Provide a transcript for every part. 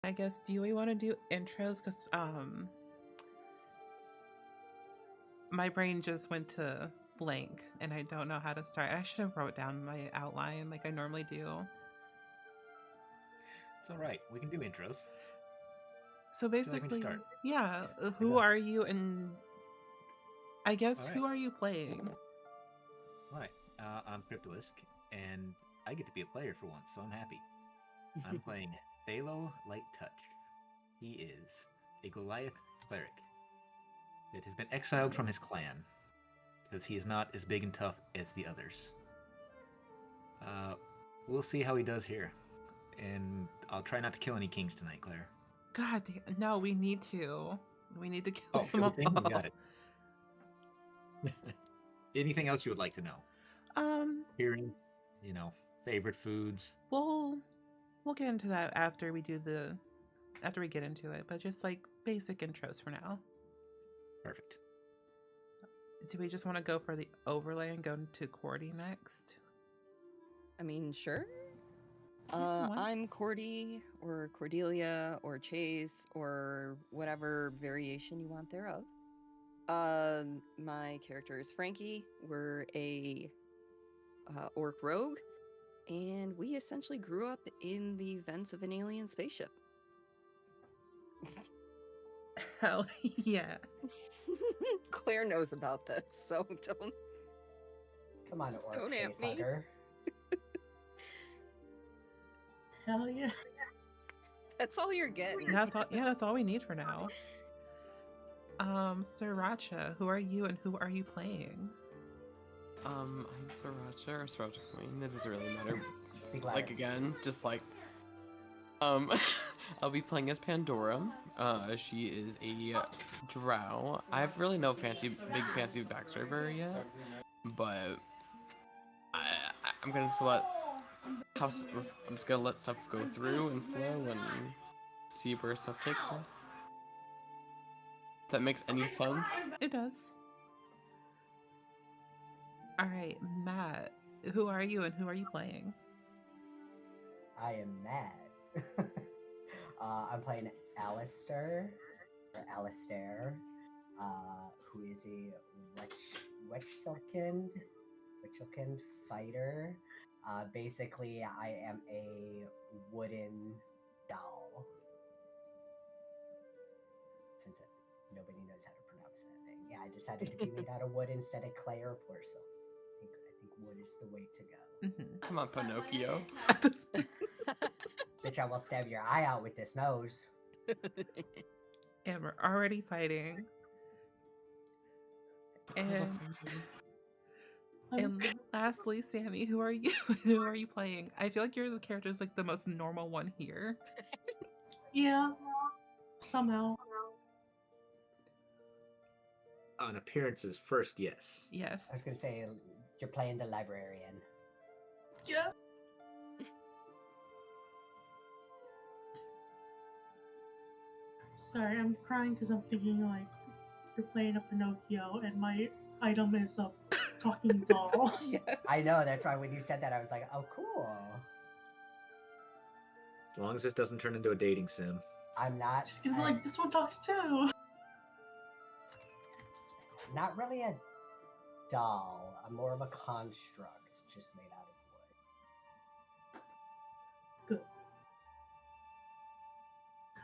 I guess, do we want to do intros? Because my brain just went to blank and I don't know how to start. I should have wrote down my outline like I normally do. It's all right. We can do intros. So basically, start? yeah, who are you, and I guess All who right. are you playing? All right. I'm Obelisk, and I get to be a player for once, so I'm happy. I'm playing Phalo Light Touch. He is a Goliath cleric that has been exiled from his clan because he is not as big and tough as the others. We'll see how he does here, and I'll try not to kill any kings tonight, Claire. God damn, no, we need to. We need to kill them kill all. the king? You got it. Anything else you would like to know? Appearance, favorite foods. We'll get into that after we get into it, but just like basic intros for now. Perfect. Do we just want to go for the overlay and go to Cordy next? I mean, sure. I'm Cordy, or Cordelia, or Chase, or whatever variation you want thereof. My character is Frankie. We're a orc rogue, and we essentially grew up in the vents of an alien spaceship. Hell yeah. Claire knows about this, so don't. Come on, orc Don't at me. facehugger. Hell yeah. That's all you're getting. That's all. Yeah, that's all we need for now. Sriracha, who are you and who are you playing? I'm Sriracha or Sriracha Queen. It doesn't really matter. Like again, just like I'll be playing as Pandora. She is a drow. I have really no big fancy backstory for her yet, but I'm just gonna let stuff go through and flow and see where stuff takes her. If that makes any sense? It does. All right, Matt, who are you and who are you playing? I am mad. I'm playing Alistair, who is a Witchilkind fighter. Basically, I am a wooden doll. Since nobody knows how to pronounce that thing. Yeah, I decided to be made out of wood instead of clay or porcelain. I think wood is the way to go. Mm-hmm. Come on, Pinocchio. Bitch, I will stab your eye out with this nose. And we're already fighting. And lastly, Sammy, who are you? Who are you playing? I feel like you're the character's like the most normal one here. Yeah. Somehow. On appearances first, yes. Yes. I was gonna say you're playing the librarian. Yeah. Sorry, I'm crying because I'm thinking like you're playing a Pinocchio and my item is a talking doll. Yes. I know, that's why when you said that I was like, oh cool. As long as this doesn't turn into a dating sim. I'm not She's gonna be like, this one talks too. Not really a doll. I'm more of a construct, just made out of wood.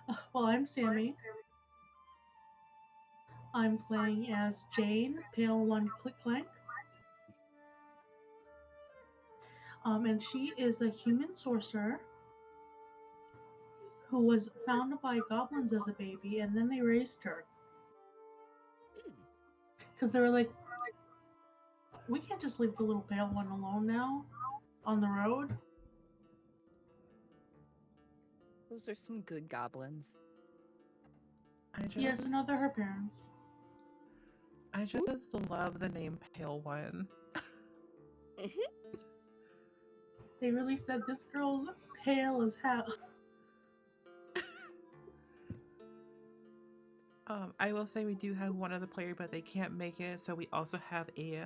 Good. Well, I'm Sammy. I'm playing as Jane, Pale One Click Clank. And she is a human sorcerer who was found by goblins as a baby, and then they raised her. Because they were like, we can't just leave the little pale one alone now on the road. Those are some good goblins. Yes, no, they're her parents. I just love the name Pale One. They really said this girl's pale as hell. I will say we do have one other player, but they can't make it, so we also have a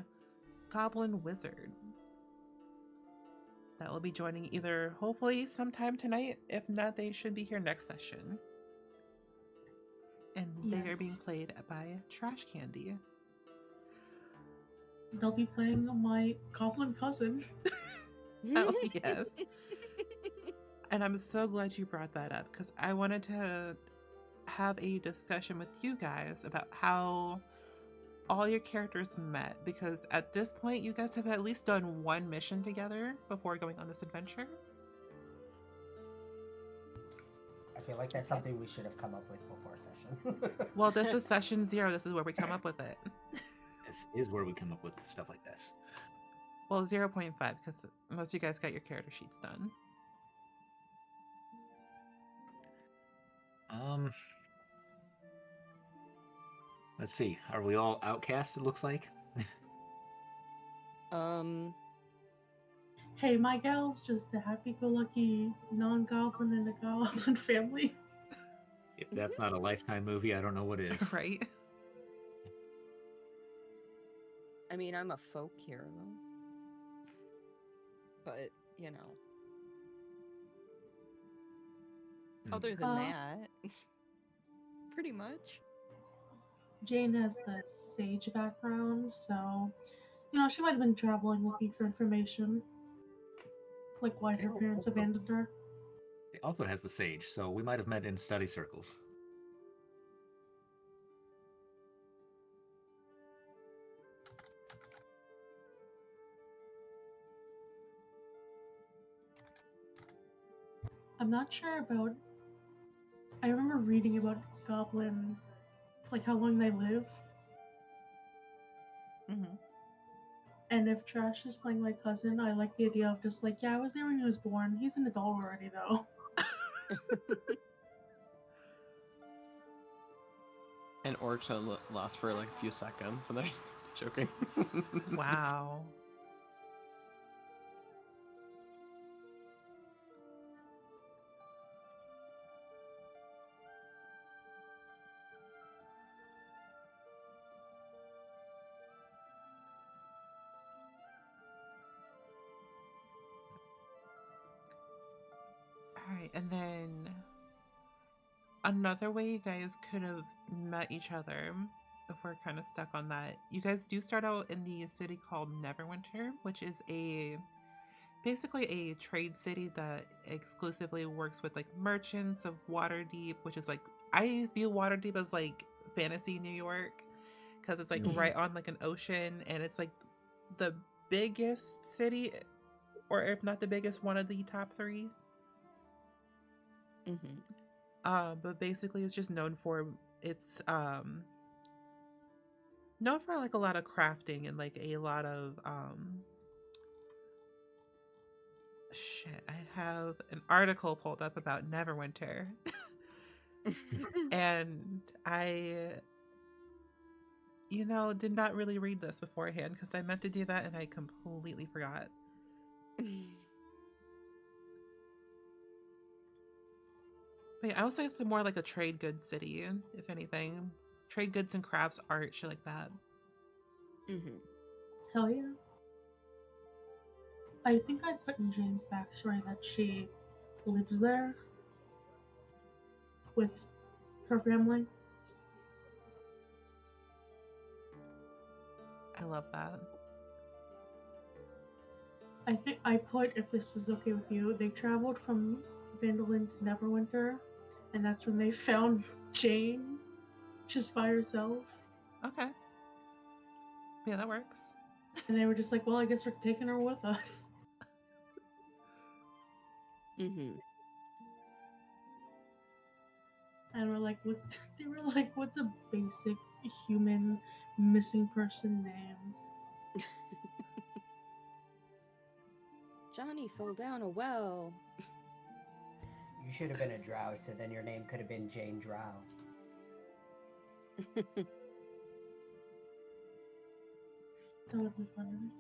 goblin wizard. that will be joining either hopefully sometime tonight. If not, they should be here next session. And they are being Yes. played by TrashCandy. They'll be playing my goblin cousin. Oh, yes. And I'm so glad you brought that up because I wanted to have a discussion with you guys about how all your characters met, because at this point you guys have at least done one mission together before going on this adventure. I feel like that's something we should have come up with before session. Well, this is session 0. This is where we come up with it. This is where we come up with stuff like this. Well, 0.5 because most of you guys got your character sheets done. Let's see. Are we all outcast, it looks like? Hey, my gal's just a happy-go-lucky non-goblin in a goblin family. If that's not a Lifetime movie, I don't know what is. Right? I mean, I'm a folk hero. But, you know. Other than that, pretty much. Jane has the sage background, so, you know, she might have been traveling looking for information. Like why her parents abandoned her. It also has the sage, so we might have met in study circles. I'm not sure about... I remember reading about goblin, like how long they live. Mm-hmm. And if Trash is playing my cousin, I like the idea of just like, yeah, I was there when he was born. He's an adult already, though. And orcs only last for like a few seconds, and they're joking. Wow. Alright, and then another way you guys could have met each other, if we're kind of stuck on that, you guys do start out in the city called Neverwinter, which is basically a trade city that exclusively works with like merchants of Waterdeep, which is like, I view Waterdeep as like fantasy New York because it's like right on like an ocean, and it's like the biggest city, or if not the biggest, one of the top 3. But basically it's just known for known for like a lot of crafting and like a lot of shit. I have an article pulled up about Neverwinter. And I did not really read this beforehand because I meant to do that and I completely forgot. But yeah, I would say it's more like a trade goods city, if anything. Trade goods and crafts, art, shit like that. Hell yeah. I think I put in Jane's backstory that she lives there with her family. I love that. I think I put, if this is okay with you, they traveled from Phandelver to Neverwinter, and that's when they found Jane just by herself. Okay. Yeah, that works. And they were just like, well, I guess we're taking her with us. And we're like, what? They were like, what's a basic human missing person name? Johnny fell down a well. You should have been a drow, so then your name could have been Jane Drow. That would be funny.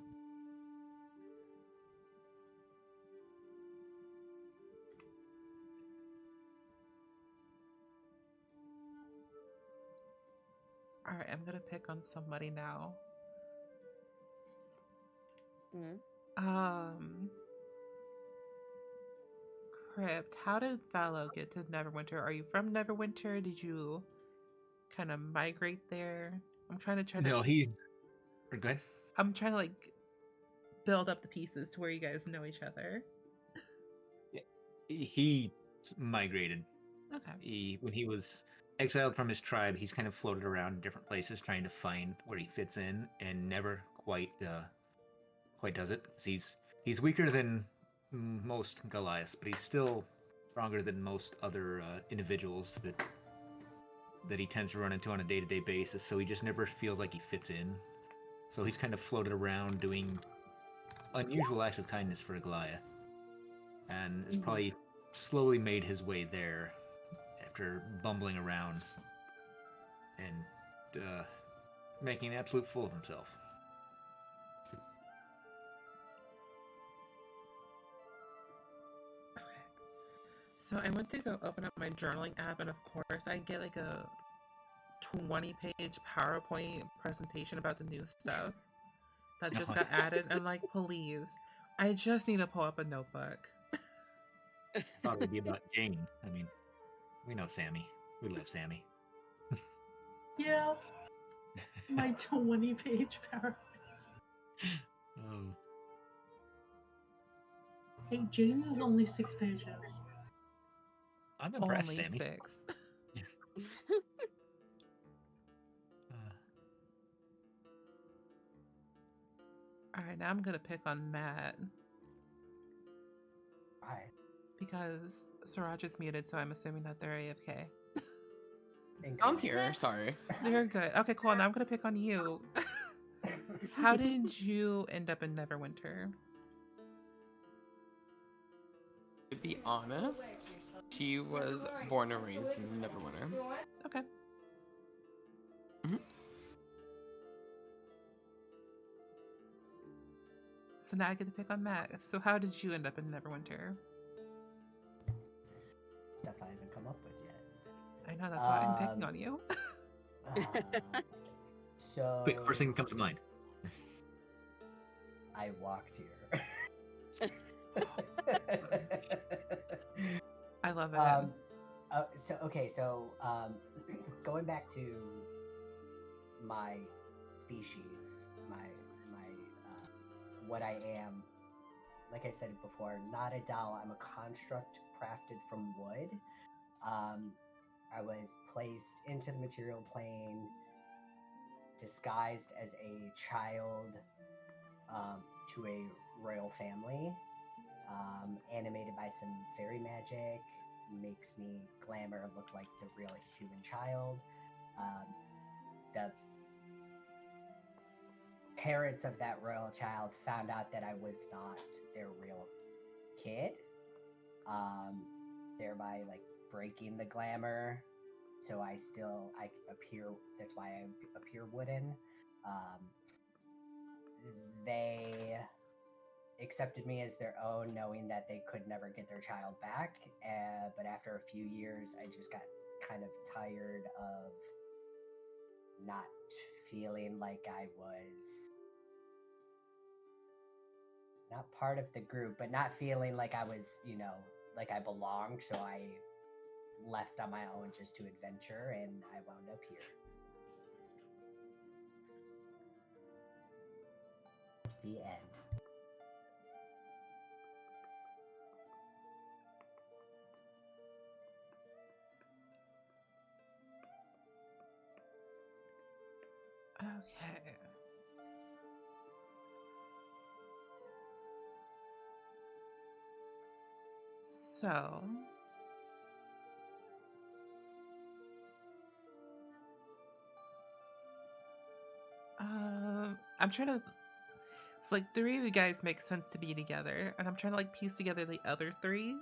Alright, I'm gonna pick on somebody now. Crypt, how did Thallo get to Neverwinter? Are you from Neverwinter? Did you kind of migrate there? No, he's good. I'm trying to like build up the pieces to where you guys know each other. He migrated. Okay. When he was exiled from his tribe, he's kind of floated around in different places trying to find where he fits in, and never quite does it. 'Cause he's weaker than most Goliaths, but he's still stronger than most other individuals that he tends to run into on a day-to-day basis. So he just never feels like he fits in. So he's kind of floated around doing unusual acts of kindness for a Goliath, and has probably slowly made his way there after bumbling around and making an absolute fool of himself. Okay. So I went to go open up my journaling app, and of course I get like a 20-page PowerPoint presentation about the new stuff that just got added. I'm like, please, I just need to pull up a notebook. Thought it would be about Jane. I mean, we know Sammy. We love Sammy. Yeah. My 20-page PowerPoint. Oh. Hey, James is only 6 pages. I'm impressed, Only Sammy. 6. Alright, now I'm gonna pick on Matt. Why? Because Siraj is muted, so I'm assuming that they're AFK. I'm here. Sorry. You're good. Okay, cool. Now I'm gonna pick on you. How did you end up in Neverwinter? To be honest, she was born and raised in Neverwinter. Okay. So now I get to pick on Matt. So how did you end up in Neverwinter? Stuff I haven't come up with yet. I know, that's why I'm picking on you. So Quick, first thing that comes to mind. I walked here. I love it. So going back to my species, my what I am, like I said before, not a doll. I'm a construct crafted from wood. I was placed into the material plane, disguised as a child to a royal family, animated by some fairy magic, makes me glamour look like the real human child. The parents of that royal child found out that I was not their real kid, thereby like breaking the glamour. So I appear. That's why I appear wooden. They accepted me as their own, knowing that they could never get their child back. But after a few years, I just got kind of tired of not feeling like I was not part of the group, but not feeling like I was, like I belonged. So I left on my own just to adventure, and I wound up here. The end. Okay. So I'm trying to. It's like 3 of you guys make sense to be together, and I'm trying to like piece together the other 3.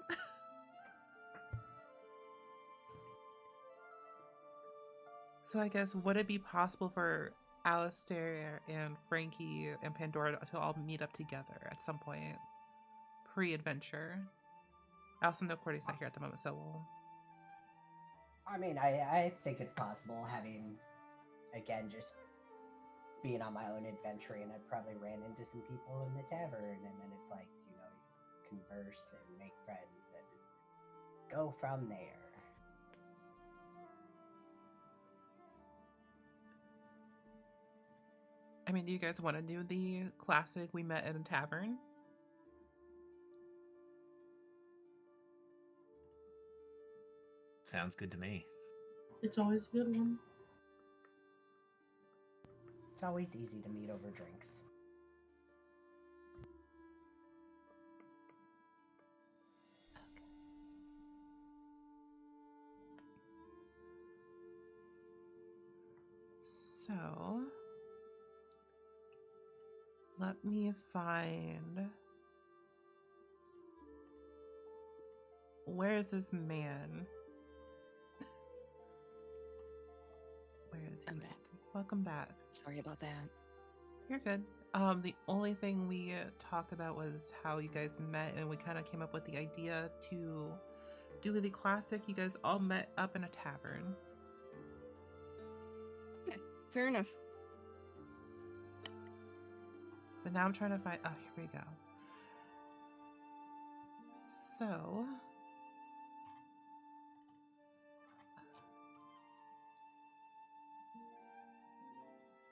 So I guess would it be possible for Alistair and Frankie and Pandora to all meet up together at some point pre-adventure? I also know Cordy's not here at the moment, so we'll... I mean, I think it's possible, having, again, just being on my own adventure, and I probably ran into some people in the tavern, and then it's like, converse and make friends, and go from there. I mean, do you guys want to do the classic we met in a tavern? Sounds good to me. It's always a good one. It's always easy to meet over drinks. So, let me find. Where is this man? Where is he? I'm back. Welcome back. Sorry about that. You're good. The only thing we talked about was how you guys met, and we kind of came up with the idea to do the classic. You guys all met up in a tavern. Okay, fair enough. But now I'm trying to find. Oh, here we go. So,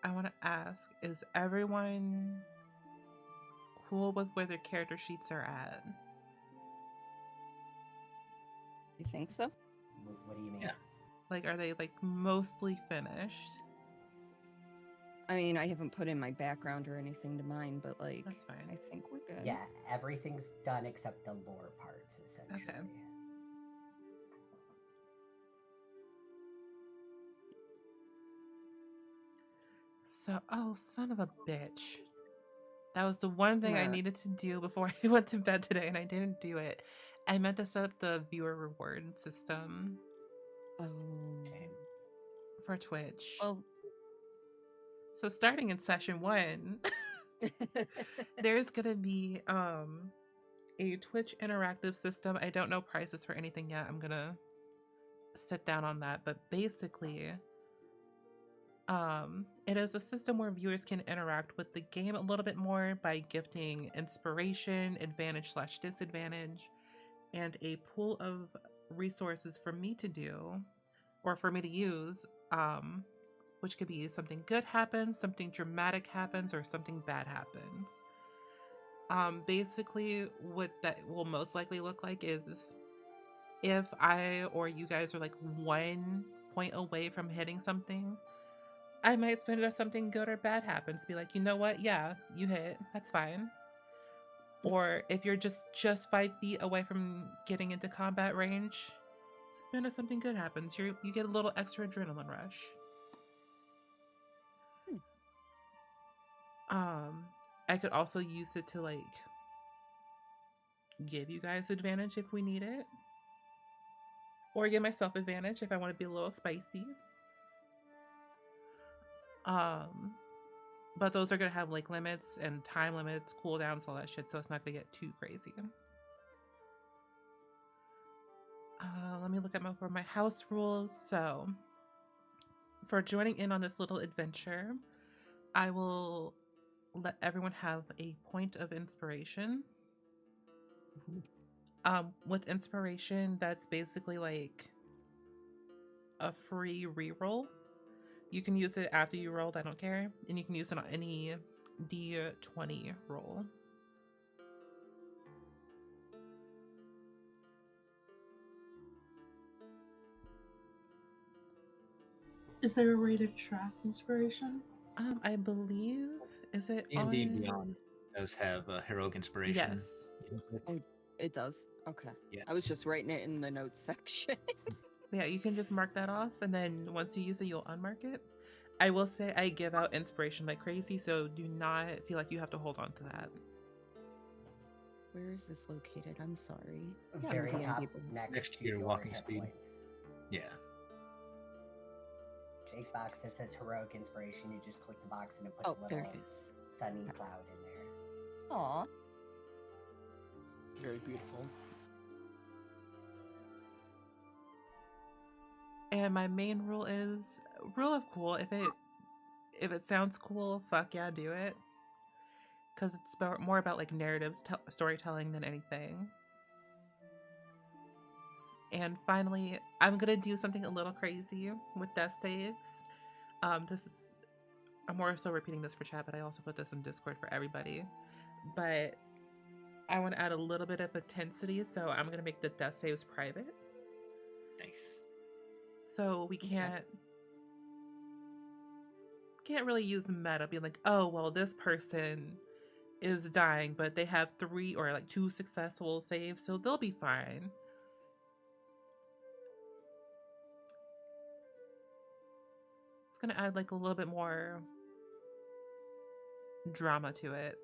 I want to ask, is everyone cool with where their character sheets are at? You think so? What do you mean? Yeah. Like, are they like mostly finished? I mean, I haven't put in my background or anything to mine, but like, That's fine. I think we're good. Yeah, everything's done except the lore parts, essentially. Okay. So, oh, son of a bitch. That was the one thing I What? needed to do before I went to bed today, and I didn't do it. I meant to set up the viewer reward system Oh. for Twitch. Well. So starting in session 1, there's gonna be a Twitch interactive system. I don't know prices for anything yet. I'm gonna sit down on that, but basically it is a system where viewers can interact with the game a little bit more by gifting inspiration, advantage / disadvantage, and a pool of resources for me to do or for me to use, which could be something good happens, something dramatic happens, or something bad happens. Basically what that will most likely look like is if I or you guys are like 1 point away from hitting something, I might spend it if something good or bad happens. Be like, you know what? Yeah, you hit. That's fine. Or if you're just 5 feet away from getting into combat range, spend if something good happens. You get a little extra adrenaline rush. I could also use it to like give you guys advantage if we need it, or give myself advantage if I want to be a little spicy. But those are gonna have like limits and time limits, cooldowns, all that shit, so it's not gonna get too crazy. Let me look at for my house rules. So for joining in on this little adventure, I will let everyone have a point of inspiration. With inspiration, that's basically like a free reroll. You can use it after you rolled, I don't care. And you can use it on any D20 roll. Is there a way to track inspiration? I believe, is it D&D on... Beyond does have heroic inspiration. Yes. Oh, it does? Okay. Yes. I was just writing it in the notes section. Yeah, you can just mark that off, and then once you use it, you'll unmark it. I will say I give out inspiration like crazy, so do not feel like you have to hold on to that. Where is this located? I'm sorry. Yeah, Very I'm top people. next to to your your walking hit speed. points. Yeah. Jake box that says heroic inspiration. You just click the box and it puts Oh, a there little it is. sunny Okay. cloud in there. Aw. Very beautiful. And my main rule is rule of cool. If it sounds cool, fuck yeah, do it. Because it's more about like narratives, storytelling than anything. And finally, I'm gonna do something a little crazy with death saves. This is I'm more so repeating this for chat, but I also put this in Discord for everybody. But I want to add a little bit of intensity, so I'm gonna make the death saves private. Nice. So we can't really use meta being like, oh well, this person is dying, but they have 3 or like 2 successful saves, so they'll be fine. It's gonna add like a little bit more drama to it.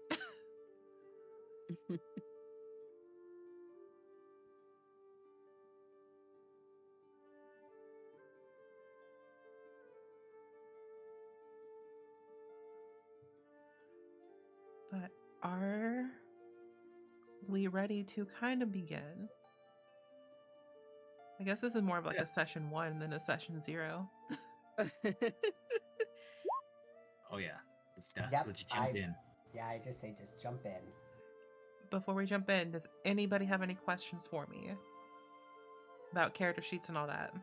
But are we ready to kind of begin? I guess this is more of like a session 1 than a session 0. Oh yeah. Yep, Let's jump in. Yeah, I just say just jump in. Before we jump in, does anybody have any questions for me about character sheets and all that?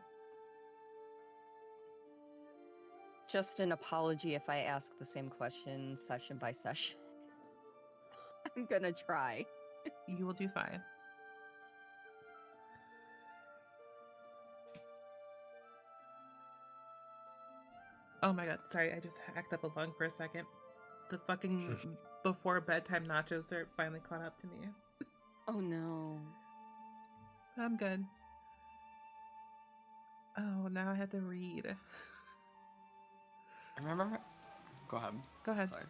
Just an apology if I ask the same question session by session. I'm gonna try. You will do fine. Oh my god, sorry, I just hacked up a lung for a second. The fucking before bedtime nachos are finally caught up to me. Oh no. I'm good. Oh, now I have to read. I remember. Go ahead. Go ahead. Sorry.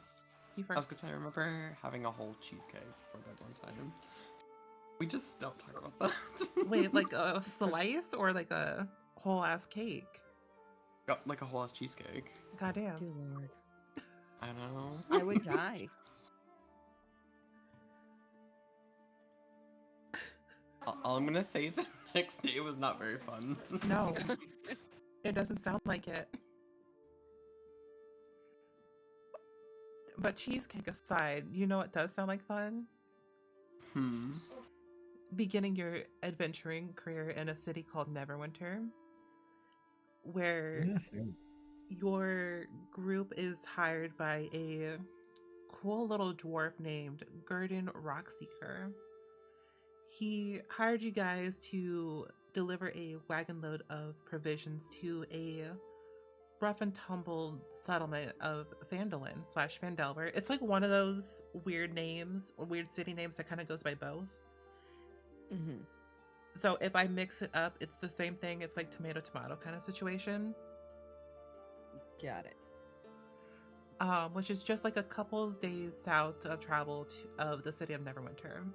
You I was first. gonna say, I remember having a whole cheesecake for bed one time. We just don't talk about that. Wait, like a slice or like a whole ass cake? Got like a whole ass cheesecake. Goddamn. Dear Lord. I know. I would die. All I'm gonna say the next day was not very fun. No. It doesn't sound like it. But cheesecake aside, you know what does sound like fun? Beginning your adventuring career in a city called Neverwinter, where your group is hired by a cool little dwarf named Gurdon Rockseeker. He hired you guys to deliver a wagon load of provisions to a rough and tumble settlement of Phandelver. It's like one of those weird names or weird city names that kind of goes by both. Mm-hmm. So if I mix it up, it's the same thing. It's like tomato kind of situation. Got it. Which is just like a couple days south of travel of the city of Neverwinter.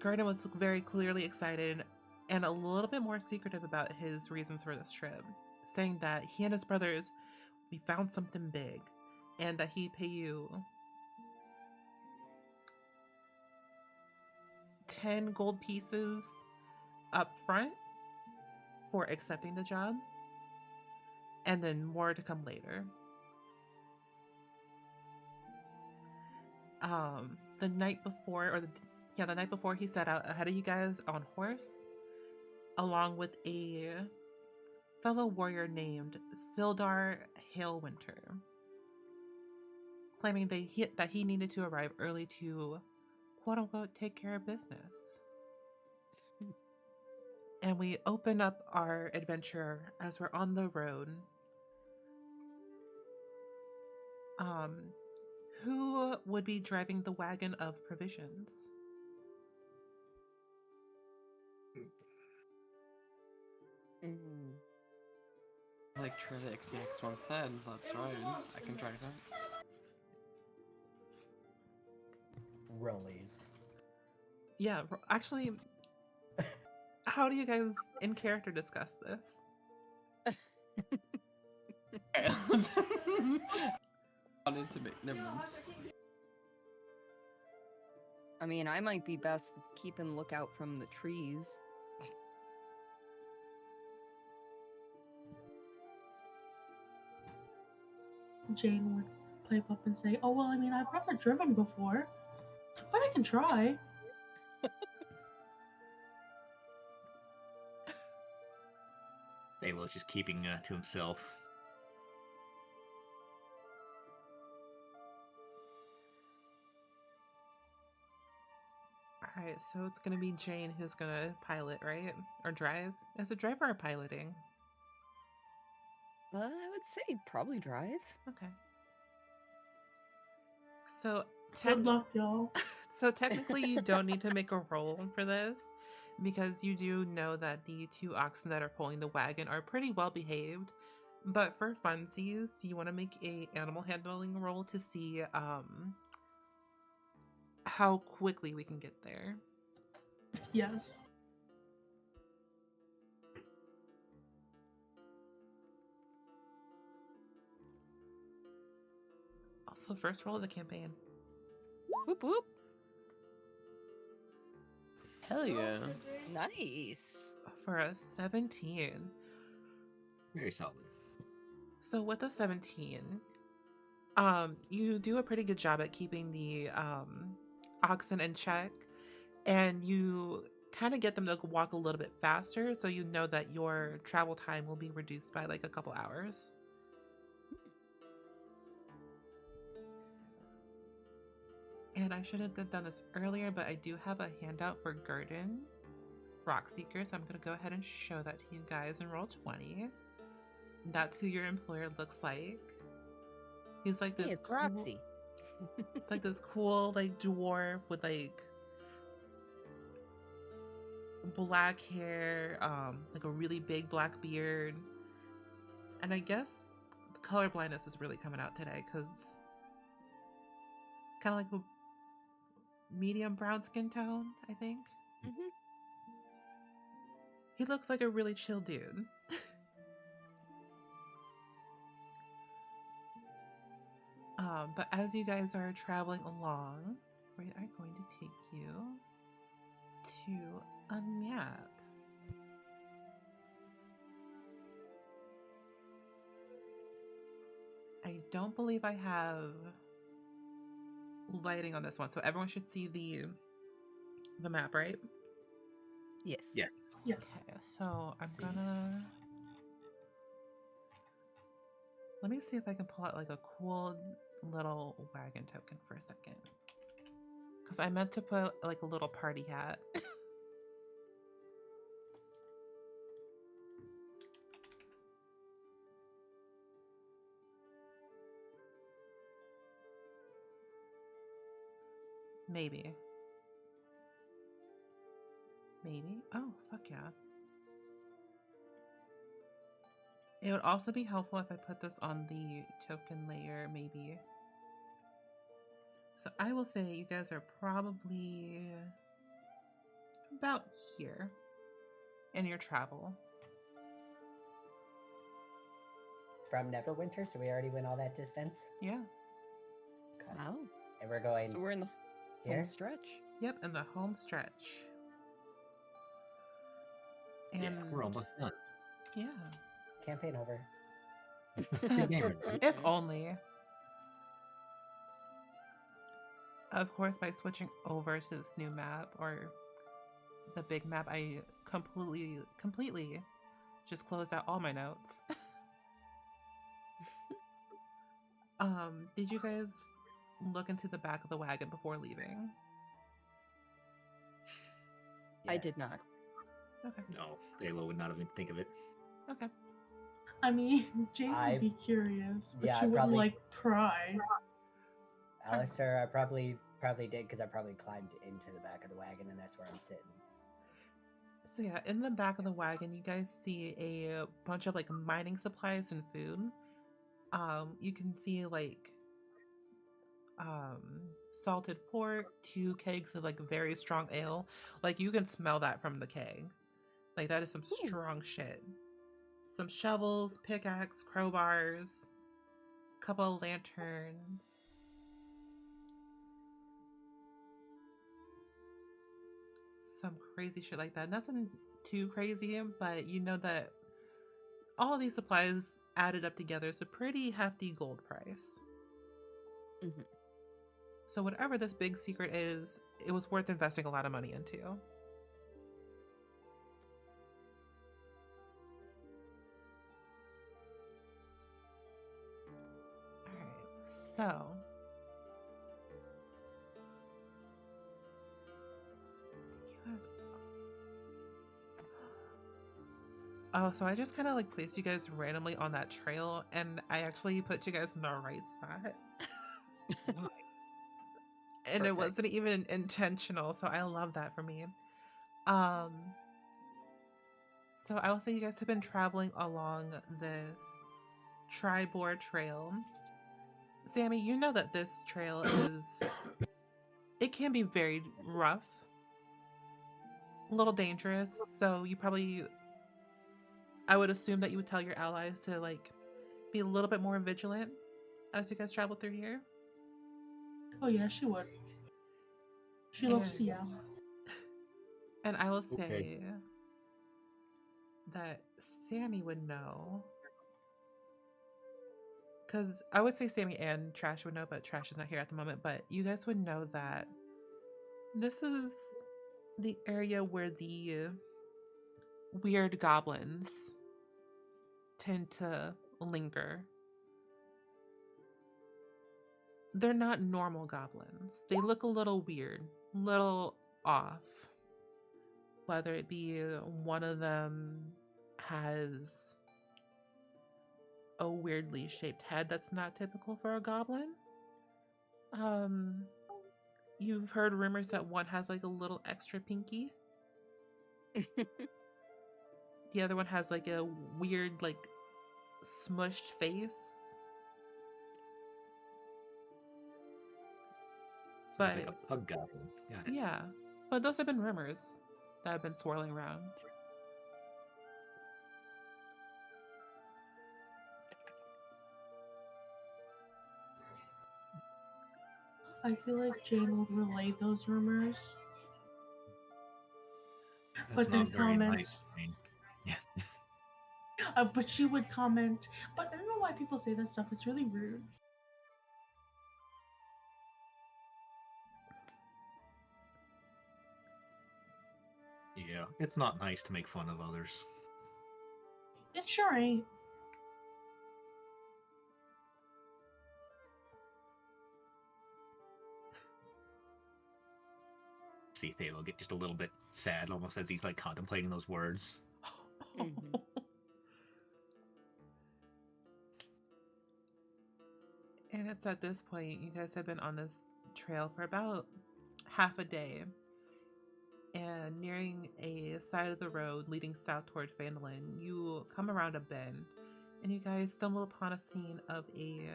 Gardner was very clearly excited and a little bit more secretive about his reasons for this trip, saying that he and his brothers, we found something big, and that he'd pay you 10 gold pieces up front for accepting the job, and then more to come later. The night before he set out ahead of you guys on horse, along with a fellow warrior named Sildar Halewinter, claiming that he needed to arrive early to quote-unquote take care of business. And we open up our adventure as we're on the road. Who would be driving the wagon of provisions? Like Trivia XCX once said, that's right, I can drive it. Rollies. Yeah, actually, how do you guys in character discuss this? Wanted to make never mind. I mean, I might be best keeping lookout from the trees. Jane would pipe up and say, "Oh well, I mean, I've never driven before, but I can try." Thalo's just keeping to himself. All right, so it's gonna be Jane who's gonna pilot, right? Or drive? Is it driver or piloting? I would say probably drive. Okay. So Good luck, y'all. So technically you don't need to make a roll for this because you do know that the two oxen that are pulling the wagon are pretty well behaved. But for funsies, do you want to make a animal handling roll to see how quickly we can get there? Yes. Also, first roll of the campaign. Whoop whoop. Hell yeah. Nice. For a 17. Very solid. So with a 17, you do a pretty good job at keeping the oxen in check, and you kind of get them to walk a little bit faster, so you know that your travel time will be reduced by like a couple hours. And I should have done this earlier, but I do have a handout for Gurdon, Rockseeker, so I'm going to go ahead and show that to you guys and roll 20. That's who your employer looks like. He's like this. Hey, it's Roxy. It's like this cool, like, dwarf with like black hair, like a really big black beard. And I guess the color blindness is really coming out today because kind of like a medium brown skin tone, I think. Mm-hmm. He looks like a really chill dude. But as you guys are traveling along, we are going to take you to a map. I don't believe I have lighting on this one, so everyone should see the map, right? Yes. Yes. Yes. Okay, so I'm gonna let me see if I can pull out like a cool little wagon token for a second, because I meant to put like a little party hat. Maybe. Oh, fuck yeah. It would also be helpful if I put this on the token layer, maybe. So I will say you guys are probably about here in your travel. From Neverwinter, so we already went all that distance. Yeah. Okay. Wow. And we're going So we're in the here. home stretch. Yep, in the home stretch. And Yeah, we're almost done. yeah. Campaign over. Good game, everybody. If only. Of course, by switching over to this new map or the big map, I completely just closed out all my notes. Did you guys look into the back of the wagon before leaving? I Yes. did not. Okay. No, Thalo would not even think of it. Okay. I mean, Jane would be curious, but yeah, she I wouldn't probably- like pry. Alistair, I probably did because I probably climbed into the back of the wagon and that's where I'm sitting. So yeah, in the back of the wagon, you guys see a bunch of like mining supplies and food. You can see like salted pork, 2 kegs of like very strong ale. Like you can smell that from the keg. Like that is some strong shit. Some shovels, pickaxe, crowbars, couple of lanterns. Some crazy shit like that. Nothing too crazy, but you know that all these supplies added up together is a pretty hefty gold price. Mm-hmm. So whatever this big secret is, it was worth investing a lot of money into. So, you guys. Oh, so I just kind of like placed you guys randomly on that trail, and I actually put you guys in the right spot. And it wasn't even intentional, so I love that for me. So I will say you guys have been traveling along this Tribor Trail. Sammy, you know that this trail is... it can be very rough, a little dangerous, so you probably... I would assume that you would tell your allies to, like, be a little bit more vigilant as you guys travel through here. Oh yeah, she would. She loves to yell. And I will say that Sammy would know. Because I would say Sammy and Trash would know, but Trash is not here at the moment. But you guys would know that this is the area where the weird goblins tend to linger. They're not normal goblins. They look a little weird, little off. Whether it be one of them has a weirdly shaped head that's not typical for a goblin. You've heard rumors that one has like a little extra pinky. The other one has like a weird, like, smushed face. But like a pug goblin. Yeah, but those have been rumors that have been swirling around. I feel like Jane would relay those rumors. That's but then not very comment. nice. Yeah. But she would comment. But I don't know why people say that stuff. It's really rude. Yeah, it's not nice to make fun of others. It sure ain't. See Thalo get just a little bit sad, almost as he's like contemplating those words. Mm-hmm. And it's at this point, you guys have been on this trail for about half a day. And nearing a side of the road leading south toward Phandelver, you come around a bend, and you guys stumble upon a scene of a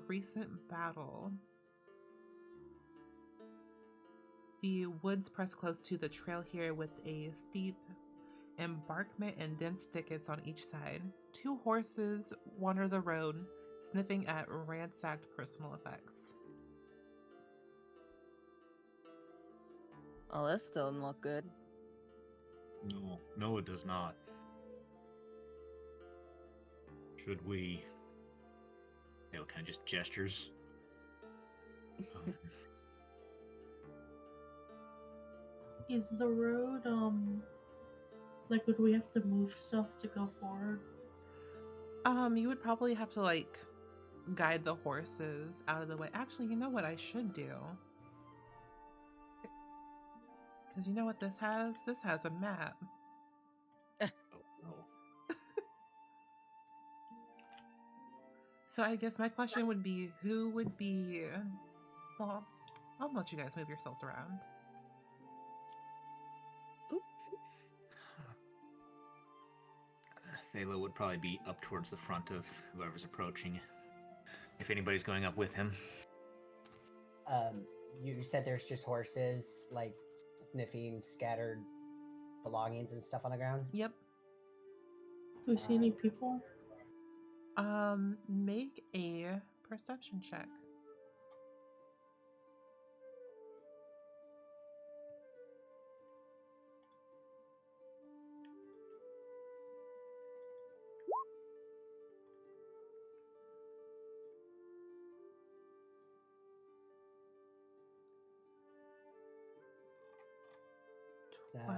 recent battle. The woods press close to the trail here with a steep embankment and dense thickets on each side. Two horses wander the road, sniffing at ransacked personal effects. Oh, this still doesn't look good. No, it does not. Should we... Thalo kind of just gestures. Is the road, like, would we have to move stuff to go forward? You would probably have to, like, guide the horses out of the way. Actually, you know what I should do? Because you know what this has? This has a map. Oh, no. So I guess my question would be, who would be... Well, I'll let you guys move yourselves around. Thalo would probably be up towards the front of whoever's approaching, if anybody's going up with him. You said there's just horses, like, sniffing scattered belongings and stuff on the ground? Yep. Do we see any people? Make a perception check. I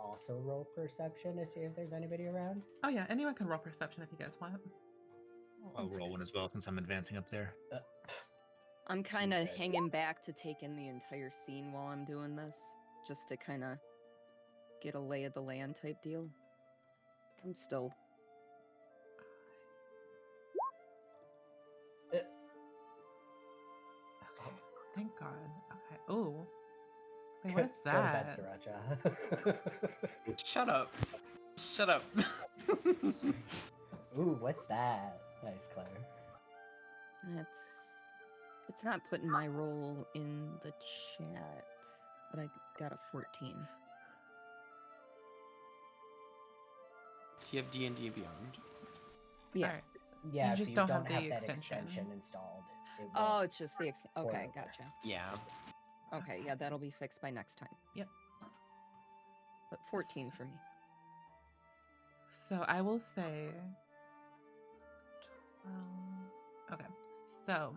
also roll perception to see if there's anybody around. Oh yeah, anyone can roll perception if you guys want. I'll roll one as well since I'm advancing up there. I'm kind of Jesus. hanging back to take in the entire scene while I'm doing this, just to kind of get a lay of the land type deal. I'm still. Okay. Thank God. Okay. Oh. Wait, what is Go to bed, that? Sriracha. Shut up. Shut up. Ooh, what's that? Nice, Claire. It's not putting my roll in the chat, but I got a 14. Do you have D&D Beyond? Yeah. All right. Yeah, just if you don't don't have have the that extension. extension installed. It Oh, won't it's just the port okay, over. gotcha. Yeah. Okay, yeah, that'll be fixed by next time. Yep. But 14 for me. So I will say 12. Okay. So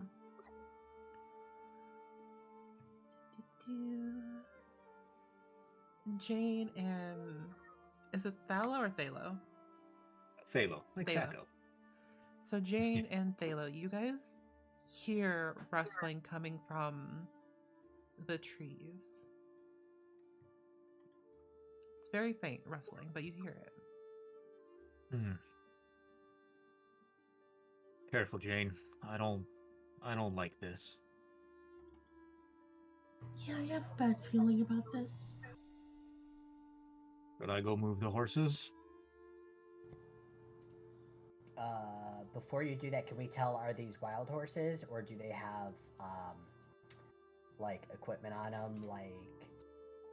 Jane and is it Thalo or Thalo? Thalo, like Thalo. Thaco. So Jane and Thalo, you guys hear rustling coming from the trees. It's very faint rustling, but you hear it. Careful, Jane. I don't like this. Yeah, I have a bad feeling about this. Should I go move the horses? Before you do that, can we tell, are these wild horses, or do they have like equipment on them, like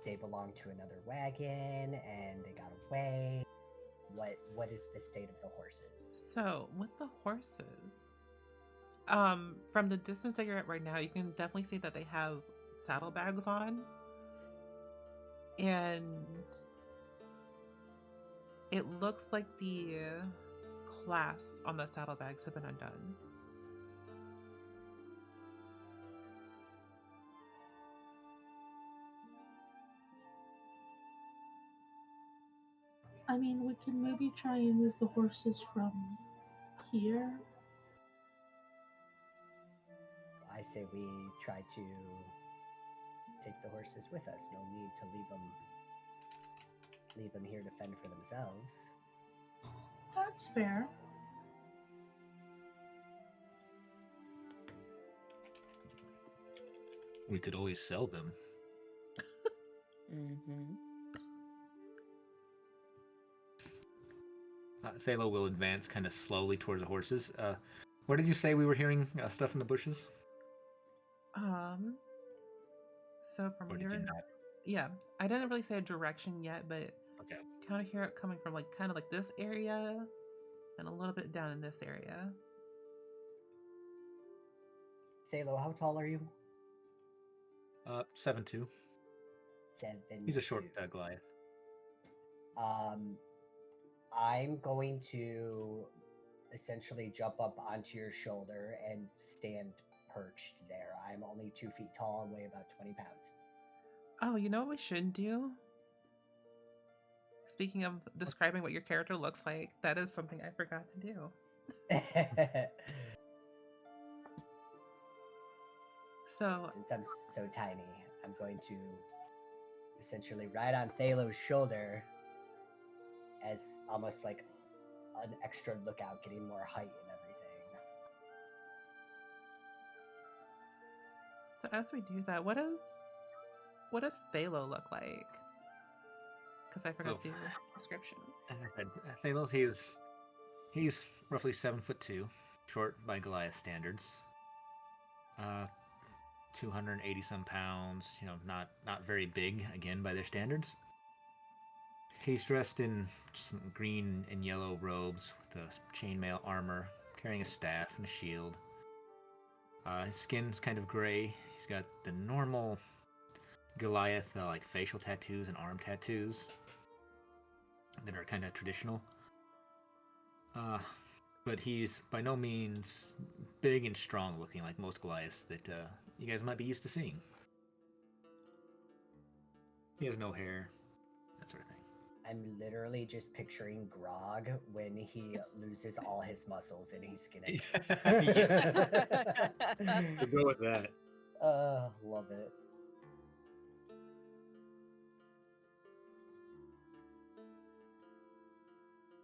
they belong to another wagon and they got away? What is the state of the horses? So with the horses, from the distance that you're at right now, you can definitely see that they have saddlebags on, and it looks like the clasps on the saddlebags have been undone. I mean, we can maybe try and move the horses from here. I say we try to take the horses with us. No need to leave them here to fend for themselves. That's fair. We could always sell them. Mm-hmm. Thalo will advance kind of slowly towards the horses. Where did you say we were hearing stuff in the bushes? So from Or did your you not? yeah, I didn't really say a direction yet, but Okay. kind of hear it coming from like kind of like this area and a little bit down in this area. Thalo, how tall are you? 7'2". 7. He's a short Goliath. I'm going to essentially jump up onto your shoulder and stand perched there. I'm only 2 feet tall and weigh about 20 pounds. Oh, you know what we should do? Speaking of describing what your character looks like, that is something I forgot to do. So, Since I'm so tiny, I'm going to essentially ride on Thalo's shoulder as almost like an extra lookout, getting more height and everything. so as we do that, what does Thalo look like? Because I forgot to do descriptions. Thalos, he's roughly 7'2", short by Goliath standards. 280 some pounds. You know, not very big again by their standards. He's dressed in some green and yellow robes with a chainmail armor, carrying a staff and a shield. His skin's kind of gray. He's got the normal Goliath like facial tattoos and arm tattoos that are kind of traditional. But he's by no means big and strong looking like most Goliaths that you guys might be used to seeing. He has no hair, that sort of thing. I'm literally just picturing Grog when he loses all his muscles and he's skinny. We'll go with that. Love it.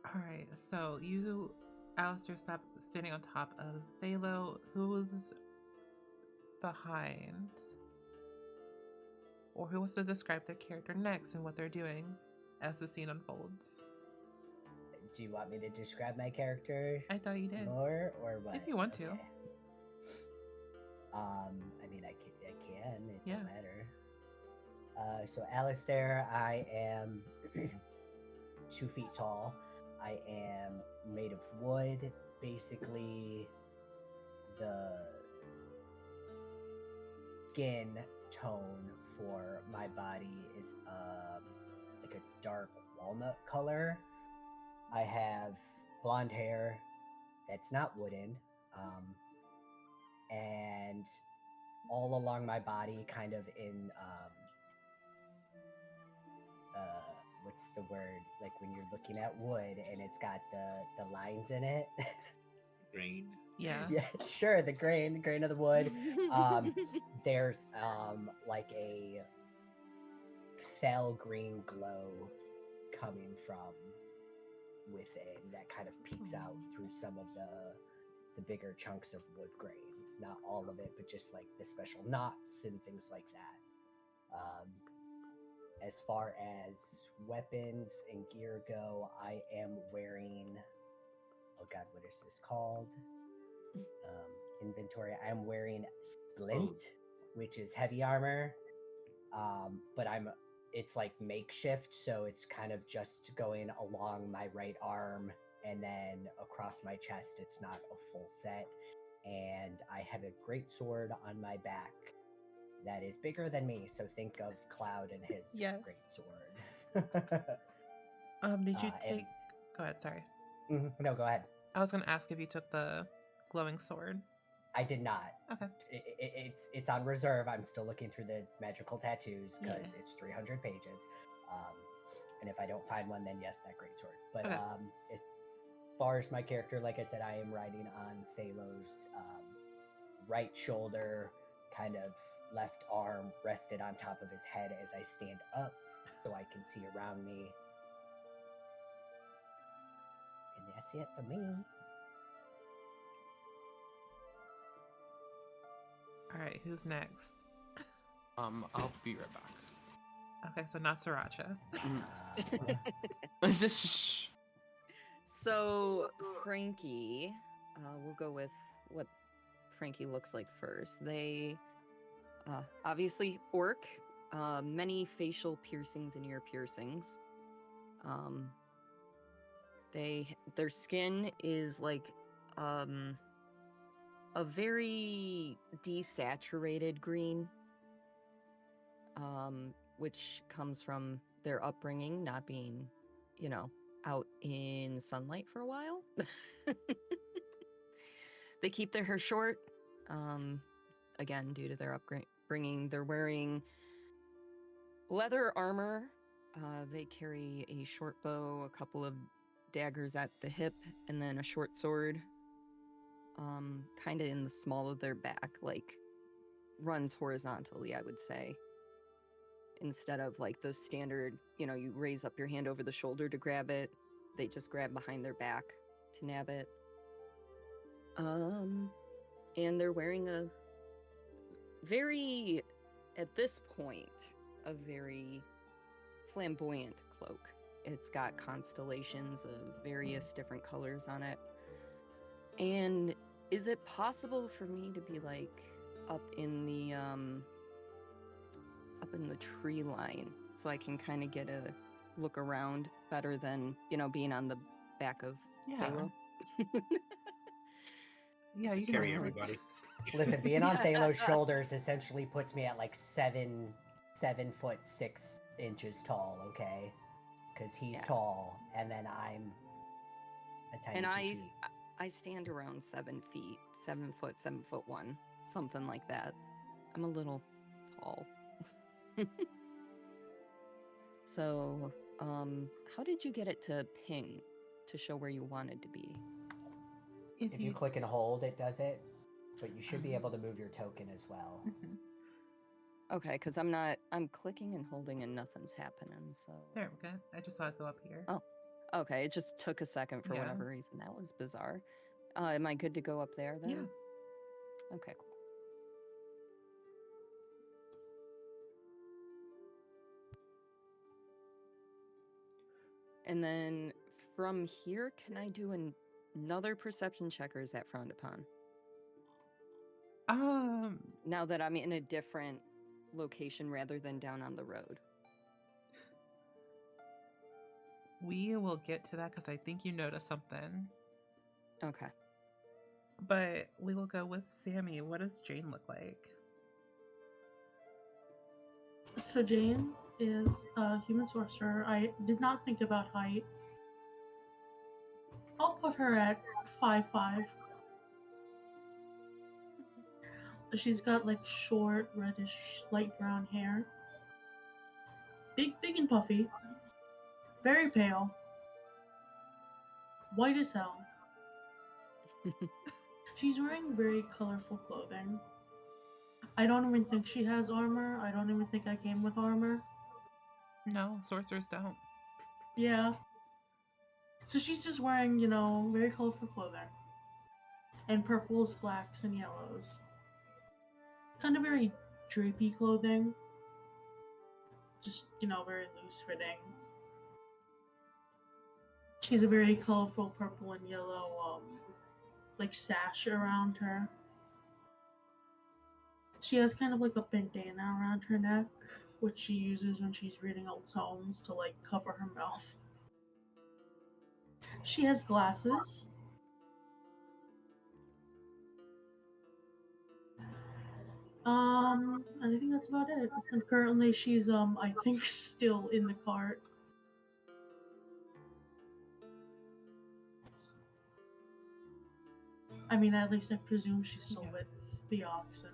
All right, so you, Alistair, stop sitting on top of Thalo. Who's behind? Or who wants to describe their character next and what they're doing as the scene unfolds? Do you want me to describe my character I thought you did. more, or what? If you want to. Okay. I mean, I can. It Yeah. don't matter. So Alistair, I am 2 feet tall. I am made of wood. Basically, the skin tone for my body is like a dark walnut color. I have blonde hair that's not wooden, and all along my body, kind of in what's the word? Like when you're looking at wood and it's got the lines in it. Grain. Yeah. Yeah, sure. The grain of the wood. There's like a fell green glow coming from within that kind of peeks out through some of the bigger chunks of wood grain. Not all of it, but just like the special knots and things like that. As far as weapons and gear go, I am wearing, oh god, what is this called? Inventory. I'm wearing splint, which is heavy armor. But it's like makeshift, so it's kind of just going along my right arm and then across my chest. It's not a full set. And I have a great sword on my back that is bigger than me, so think of Cloud and his great sword. Did you take... Go ahead, sorry. No, go ahead. I was going to ask if you took the glowing sword. I did not. Okay. It's on reserve. I'm still looking through the magical tattoos because it's 300 pages. And if I don't find one, then yes, that great sword. But okay. As far as my character, like I said, I am riding on Thalo's right shoulder, kind of left arm rested on top of his head as I stand up so I can see around me. And that's it for me. All right, who's next? I'll be right back. Okay, so not Sriracha. It's just shh. So Frankie, we'll go with what Frankie looks like first. They obviously orc, many facial piercings and ear piercings. Their skin is like a very desaturated green, which comes from their upbringing, not being, out in sunlight for a while. They keep their hair short, again, due to their upbringing. They're wearing leather armor. They carry a short bow, a couple of daggers at the hip, and then a short sword. Kind of in the small of their back, like runs horizontally, I would say. Instead of like those standard, you raise up your hand over the shoulder to grab it. They just grab behind their back to nab it. And they're wearing a very flamboyant cloak. It's got constellations of various different colors on it. And is it possible for me to be like up in the tree line so I can kind of get a look around better than, being on the back of Thalo? Yeah, you can carry everybody. Listen, being on Thalo's shoulders essentially puts me at like 7 foot 6 inches tall, okay? Because he's tall, and then I'm a tiny 2 feet. I stand around 7 feet, 7 foot, 7'1", something like that. I'm a little tall. So How did you get it to ping to show where you wanted to be? If you click and hold, it does it, but you should be able to move your token as well. Mhm. Okay, because I'm clicking and holding and nothing's happening, so. There we go. I just saw it go up here. Oh, okay, it just took a second for Yeah. whatever reason. That was bizarre. Am I good to go up there then? Yeah. Okay, cool. And then from here, can I do another perception check, or is that frowned upon? Now that I'm in a different location rather than down on the road. We will get to that because I think you noticed something. Okay. But we will go with Sammy. What does Jane look like? So Jane is a human sorcerer. I did not think about height. I'll put her at 5'5". She's got like short, reddish, light brown hair. Big and puffy. Very pale. White as hell. She's wearing very colorful clothing. I don't even think she has armor. I don't even think I came with armor. No, sorcerers don't. Yeah. So she's just wearing, very colorful clothing. And purples, blacks, and yellows. Kind of very drapey clothing. Just, very loose fitting. She has a very colorful purple and yellow, like sash around her. She has kind of like a bandana around her neck, which she uses when she's reading old tomes to like cover her mouth. She has glasses. And I think that's about it. And currently she's I think still in the cart. I mean, at least I presume she's still with the oxen.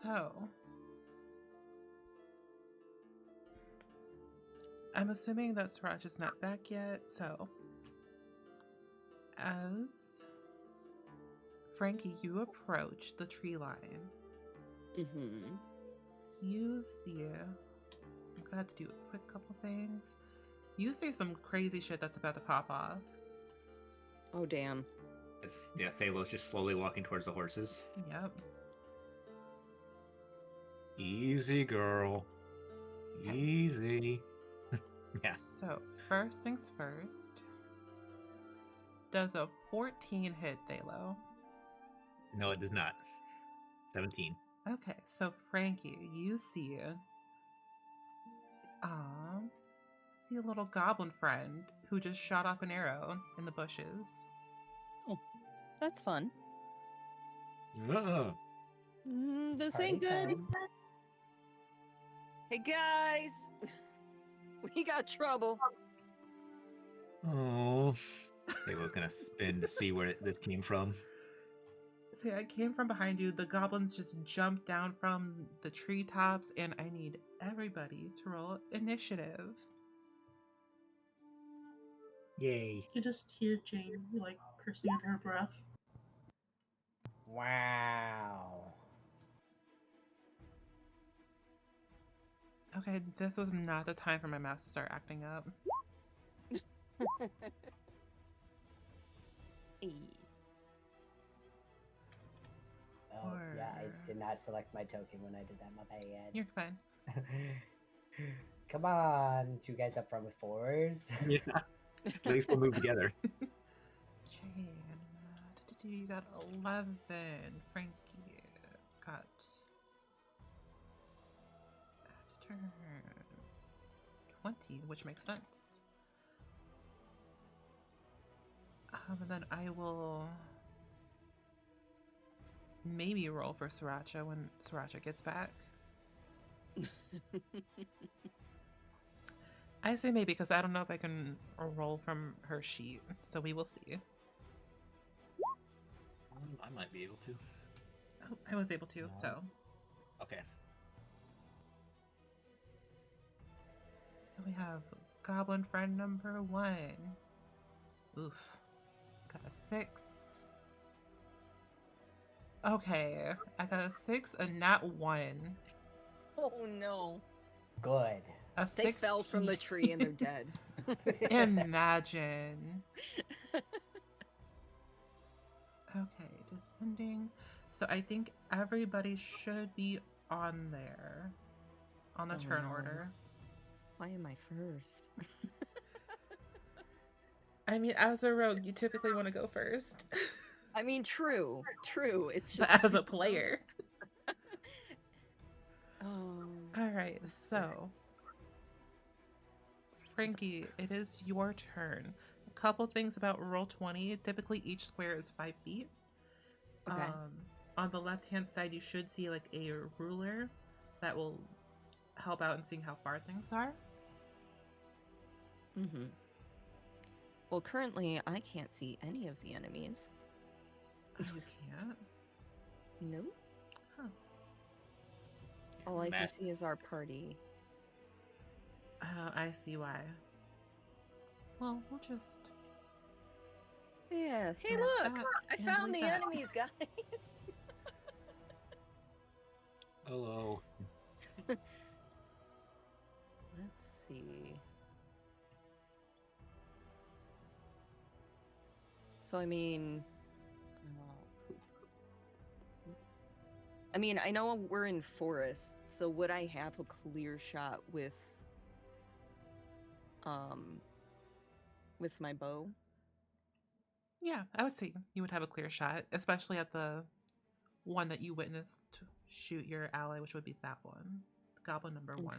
So, I'm assuming that Sriracha is not back yet, so as Frankie, you approach the tree line. Mm-hmm. You see, I'm gonna have to do a quick couple things. You see some crazy shit that's about to pop off. Oh, damn. Yeah, Thalos just slowly walking towards the horses. Yep. Easy, girl. Easy. Yeah. So, first things first. Does a 14 hit Thalo? No, it does not. 17. Okay, so Frankie, you see a little goblin friend who just shot off an arrow in the bushes. Oh, that's fun. This Party ain't good. time. Hey, guys. We got trouble. Oh. Thalos gonna spin to see where this came from. See, I came from behind you. The goblins just jumped down from the treetops, and I need everybody to roll initiative. Yay. You just hear Jane like cursing under her breath. Wow. Okay, this was not the time for my mouse to start acting up. Oh, yeah, I did not select my token when I did that. My bad. You're fine. Come on, two guys up front with 4s. Yeah. At least we'll move together. Jane, you got 11. Frankie got turn 20, which makes sense. And then I will maybe roll for Sriracha when Sriracha gets back. I say maybe because I don't know if I can roll from her sheet, so we will see. I might be able to. Oh, I was able to, so. Okay. So we have goblin friend number 1. Oof. Got a 6. Okay, I got a 6, a nat 1. Oh no. Good. A They fell from the 16. tree and they're dead. Imagine. Okay, descending. So I think everybody should be on there. On the Oh, turn no. order. Why am I first? I mean, as a rogue, you typically want to go first. I mean, true. It's just. But as a player. Oh. Alright, so. Frankie, it is your turn. A couple things about Roll20. Typically, each square is 5 feet. Okay. On the left-hand side, you should see like a ruler that will help out in seeing how far things are. Mm-hmm. Well, currently, I can't see any of the enemies. Oh, you can't? Nope. Huh. All I can Matt. see is our party. Oh, I see why. Well, we'll just... Yeah. Hey, Grab look! that I and found delete the that. enemies, guys! Hello. Let's see. So, I mean... poop. I mean, I know we're in forest, so would I have a clear shot with my bow? Yeah, I would say you would have a clear shot, especially at the one that you witnessed shoot your ally, which would be that one. Goblin number 1. Okay.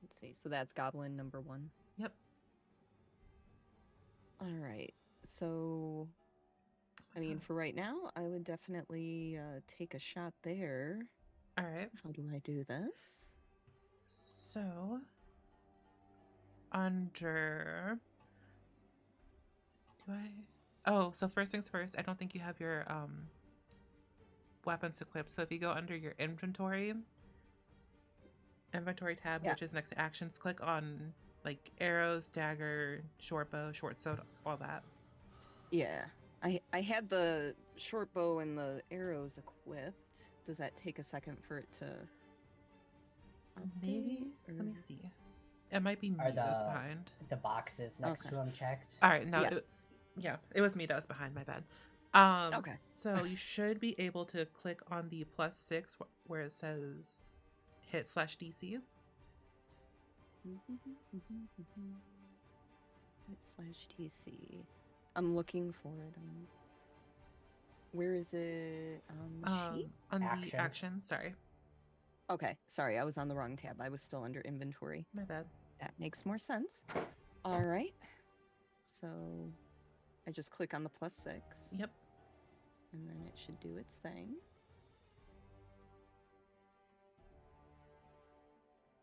Let's see. So that's goblin number 1. Yep. All right. So, I mean, for right now, I would definitely take a shot there. Alright. How do I do this? So, under... Do I... Oh, so first things first, I don't think you have your weapons equipped. So if you go under your inventory tab, Yeah. which is next to actions, click on like arrows, dagger, short bow, short sword, all that. Yeah. I had the short bow and the arrows equipped. Does that take a second for it to Maybe? update? Let me or- see. It might be me Are that's the behind. the boxes next Okay. to him checked? All right, no, Yes. it was me that was behind. My bad. Okay. So you should be able to click on the +6 where it says hit/DC. Hit/TC. I'm looking for it. Where is it on the sheet? On Actions. the action. Sorry, Okay, sorry, I was on the wrong tab. I was still under inventory. my bad. That makes more sense. All right. So I just click on the +6. Yep. And then it should do its thing.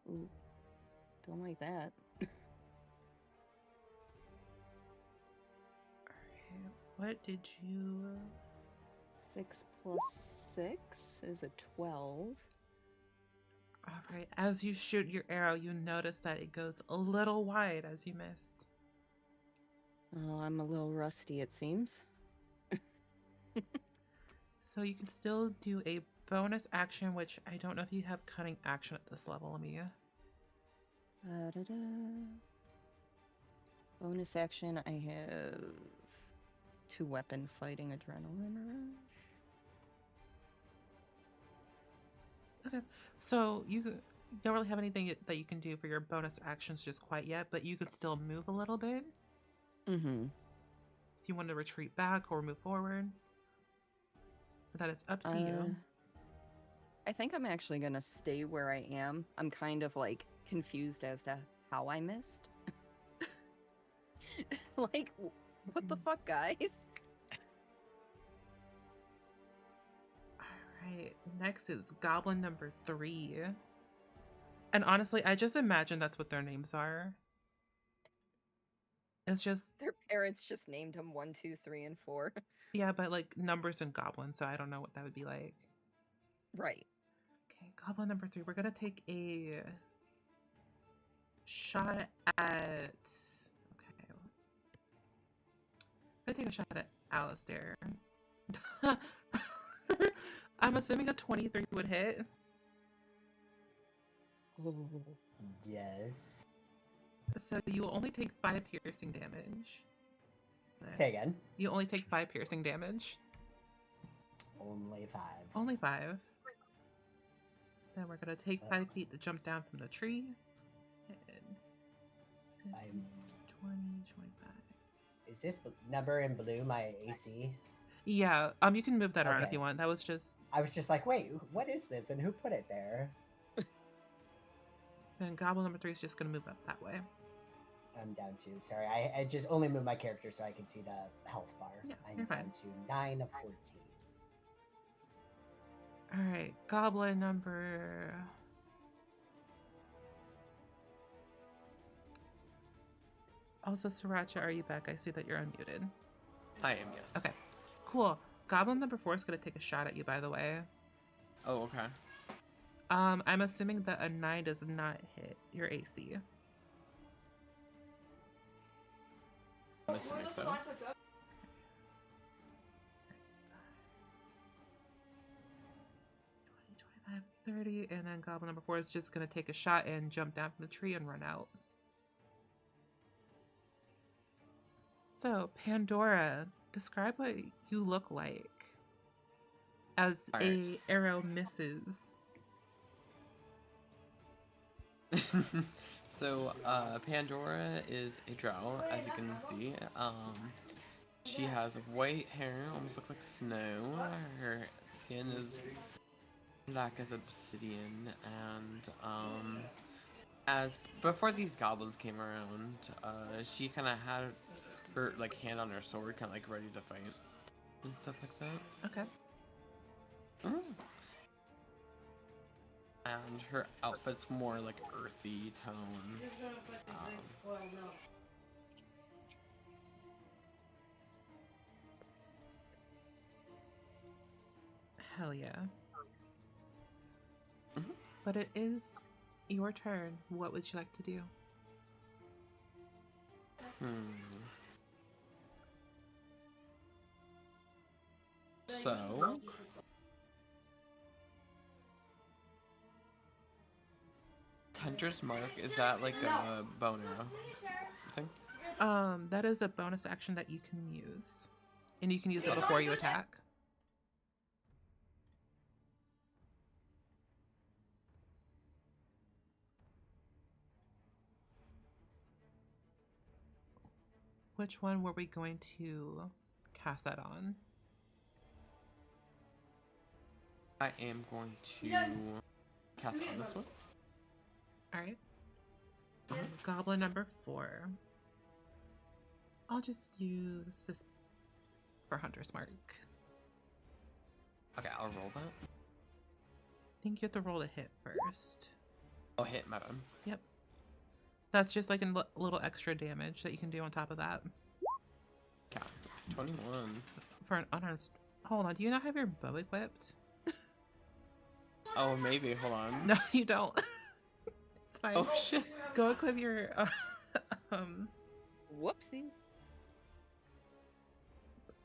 Ooh, don't like that. Alright, what did you... 6 + 6 is a 12. Alright, as you shoot your arrow, you notice that it goes a little wide as you missed. Oh, I'm a little rusty, it seems. So you can still do a bonus action, which I don't know if you have cunning action at this level, let me... Da-da-da. Bonus action, I have 2 weapon fighting adrenaline rush. Okay, so you don't really have anything that you can do for your bonus actions just quite yet, but you could still move a little bit. Mm-hmm. If you want to retreat back or move forward. But that is up to you. I think I'm actually gonna stay where I am. I'm kind of like confused as to how I missed. Like, what the fuck, guys? Alright, next is Goblin number 3. And honestly, I just imagine that's what their names are. It's just... Their parents just named him 1, 2, 3, and 4. Yeah, but like numbers and goblins, so I don't know what that would be like. Right. Okay, goblin number 3. We're gonna take a shot at. Okay, I'm gonna take a shot at Alistair. I'm assuming a 23 would hit. Yes. So you will only take 5 piercing damage. Say again. You only take 5 piercing damage. Only 5. Only 5. Then we're gonna take 5 feet to jump down from the tree. And 15, 20, 25. Is this number in blue my AC? Yeah, you can move that around if Okay. you want. That was just. I was just like, wait, what is this, and who put it there? Then goblin number 3 is just gonna move up that way. I'm down to. Sorry, I just only moved my character so I can see the health bar. Yeah, I'm you're down fine. to 9 of 14. All right, goblin number. Also, Sriracha, are you back? I see that you're unmuted. I am, yes. Okay, cool. Goblin number 4 is gonna take a shot at you, by the way. Oh, okay. I'm assuming that a 9 does not hit your AC. I'm assuming so. 25, 30, and then goblin number 4 is just gonna take a shot and jump down from the tree and run out. So, Pandora, describe what you look like as All a right. arrow misses. So, Pandora is a drow, as you can see. She has white hair, almost looks like snow. Her skin is black as obsidian, and as before these goblins came around, she kind of had her hand on her sword, kind of ready to fight and stuff like that. Okay. And her outfit's more earthy tone. Hell yeah. Mhm. But it is your turn. What would you like to do? So, Hunter's Mark, is that like a bow arrow thing? That is a bonus action that you can use. And you can use it before you attack. Which one were we going to cast that on? I am going to cast on this one. Alright. Goblin number 4. I'll just use this for Hunter's Mark. Okay, I'll roll that. I think you have to roll a hit first. Oh, hit, my bad. Yep. That's just like a little extra damage that you can do on top of that. Okay, 21. For an unarmed... Hold on, do you not have your bow equipped? Oh, maybe, hold on. No, you don't. It's fine. Oh, shit. Go equip your... Whoopsies.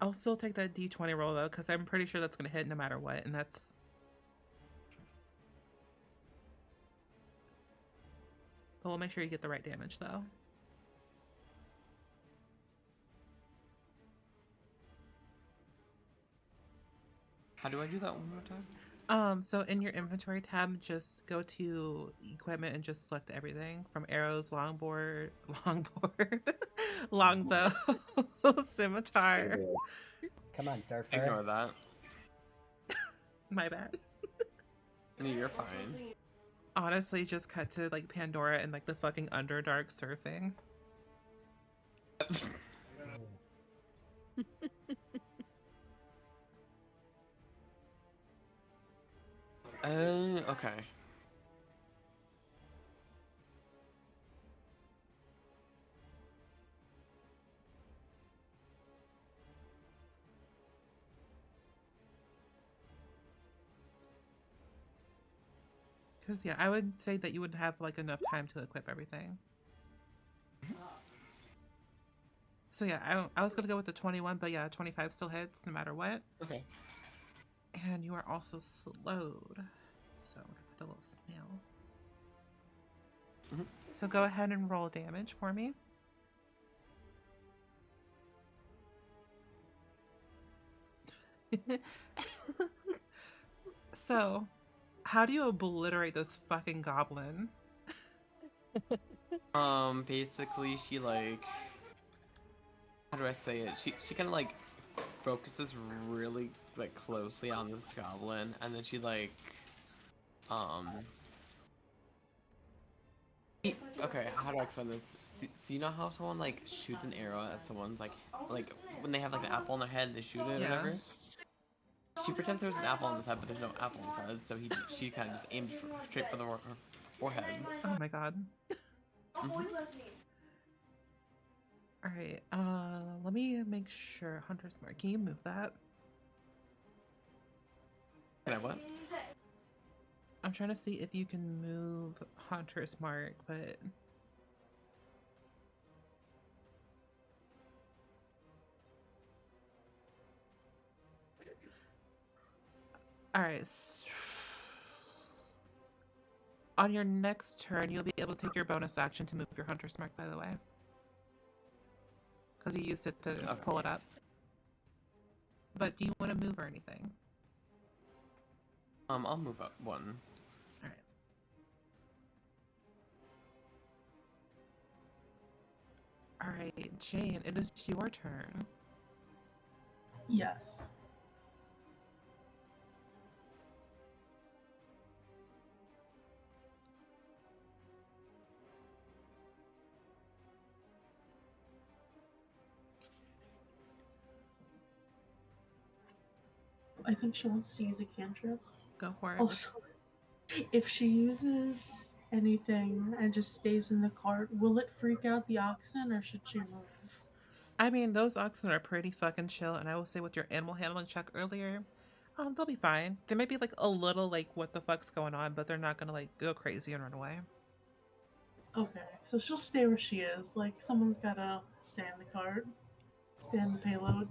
I'll still take that d20 roll, though, because I'm pretty sure that's going to hit no matter what, and that's... But we'll make sure you get the right damage, though. How do I do that one more time? So in your inventory tab, just go to equipment and just select everything from arrows, longboard, longbow, scimitar. Come on, surfer. Ignore that. My bad. No, you're fine. Honestly, just cut to like Pandora and like the fucking Underdark surfing. Okay. Because, yeah, I would say that you would have, like, enough time to equip everything. So, yeah, I was going to go with the 21, but yeah, 25 still hits no matter what. Okay. And you are also slowed. So, I'm going to put the little snail. Mhm. So, go ahead and roll damage for me. So, how do you obliterate this fucking goblin? Basically, she like, how do I say it? She kind of like focuses really like closely on this goblin, and then she like, um, okay, how do I explain this? So you know how someone like shoots an arrow at someone's like when they have like an apple on their head, and they shoot it or Yeah. whatever. She pretends there's an apple on the side, but there's no apple on the side, so she kind of just aimed straight for her forehead. Oh my god. Mhm. Alright, let me make sure. Hunter's Mark, can you move that? Can I what? I'm trying to see if you can move Hunter's Mark, but... Alright. On your next turn, you'll be able to take your bonus action to move your Hunter's Mark, by the way. Because you used it to pull it up. But do you want to move or anything? I'll move up one. Alright. Alright, Jane, it is your turn. Yes. I think she wants to use a cantrip. Go for it. Also, if she uses anything and just stays in the cart, will it freak out the oxen or should she move? I mean, those oxen are pretty fucking chill, and I will say with your animal handling check earlier, they'll be fine. They may be like a little like, what the fuck's going on, but they're not gonna like go crazy and run away. Okay, so she'll stay where she is. Like, someone's gotta stay in the cart, stay in the payload.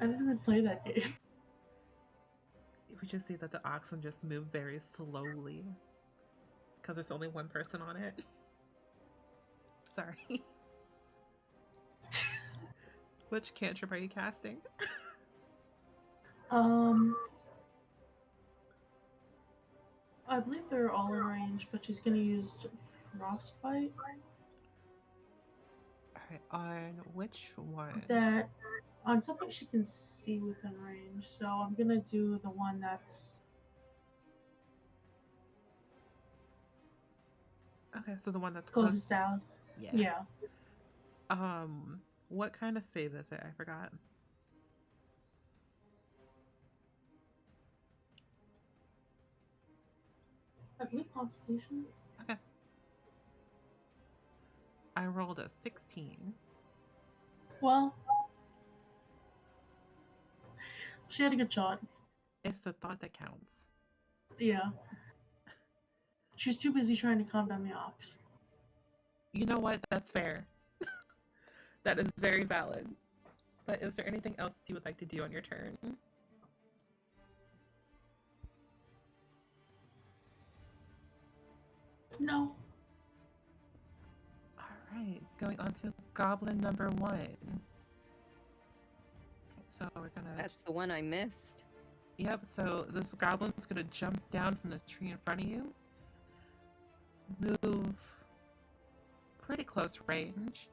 I didn't even play that game. We just see that the oxen just move very slowly because there's only one person on it. Sorry. Which cantrip are you casting? I believe they're all in range, but she's gonna use Frostbite. Alright, on which one? That on something she can see within range, so I'm gonna do the one that's Okay, so the one that's closest down. Yeah. What kind of save is it? I forgot. I believe Constitution. Okay. I rolled a 16. Well, she had a good shot. It's the thought that counts. Yeah. She's too busy trying to calm down the ox. You know what? That's fair. That is very valid. But is there anything else you would like to do on your turn? No. Alright, going on to goblin number 1. Okay, so we're gonna... That's the one I missed. Yep, so this goblin's gonna jump down from the tree in front of you. Move pretty close range.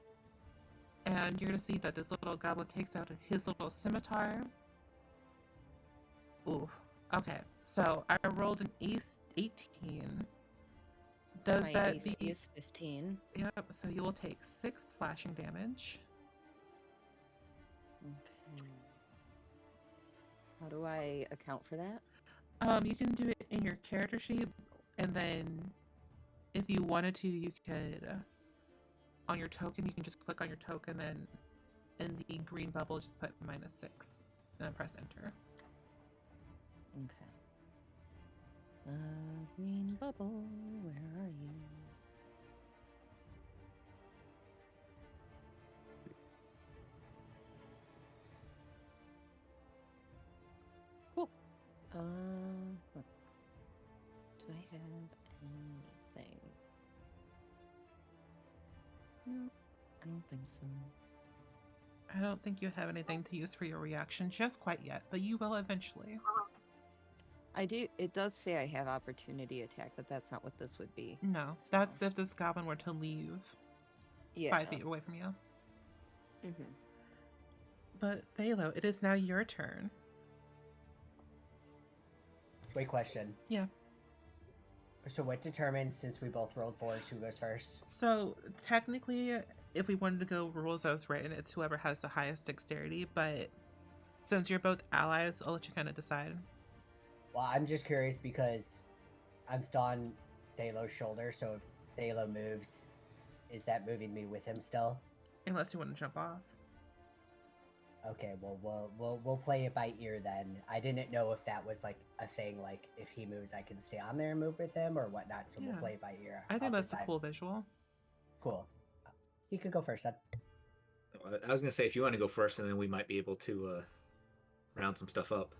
And you're gonna see that this little goblin takes out his little scimitar. Ooh, okay. So I rolled an 18. Does My that AC be... is 15. Yep, so you will take 6 slashing damage. Okay. How do I account for that? You can do it in your character sheet, and then if you wanted to, you could, on your token, you can just click on your token, then in the green bubble, just put -6, and then press enter. Okay. Green bubble, where are you? Cool. Huh. Do I have anything? No, I don't think so. I don't think you have anything to use for your reaction just quite yet, but you will eventually. I do. It does say I have opportunity attack, but that's not what this would be. No, that's if this goblin were to leave 5 feet away from you. Mm-hmm. But Phalo, it is now your turn. Wait, question. Yeah. So what determines, since we both rolled 4s, who goes first? So technically, if we wanted to go rules as written, it's whoever has the highest dexterity, but since you're both allies, I'll let you kind of decide. Well, I'm just curious because I'm still on Thalo's shoulder, so if Thalo moves, is that moving me with him still? Unless you want to jump off. Okay, well, we'll play it by ear then. I didn't know if that was like a thing, like if he moves, I can stay on there and move with him or whatnot. So we'll Yeah. play it by ear. I think I'll that's decide. a cool visual. Cool. He could go first then. I was gonna say if you want to go first, and then we might be able to round some stuff up.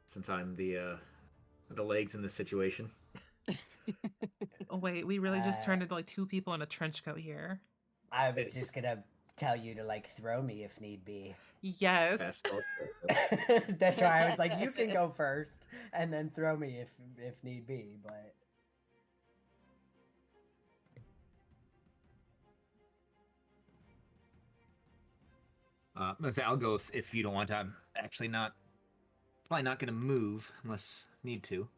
Since I'm the legs in this situation. Oh wait, we really just turned into like 2 people in a trench coat here. I was just gonna tell you to like throw me if need be. Yes. That's why I was like, you can go first and then throw me if need be, but I'm gonna say I'll go if you don't want to. I'm actually probably not gonna move unless need to.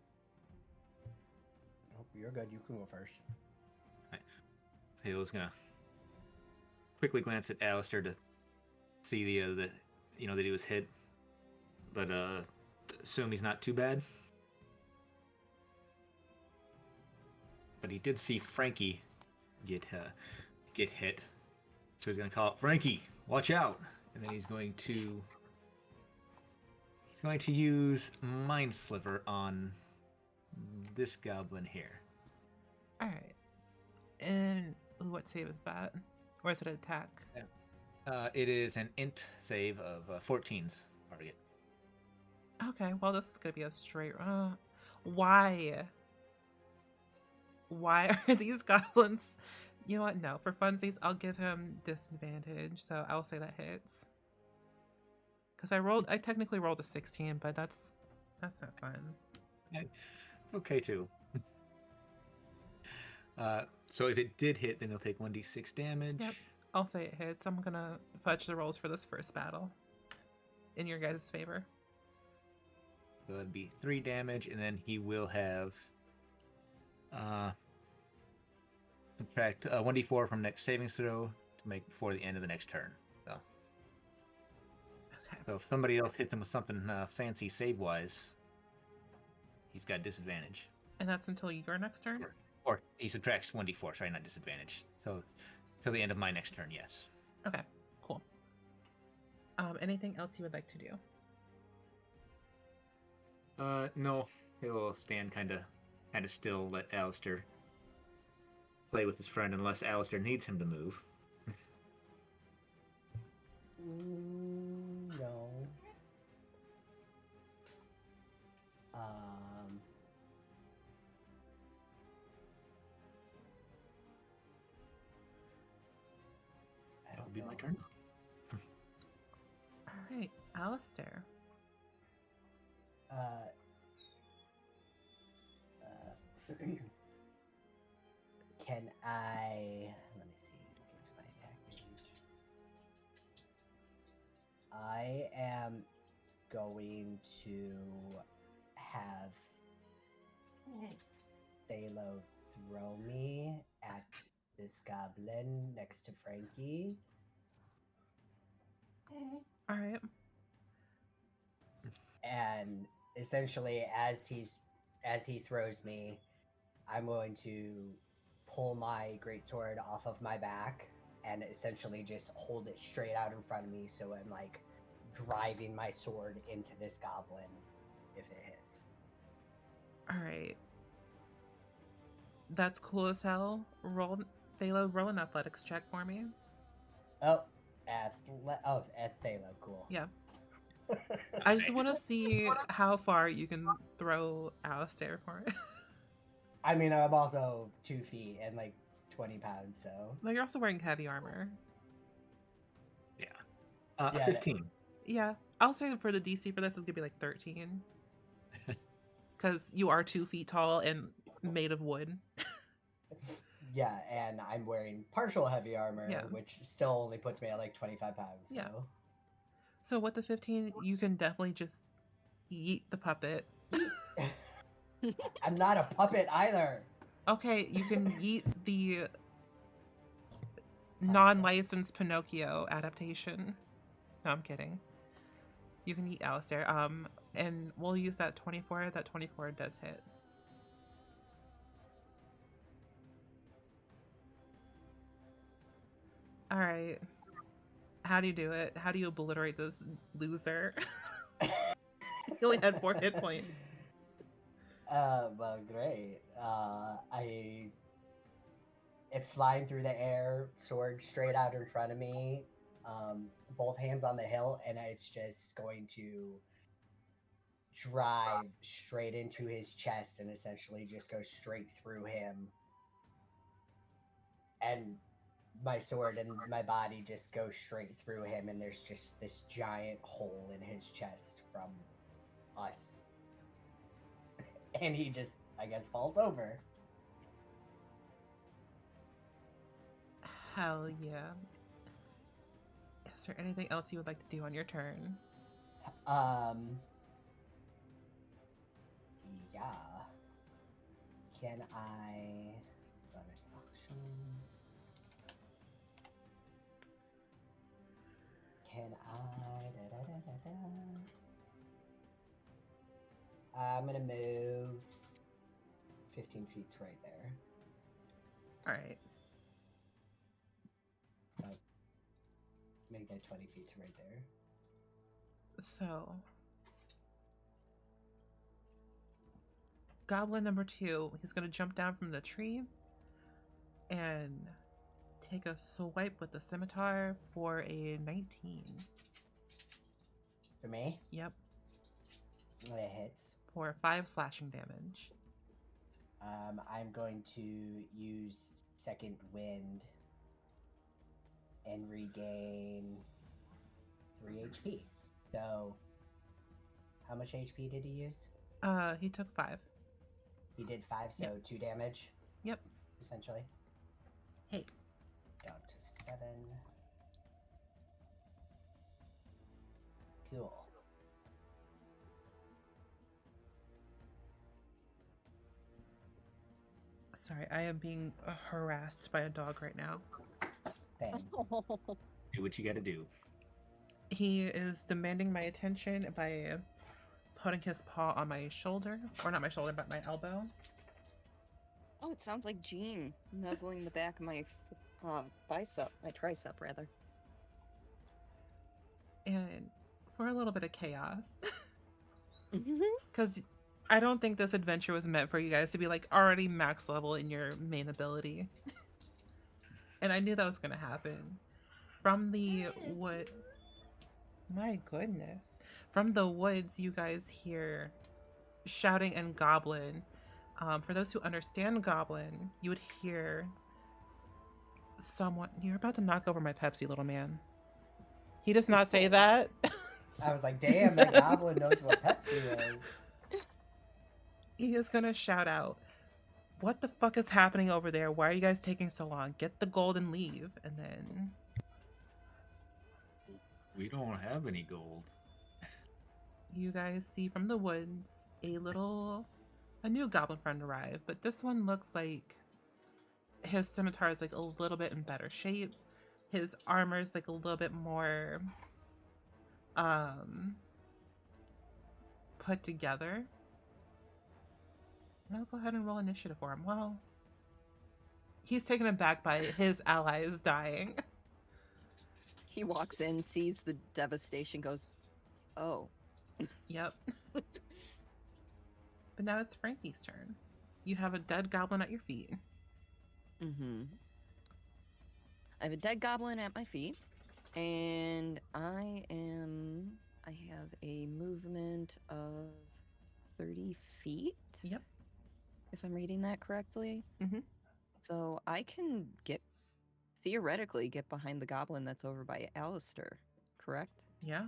oh, you're good. You can go first. Halo's gonna quickly glance at Alistair to see that he was hit, but assume he's not too bad. But he did see Frankie get hit, so he's gonna call out, Frankie, watch out, and then he's going to use Mind Sliver on this goblin here. All right. And what save is that? Or is it an attack? It is an int save of 14's target. Okay, well, this is going to be a straight... why? Why are these goblins... You know what? No, for funsies, I'll give him disadvantage, so I'll say that hits. Because I technically rolled a 16, but that's not fun. It's okay, too. So if it did hit, then he'll take 1d6 damage. Yep. I'll say it hits. I'm going to fudge the rolls for this first battle in your guys' favor. So that'd be 3 damage, and then he will have subtract 1d4 from next saving throw to make before the end of the next turn. So, Okay. so if somebody else hits him with something fancy save-wise, he's got disadvantage. And that's until your next turn? Or he subtracts 1d4, sorry, not disadvantage. So till the end of my next turn, yes. Okay, cool. Anything else you would like to do? No, he'll stand kind of still, let Alistair play with his friend unless Alistair needs him to move. No. That'll be my turn. All right, Alistair. Can I? Let me see. Get to my attack range. I am going to have Thalo throw me at this goblin next to Frankie. All right. And essentially, as he throws me, I'm going to pull my greatsword off of my back and essentially just hold it straight out in front of me, so I'm like driving my sword into this goblin if it hits. All right. That's cool as hell. Thalo, roll an athletics check for me. Oh, at Thalo, cool. Yeah. I just want to see how far you can throw Alistair for it. I mean, I'm also 2 feet and like 20 pounds, so. No, you're also wearing heavy armor. Yeah. Yeah, 15. Yeah. I'll say for the DC for this is going to be like 13. Because you are 2 feet tall and made of wood. Yeah, and I'm wearing partial heavy armor, Yeah. which still only puts me at like 25 pounds. So. Yeah. So with the 15, you can definitely just yeet the puppet. I'm not a puppet either. Okay, you can yeet the non-licensed Pinocchio adaptation. No, I'm kidding. You can yeet Alistair. And we'll use that 24. That 24 does hit. All right. How do you do it? How do you obliterate this loser? He only had 4 hit points. Well, great. It flying through the air, sword straight out in front of me, both hands on the hilt, and it's just going to drive straight into his chest and essentially just go straight through him. And my sword and my body just go straight through him, and there's just this giant hole in his chest from us. And he just, I guess, falls over. Hell yeah. Is there anything else you would like to do on your turn? Yeah. Can I... bonus actions. Can I... I'm gonna move 15 feet to right there. Alright. Make that 20 feet to right there. So... Goblin number 2, he's going to jump down from the tree and take a swipe with the scimitar for a 19. For me? Yep. It hits. For 5 slashing damage. I'm going to use Second Wind and regain 3 HP. So, how much HP did he use? He took 5. He did 5, so Yep. 2 damage. Yep. Essentially. Hey. Down to 7. Cool. Sorry, I am being harassed by a dog right now. Thing. Do what you gotta do. He is demanding my attention by putting his paw on my shoulder. Or not my shoulder, but my elbow. Oh, it sounds like Jean nuzzling the back of my bicep, my tricep, rather. And for a little bit of chaos. Because I don't think this adventure was meant for you guys to be like already max level in your main ability. And I knew that was going to happen. From the wood... My goodness. From the woods, you guys hear shouting in Goblin. For those who understand Goblin, you would hear someone... You're about to knock over my Pepsi, little man. He does not say that. I was like, damn, that goblin knows what Pepsi is. He is going to shout out, "What the fuck is happening over there? Why are you guys taking so long? Get the gold and leave." And then... We don't have any gold. You guys see from the woods a new goblin friend arrive, but this one looks like his scimitar is like a little bit in better shape. His armor is like a little bit more put together. I'll go ahead and roll initiative for him. Well, he's taken aback by his allies dying. He walks in, sees the devastation, goes, Oh. Yep. But now it's Frankie's turn. You have a dead goblin at your feet. Mm-hmm. I have a dead goblin at my feet, and I have a movement of 30 feet. Yep. If I'm reading that correctly. Mm-hmm. So I can theoretically get behind the goblin that's over by Alistair, correct? Yeah.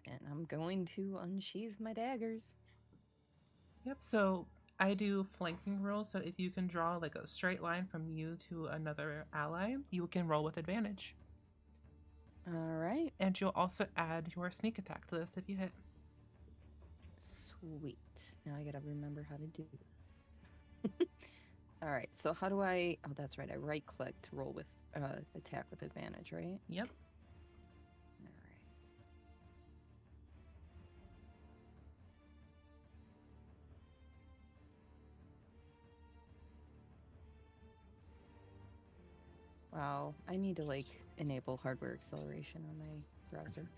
And I'm going to unsheath my daggers. Yep. So I do flanking rules. So if you can draw like a straight line from you to another ally, you can roll with advantage. All right. And you'll also add your sneak attack to this if you hit. Sweet. Now I gotta remember how to do this. All right. So how do I? Oh, that's right. I right click to roll with attack with advantage, right? Yep. All right. Wow, I need to like enable hardware acceleration on my browser.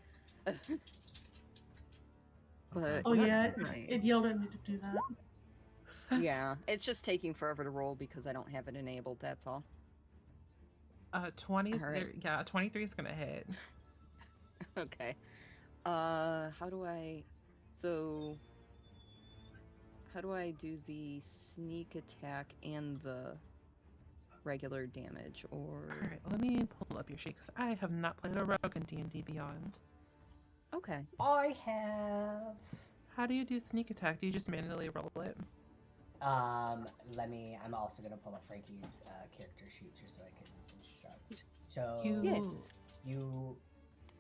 But Oh yeah, right. it yelled at me to do that. Yeah, it's just taking forever to roll because I don't have it enabled, that's all. 20. Alright. Yeah, 23 is gonna hit. Okay. How do I do the sneak attack and the regular damage, or All right, let me pull up your sheet because I have not played a rogue in D&D Beyond. okay. I have. How do you do sneak attack? Do you just manually roll it? Let me. I'm also gonna pull up Frankie's character sheet just so I can instruct. So you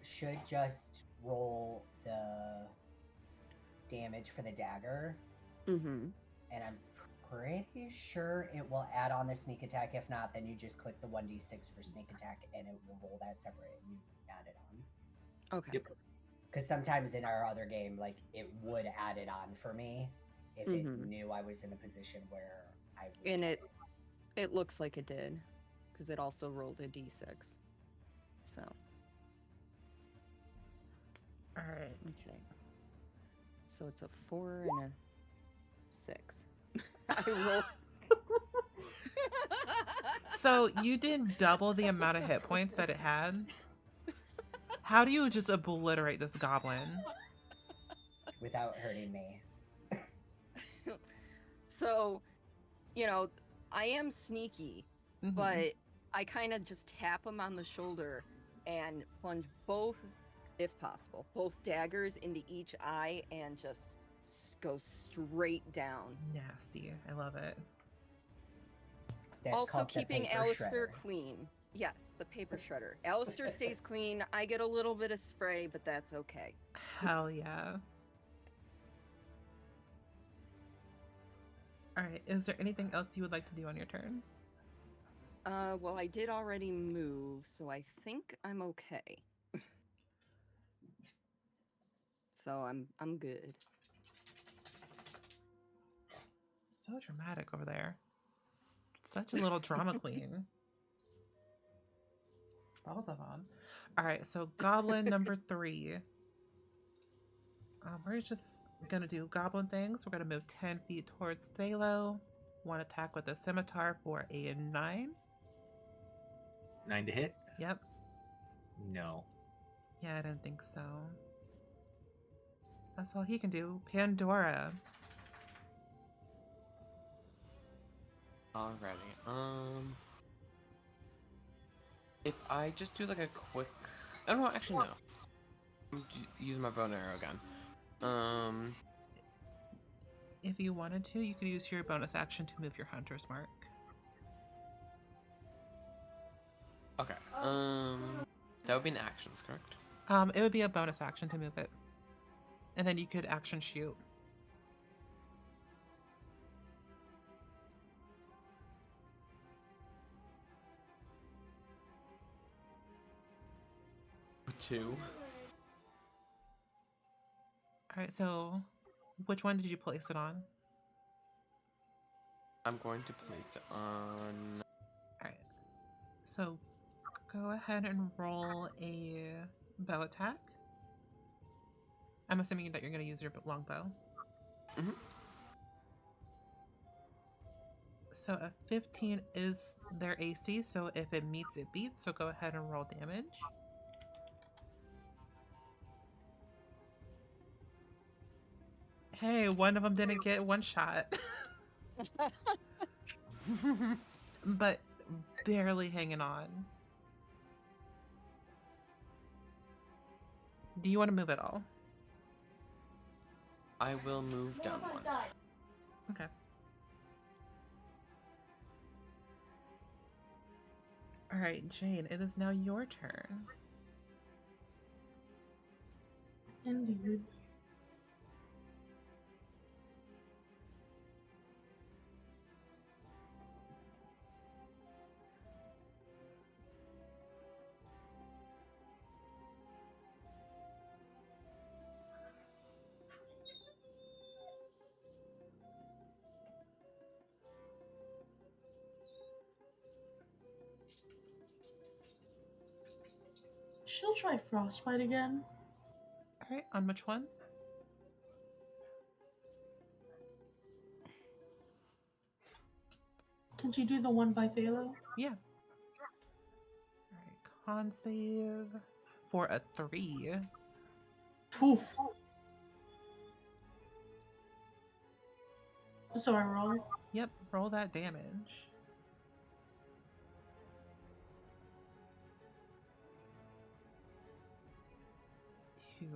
should just roll the damage for the dagger. Mm-hmm. And I'm pretty sure it will add on the sneak attack. If not, then you just click the 1d6 for sneak attack and it will roll that separate and you can add it on. Okay. Yep. Because sometimes in our other game, like, it would add it on for me if it knew I was in a position where I would. And it looks like it did, because it also rolled a d6. So. All right. Okay. So it's a 4 and a 6. I roll. So you did double the amount of hit points that it had. How do you just obliterate this goblin? Without hurting me. So, I am sneaky, Mhm. but I kind of just tap him on the shoulder and plunge both, if possible, both daggers into each eye and just go straight down. Nasty. I love it. That's Also called the keeping paper Alistair shredder. clean. Yes, the paper shredder. Alistair stays clean. I get a little bit of spray, but that's okay. Hell yeah. All right. Is there anything else you would like to do on your turn? Well, I did already move, so I think I'm okay. So I'm good. So dramatic over there. Such a little drama queen. Both of them. All right, so goblin number 3. We're just gonna do goblin things. We're gonna move 10 feet towards Thalo. One attack with a scimitar for a 9. 9 to hit? Yep. No. Yeah, I didn't think so. That's all he can do. Pandora. Alrighty. If I just do like a quick, oh no, actually no. Use my bow and arrow again. If you wanted to, you could use your bonus action to move your hunter's mark. Okay. That would be an action, correct? It would be a bonus action to move it. And then you could action shoot. Two. Alright, so which one did you place it on? I'm going to place it on. Alright. So go ahead and roll a bow attack. I'm assuming that you're going to use your longbow. Mhm. So a 15 is their AC, so if it meets, it beats. So go ahead and roll damage. Hey, one of them didn't get one shot, but barely hanging on. Do you want to move at all? I will move down one. Okay. All right, Jane, it is now your turn. Indeed. She'll try frostbite again. All right, on which one? Can she do the one by Phalo? Yeah. All right, con save for a 3. Oof. So I roll. Yep, roll that damage. Two.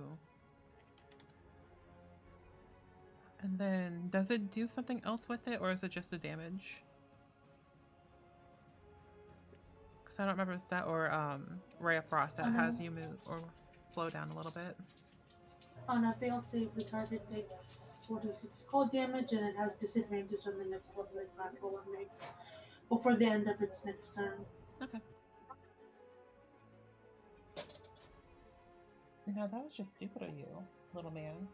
And then, does it do something else with it, or is it just the damage? Because I don't remember if it's that or Ray of Frost that has you move or slow down a little bit. On a failed save, the target takes 46 cold damage, and it has disadvantage on the next weapon attack roll it makes before the end of its next turn. Okay. No, that was just stupid of you, little man.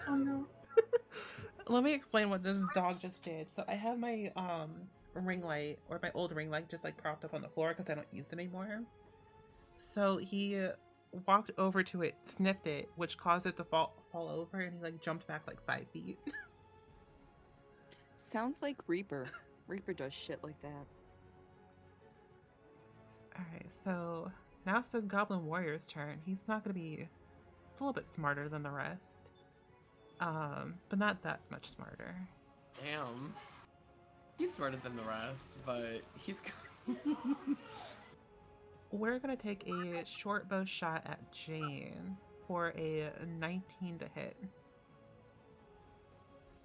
Oh no. Let me explain what this dog just did. So I have my ring light, or my old ring light, just like propped up on the floor because I don't use it anymore. So he walked over to it, sniffed it, which caused it to fall over, and he like jumped back like 5 feet. Sounds like Reaper. Reaper does shit like that. Alright, so now it's the Goblin Warrior's turn. He's not gonna be, it's a little bit smarter than the rest. But not that much smarter. Damn. He's smarter than the rest, but he's. We're gonna take a short bow shot at Jane for a 19 to hit.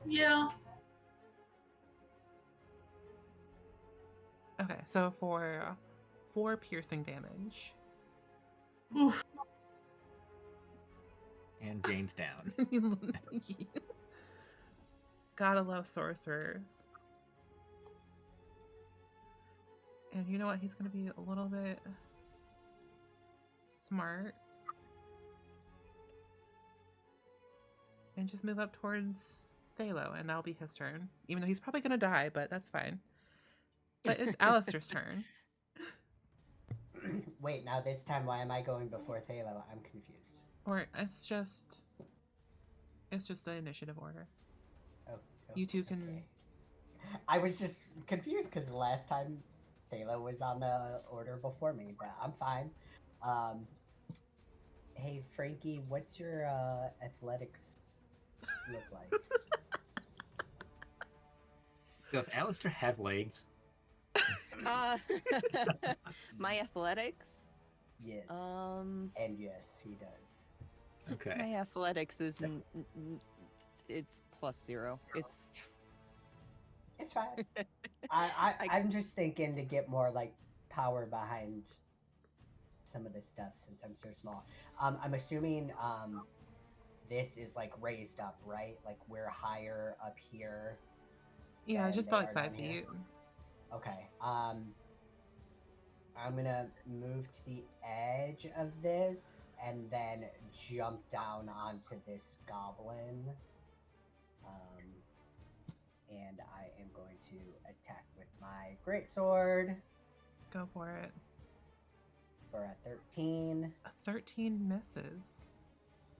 Yeah. Okay, so for 4 piercing damage. Oof. And Jane's down. Gotta love sorcerers. And you know what? He's gonna be a little bit smart. And just move up towards Thalo, and that'll be his turn. Even though he's probably gonna die, but that's fine. But it's Alistair's turn. Wait, now this time, why am I going before Thalo? I'm confused. Or it's just the initiative order. Oh, You two can. okay. I was just confused because the last time Thalo was on the order before me, but I'm fine. Hey Frankie, what's your athletics look like? Does Alistair have legs? My athletics? Yes. Um, And yes, he does. Okay. my athletics is it's +0. It's It's fine. I'm just thinking to get more like power behind some of this stuff since I'm so small. I'm assuming this is like raised up, right? Like we're higher up here. Yeah, than just they about like are 5 down here. feet. Okay. I'm gonna move to the edge of this and then jump down onto this goblin. And I am going to attack with my greatsword Go for it. for a 13. A 13 misses.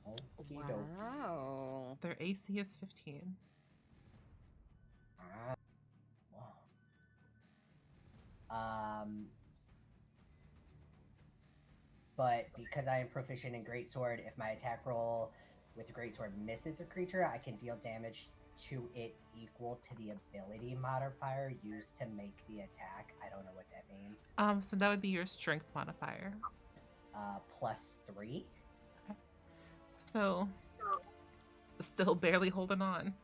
Okie dokie. Wow. Their AC is 15. Ah. But because I am proficient in Greatsword, if my attack roll with the Greatsword misses a creature, I can deal damage to it equal to the ability modifier used to make the attack. I don't know what that means. So that would be your strength modifier. +3. So still barely holding on.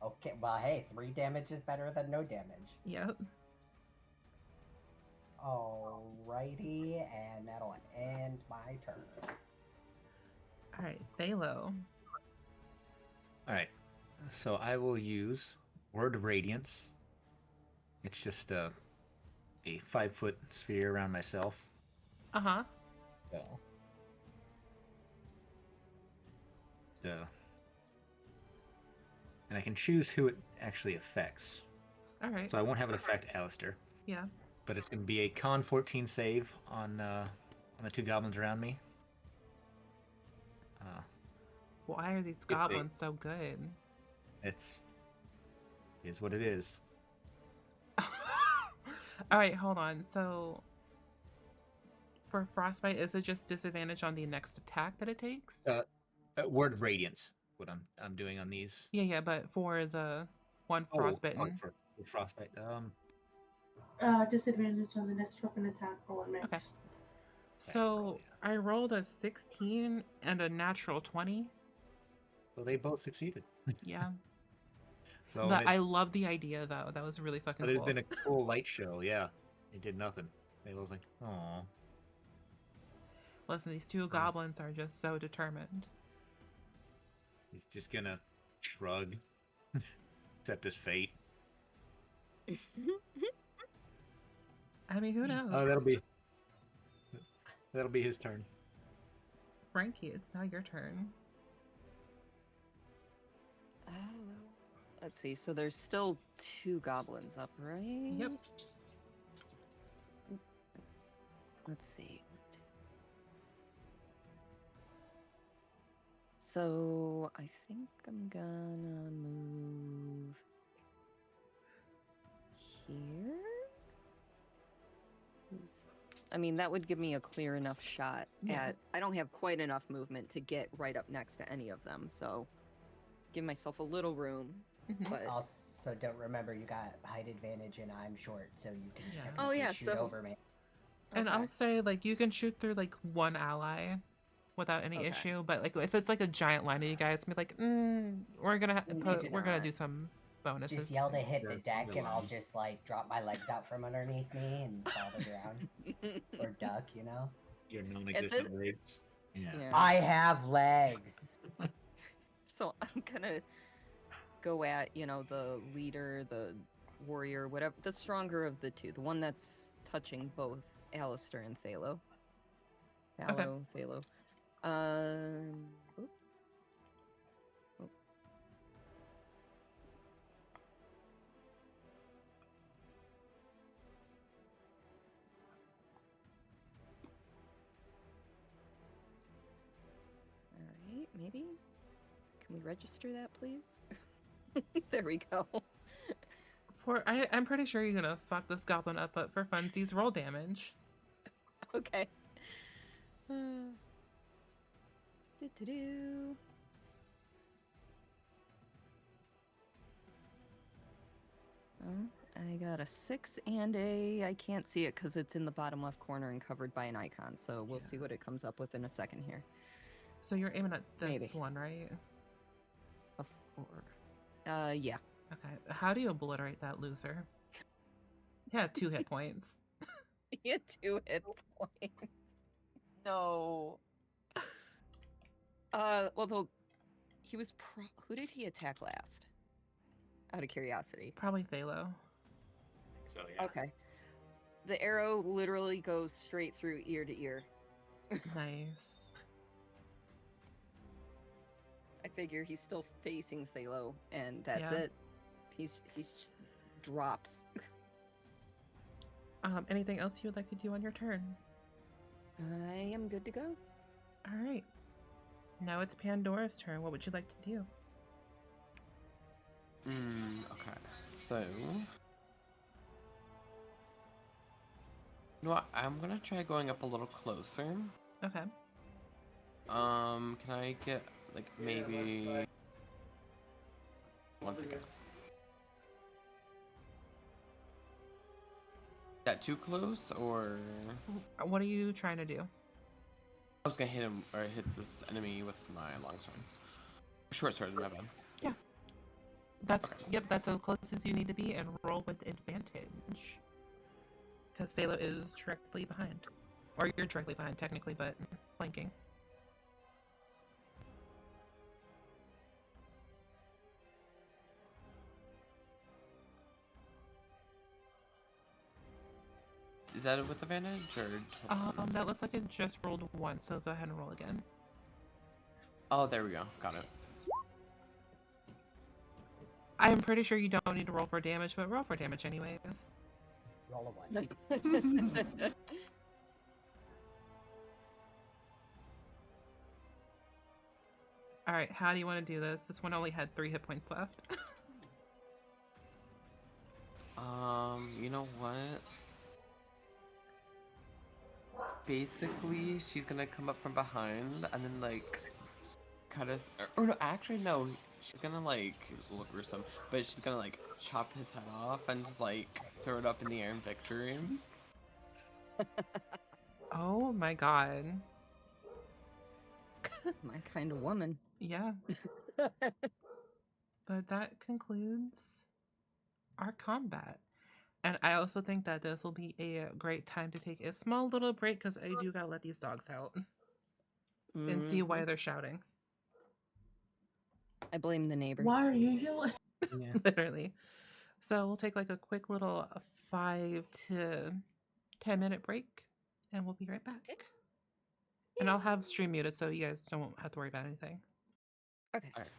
Okay, well, hey, 3 damage is better than no damage. Yep. Alrighty, and that'll end my turn. All right, Thalo. All right. So I will use Word of Radiance. It's just a 5-foot sphere around myself. Uh-huh. So, and I can choose who it actually affects. All right. So I won't have it affect Alistair. Yeah. But it's going to be a Con 14 save on the 2 goblins around me. Why are these goblins so good? It is what it is. All right, hold on. So for Frostbite, is it just disadvantage on the next attack that it takes? Word of Radiance. What I'm doing on these. Yeah, but for the one frostbitten. For Frostbite. Disadvantage on the next weapon attack roll or mix. Okay. So I rolled a 16 and a natural 20. So they both succeeded. Yeah. So I love the idea though. That was really fucking cool. There's been a cool light show. Yeah, it did nothing. It was like, oh. Listen, these 2 goblins are just so determined. He's just gonna shrug, accept his fate. I mean, who knows? Oh, that'll be his turn. Frankie, it's now your turn. Let's see. So there's still 2 goblins up, right? Yep. Let's see. So I think I'm gonna move here. I mean, that would give me a clear enough shot at... I don't have quite enough movement to get right up next to any of them, so give myself a little room. But Also, don't remember you got height advantage and I'm short, so you can Yeah. technically shoot over me. And I'll say, like, you can shoot through, like, one ally without any issue, but, like, if it's, like, a giant line of you guys, be like, we're gonna do some bonuses. Just yell to hit the deck and I'll just, like, drop my legs out from underneath me and fall to the ground. Or duck, you know? Your non-existent legs. Yeah. I have legs! So I'm gonna go at, the leader, the warrior, whatever, the stronger of the 2, the one that's touching both Alistair and Thalo. Thalo. Oop. Oop. Alright, maybe? Can we register that, please? There we go. I'm pretty sure you're gonna fuck this goblin up, but for funsies, roll damage. Okay. Do-do-do. I got a 6 and I can't see it because it's in the bottom left corner and covered by an icon, so we'll see what it comes up with in a second here. So you're aiming at this Maybe. one, right? A 4. Yeah. Okay. How do you obliterate that loser? Yeah, 2 hit points. He had 2 hit points. No. Well, he was who did he attack last? Out of curiosity. Probably Thalo. So yeah. Okay. The arrow literally goes straight through ear to ear. Nice. I figure he's still facing Thalo, and that's it. He's just drops. Anything else you would like to do on your turn? I am good to go. All right. Now it's Pandora's turn. What would you like to do? Okay, so you know what? I'm gonna try going up a little closer. Okay. Can I get like maybe once again? That too close, or What are you trying to do? I was gonna hit him or hit this enemy with my longsword. Short sword, my bad. Yeah. That's Okay. yep. That's as close as you need to be, and roll with advantage. Because Stalo is directly behind, or you're directly behind technically, but flanking. Is that with advantage or? Hold on. That looked like it just rolled once, so go ahead and roll again. Oh, there we go. Got it. I'm pretty sure you don't need to roll for damage, but roll for damage anyways. Roll a 1. All right, how do you want to do this? This one only had 3 hit points left. You know what? Basically, she's gonna come up from behind and then like kind of, or no, actually no, she's gonna like look gruesome, but she's gonna like chop his head off and just like throw it up in the air in victory. Oh my god. My kind of woman. Yeah. But that concludes our combat. And I also think that this will be a great time to take a small little break because I do gotta let these dogs out and see why they're shouting. I blame the neighbors. Why are you yelling? Yeah. Literally. So we'll take like a quick little 5 to 10-minute break and we'll be right back. And I'll have stream muted so you guys don't have to worry about anything. Okay. All right.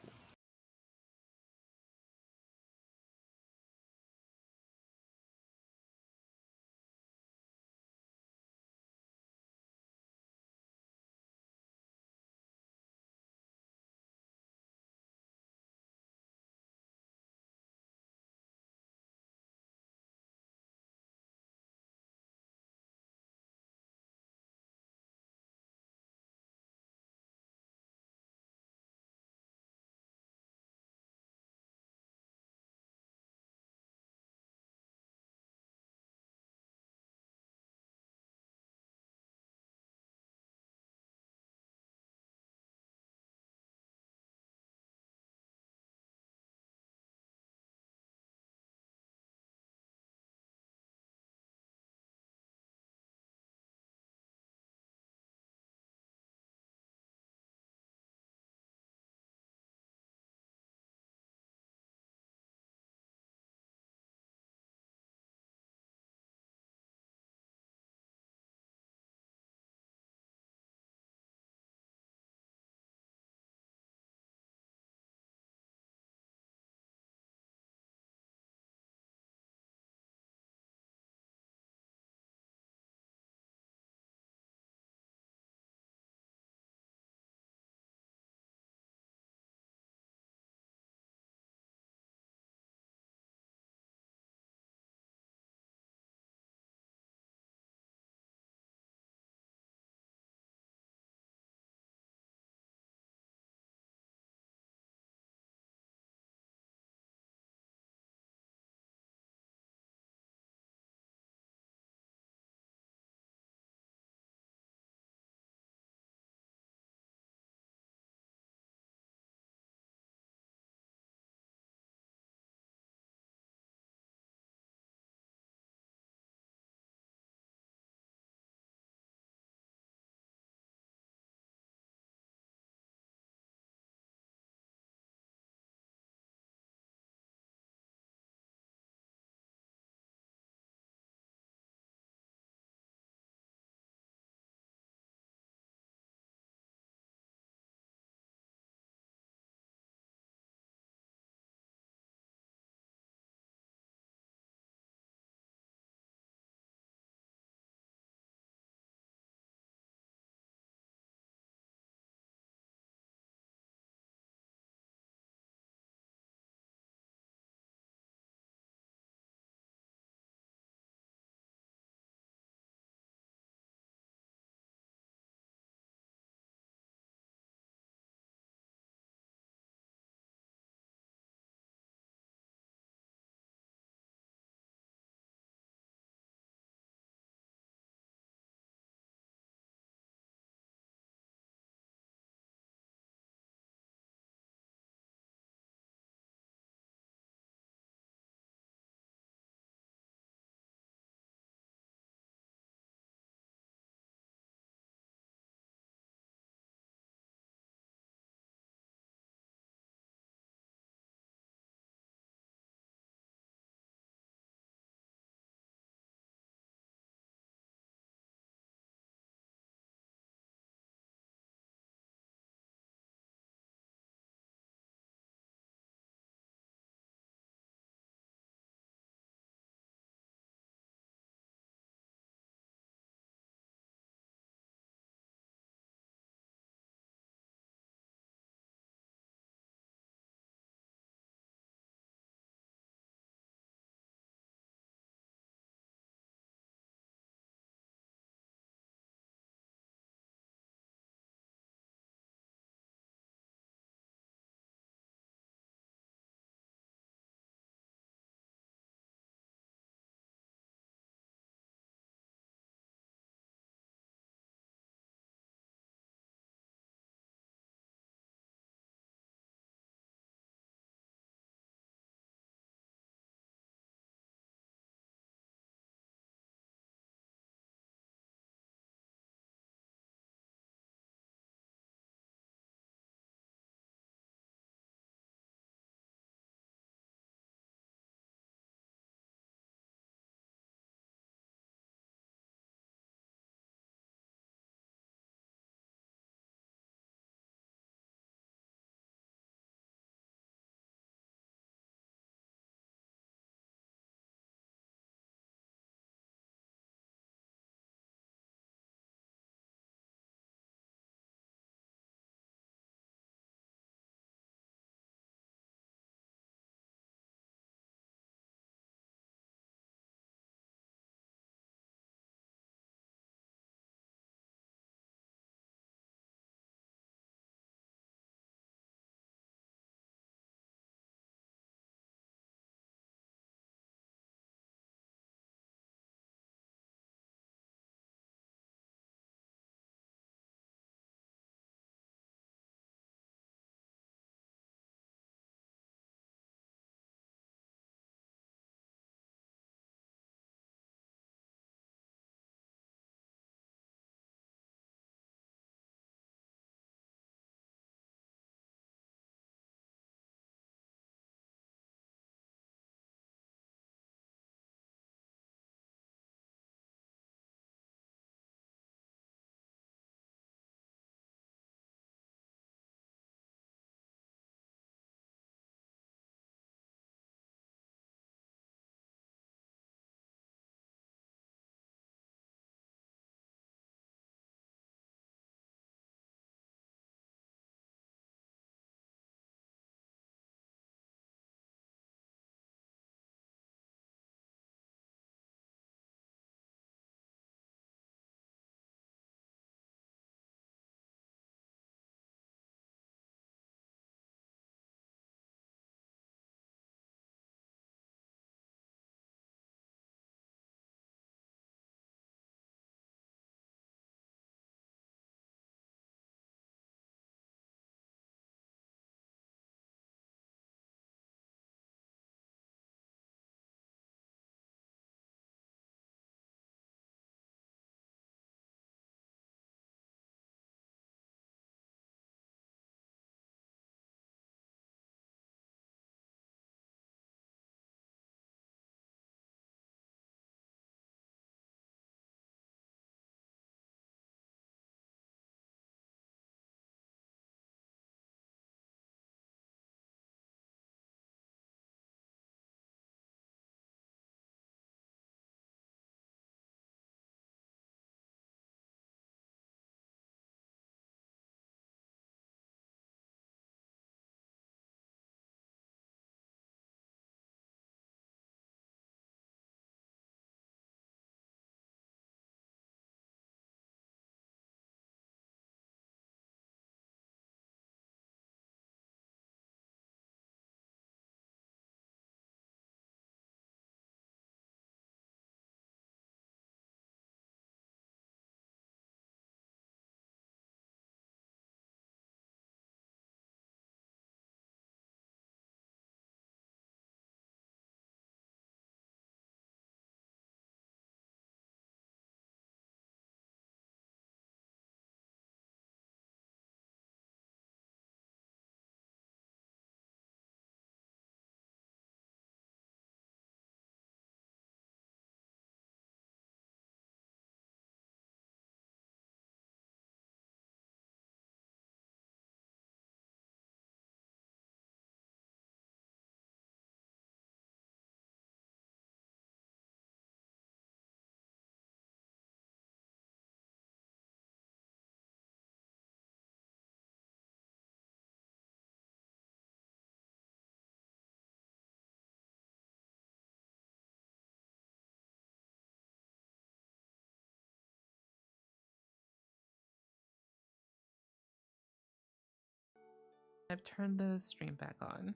I've turned the stream back on.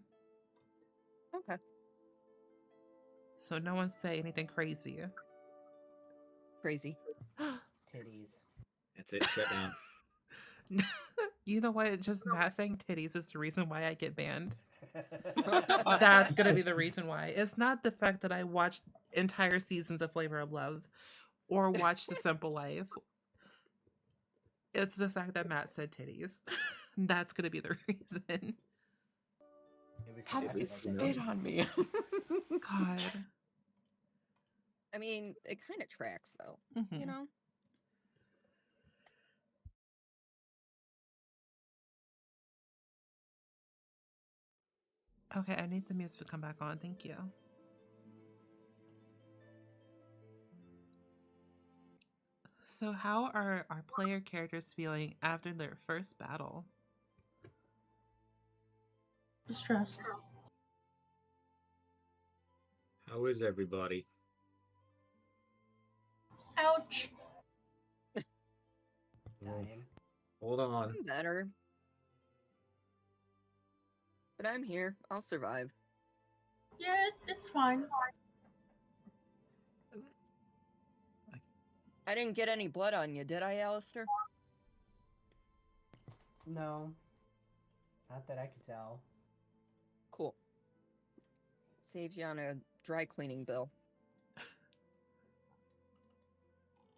Okay. So no one say anything crazy. Crazy. Titties. That's it. Shut down. You know what? Just Matt saying titties is the reason why I get banned. That's gonna be the reason why. It's not the fact that I watched entire seasons of Flavor of Love or watched The Simple Life. It's the fact that Matt said titties. That's gonna be the reason. It was How so did much you of a spit titties. on me? God. I mean, it kind of tracks though, Mhm. you know? Okay, I need the music to come back on. Thank you. So, how are our player characters feeling after their first battle? Stressed. How is everybody? Ouch. Dying. Hold on. I'm better. But I'm here. I'll survive. Yeah, it's fine. I didn't get any blood on you, did I, Alistair? No. Not that I could tell. Cool. Saves you on a dry cleaning bill.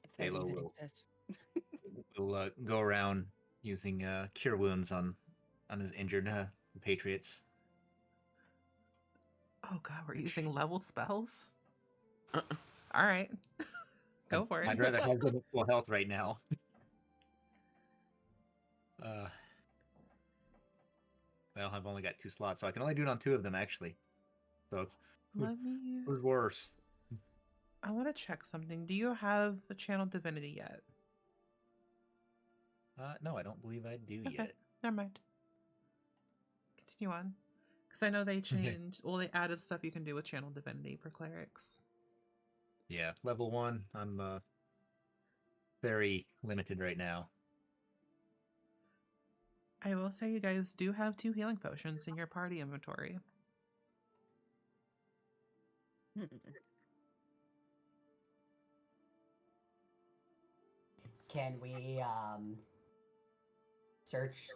If that Halo even will. exists. We'll go around using cure wounds on his injured patriots. Oh god, we're using level spells? Uh-uh. Alright. Go for it. I'd rather have them at full health right now. Well, I've only got 2 slots, so I can only do it on 2 of them actually. So it's Let me. who's worse. I want to check something. Do you have a channel divinity yet? No, I don't believe I do Okay. yet. Never mind. Continue on. Because I know they changed. Well, they added stuff you can do with channel divinity for clerics. Yeah, level 1. I'm very limited right now. I will say you guys do have 2 healing potions in your party inventory. Can we search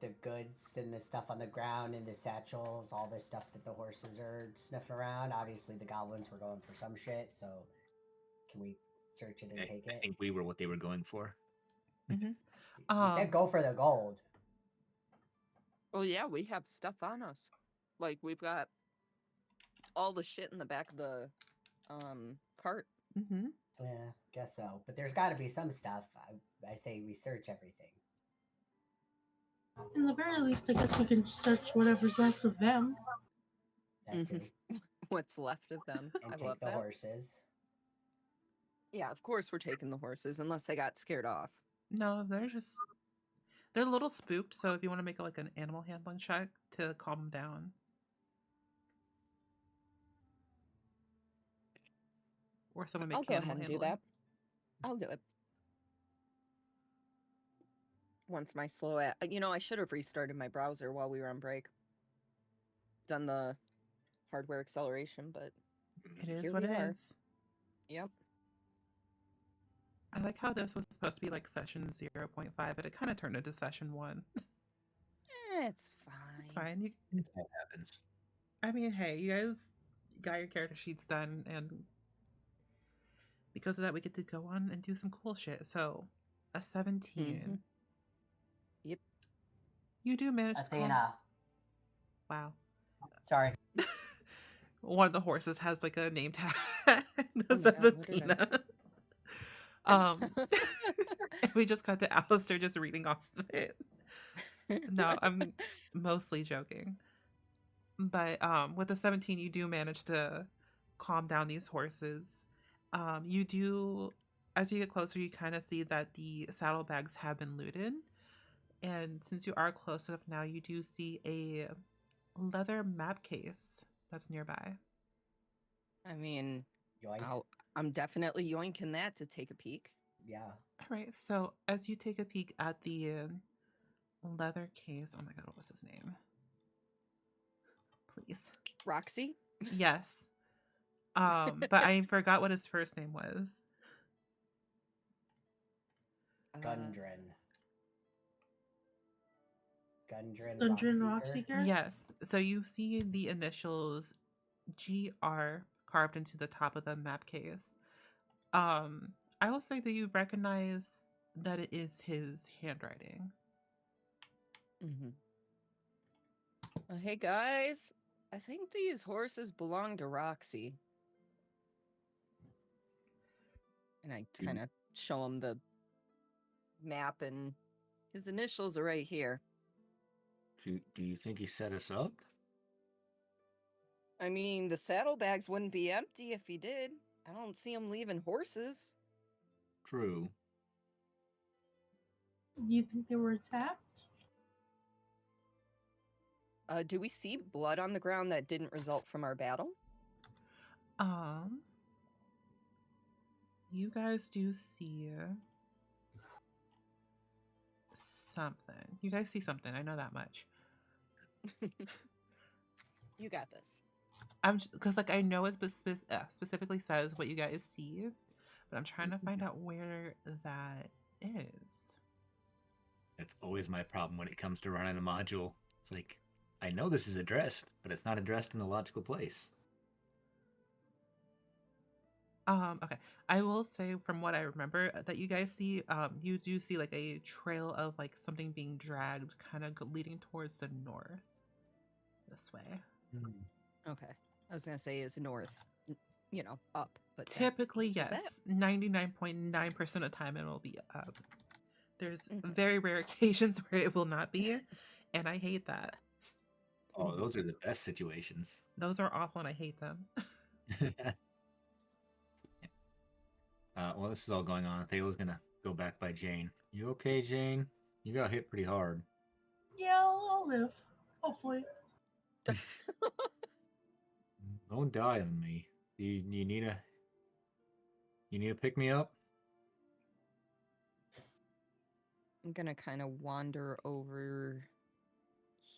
the goods and the stuff on the ground and the satchels, all the stuff that the horses are sniffing around? Obviously the goblins were going for some shit, so can we search it and take I it? think we were what they were going for. Mm-hmm. You said go for the gold. Oh yeah, we have stuff on us. Like we've got all the shit in the back of the cart. Mm-hmm. Yeah, guess so. But there's got to be some stuff. I say we search everything. In the very least, I guess we can search whatever's left of them. That too. What's left of them. And I take love the that. horses. Yeah, of course we're taking the horses, unless they got scared off. No, they're a little spooked, so if you want to make like an animal handling check to calm them down. Or someone make I'll go animal ahead and handling. do that. I'll do it. Once my slow I should have restarted my browser while we were on break. Done the hardware acceleration, but It is here what we it are. is. Yep. I like how this was supposed to be like session 0.5, but it kind of turned into session 1. It's fine. It's fine. That happens. I mean, hey, you guys got your character sheets done, and because of that, we get to go on and do some cool shit. So, a 17. Mhm. Yep. You do manage to calm... Athena. Wow. Sorry. One of the horses has like a name tag Oh that my says God, what did Athena. And we just got to Alistair just reading off of it. No, I'm mostly joking. But with the 17, you do manage to calm down these horses. You do, as you get closer, you kind of see that the saddlebags have been looted. And since you are close enough now, you do see a leather map case that's nearby. I mean, Yoink. I'm definitely yoinking that to take a peek. Yeah. All right, so as you take a peek at the leather case. Oh my god, what was his name? Please. Roxy? Yes. But I forgot what his first name was. Gundren. Gundren Dungeon Rockseeker. Rockseeker? Yes. So you see the initials GR carved into the top of the map case. I will say that you recognize that it is his handwriting. Mm-hmm. Hey guys, I think these horses belong to Roxy. And I kind of show him the map, and his initials are right here. Do you think he set us up? I mean, the saddlebags wouldn't be empty if he did. I don't see him leaving horses. True. Do you think they were attacked? Do we see blood on the ground that didn't result from our battle? You guys do see something. You guys see something. I know that much. You got this. I'm because like I know it specifically says what you guys see, but I'm trying to find out where that is. That's always my problem when it comes to running a module. It's like, I know this is addressed, but it's not addressed in the logical place. Okay. I will say from what I remember that you guys see, you do see like a trail of like something being dragged, kind of leading towards the north. This way. Okay. I was gonna say is north, up. But Typically, that yes. 99.9% of the time it will be up. There's very rare occasions where it will not be, and I hate that. Oh, those are the best situations. Those are awful, and I hate them. While this is all going on, Thayla's gonna go back by Jane. You okay, Jane? You got hit pretty hard. Yeah, I'll live. Hopefully. Don't die on me. You need a pick me up? I'm gonna kind of wander over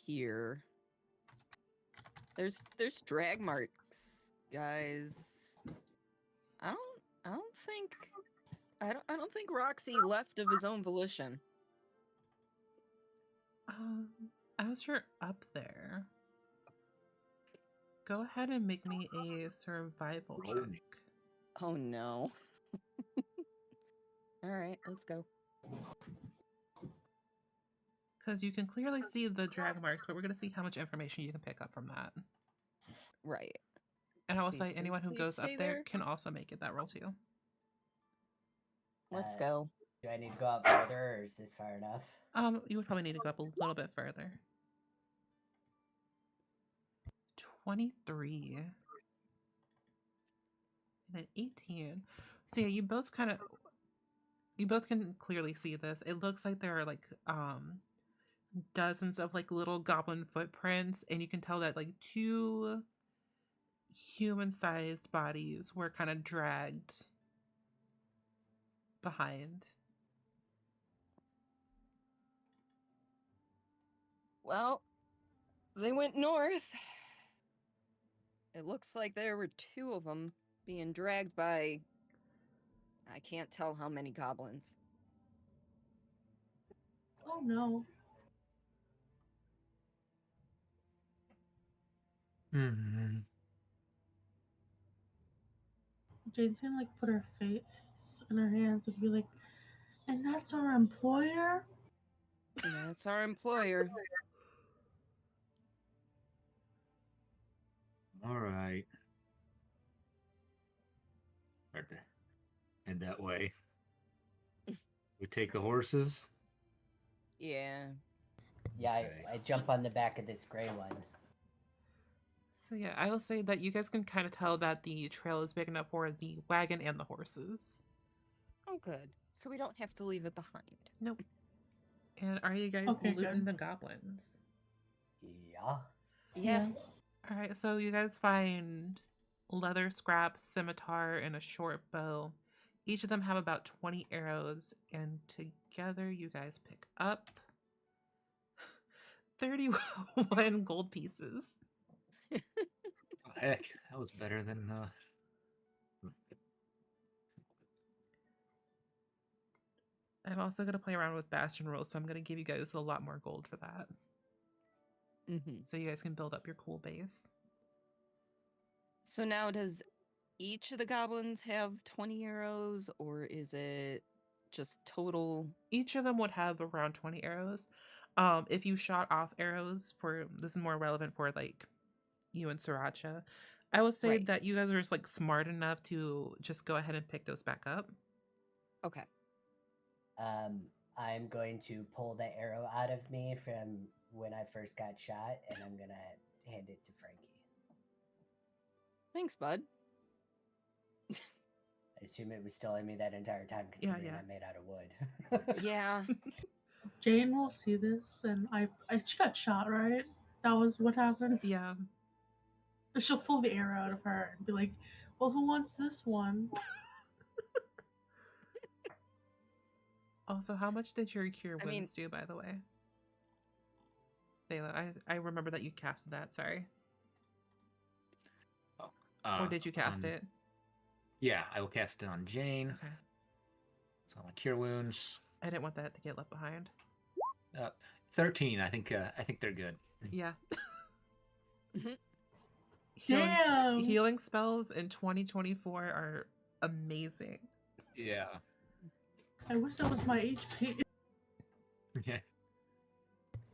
here. There's drag marks, guys. I don't think Roxy left of his own volition. As you're up there, go ahead and make me a survival check. Oh no. All right, let's go. Because you can clearly see the drag marks, but we're going to see how much information you can pick up from that. Right. And I will Please, say anyone who please goes up stay there there. can also make it that roll too. Let's go. Do I need to go up further, or is this far enough? You would probably need to go up a little bit further. 23 and an 18. So yeah, you both can clearly see this. It looks like there are like dozens of like little goblin footprints, and you can tell that like two human-sized bodies were kind of dragged behind. Well, they went north. It looks like there were two of them being dragged by, I can't tell how many goblins. Oh no. Mm-hmm. Jane's gonna like put her face in her hands and be like, and that's our employer? That's our employer. All right. Start to head that way. We take the horses. Yeah. Yeah, Okay. I jump on the back of this gray one. So yeah, I will say that you guys can kind of tell that the trail is big enough for the wagon and the horses. Oh, good. So we don't have to leave it behind. Nope. And are you guys Okay, looting good. the goblins? Yeah. Yeah. Yes. All right, so you guys find leather scraps, scimitar, and a short bow. Each of them have about 20 arrows, and together you guys pick up 31 gold pieces. Oh, heck, that was better than. I'm also going to play around with Bastion rolls, so I'm going to give you guys a lot more gold for that. So you guys can build up your cool base. So now, does each of the goblins have 20 arrows, or is it just total? Each of them would have around 20 arrows. If you shot off arrows this is more relevant for like you and Sriracha, I would say Right. that you guys are just like smart enough to just go ahead and pick those back up. Okay. I'm going to pull the arrow out of me from when I first got shot, and I'm gonna hand it to Frankie. Thanks, bud. I assume it was still in me that entire time, considering yeah. I'm made out of wood. Yeah. Jane will see this, and she got shot, right? That was what happened. Yeah. She'll pull the arrow out of her and be like, "Well, who wants this one?" Also, how much did your cure I mean- wounds do, by the way? Layla, I remember that you casted that, sorry. Or did you cast it? Yeah, I will cast it on Jane. Okay. So my cure wounds. I didn't want that to get left behind. 13. I think they're good. Yeah. Damn. Healing spells in 2024 are amazing. Yeah. I wish that was my HP. Yeah.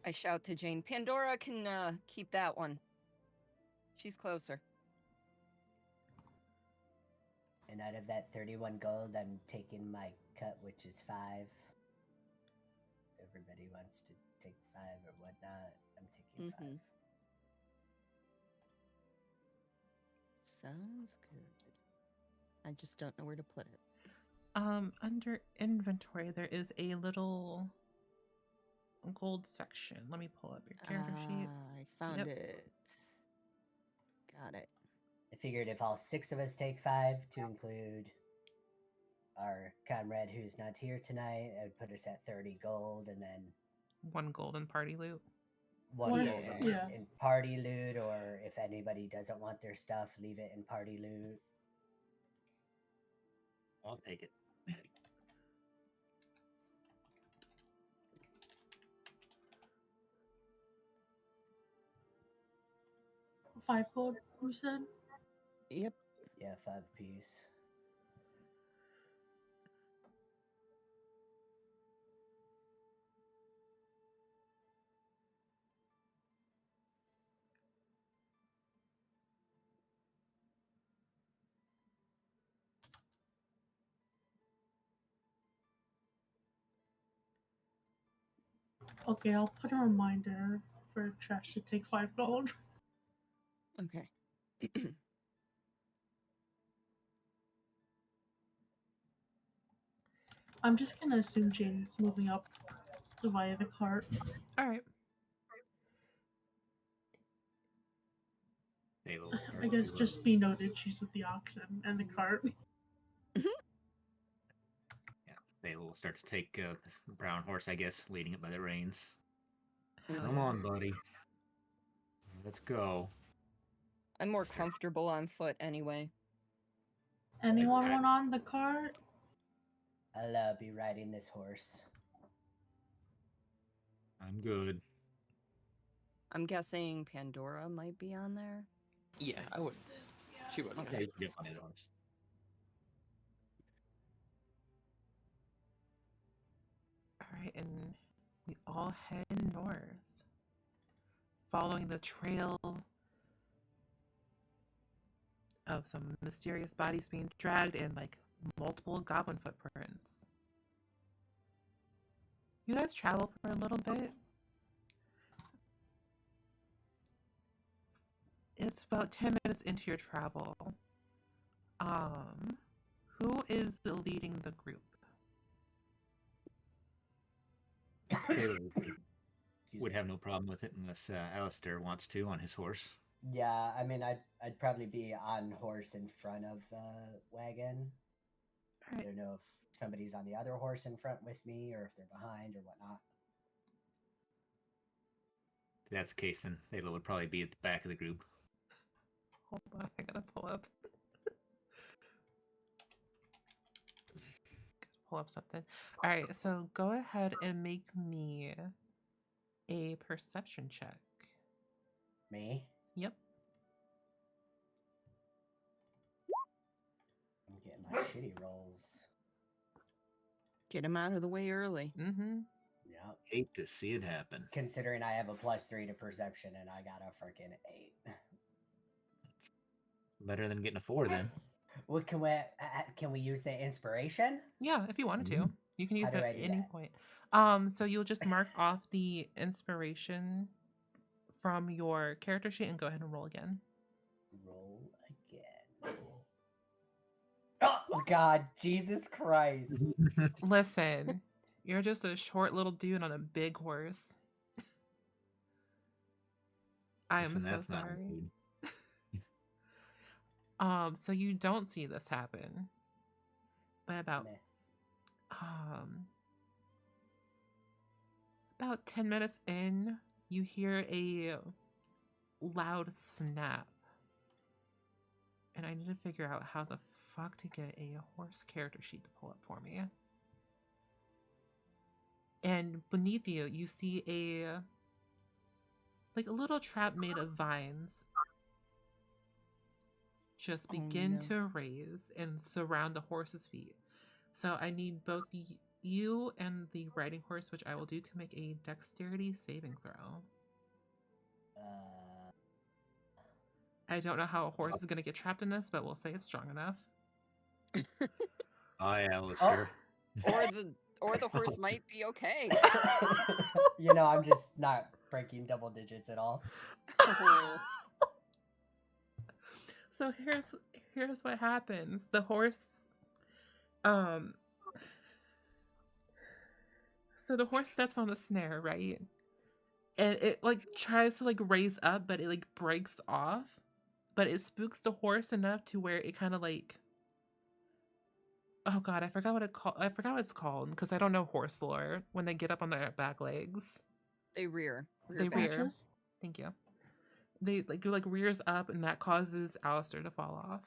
I shout to Jane, Pandora can keep that one. She's closer. And out of that 31 gold, I'm taking my cut, which is 5. Everybody wants to take 5 or whatnot. I'm taking 5. Sounds good. I just don't know where to put it. Under inventory, there is a little gold section. Let me pull up your character sheet. I found Yep. it. Got it. I figured if all 6 of us take 5, to include our comrade who's not here tonight, that would put us at 30 gold, and then 1 gold in party loot. 1 What- gold yeah. in party loot, or if anybody doesn't want their stuff, leave it in party loot. I'll take it. 5 gold, you said? Yep. Yeah, 5 apiece. Okay, I'll put a reminder for Trash to take 5 gold. Okay. I'm just gonna assume Jane's moving up via the cart. All right. I guess just be noted she's with the oxen and the cart. They will start to take the brown horse, I guess, leading it by the reins. Hell Come yeah. on, buddy. Let's go. I'm more comfortable on foot anyway. Anyone want on the cart? I'll be riding this horse. I'm good. I'm guessing Pandora might be on there. Yeah, I would. She would. Okay, you can get on the horse. All right, and we all head north, following the trail of some mysterious bodies being dragged and like multiple goblin footprints. You guys travel for a little bit. It's about 10 minutes into your travel. Who is leading the group? Taylor would have no problem with it unless Alistair wants to on his horse. Yeah, I mean, I'd probably be on horse in front of the wagon. All I right. don't know if somebody's on the other horse in front with me, or if they're behind or whatnot. If that's the case, then Thela would probably be at the back of the group. Hold on, I gotta pull up. Pull up something. All right, so go ahead and make me a perception check. Me? Yep. I'm getting my shitty rolls. Get him out of the way early. Mm-hmm. Yep. Hate to see it happen. Considering I have a +3 to perception and I got a freaking 8. Better than getting a 4 then. What can we use the inspiration? Yeah, if you wanted to. You can use How do it I at do any that? point. So you'll just mark off the inspiration from your character sheet and go ahead and roll again. Roll again. Oh God, Jesus Christ. Listen, you're just a short little dude on a big horse. I am Listen, so that's not sorry. good. So you don't see this happen. But about Meh. about 10 minutes in, you hear a loud snap. And I need to figure out how the fuck to get a horse character sheet to pull up for me. And beneath you, you see a little trap made of vines just begin to raise and surround the horse's feet. So I need both you and the riding horse, which I will do, to make a dexterity saving throw. I don't know how a horse is going to get trapped in this, but we'll say it's strong enough. Hi, Alistair. Or the horse might be okay. I'm just not breaking double digits at all. So here's what happens. The horse so the horse steps on the snare, right? And it tries to raise up, but it breaks off. But it spooks the horse enough to where it kind of oh God, I forgot what it's called because I don't know horse lore. When they get up on their back legs, they rear. They back. rear. Thank you. They rears up, and that causes Alistair to fall off.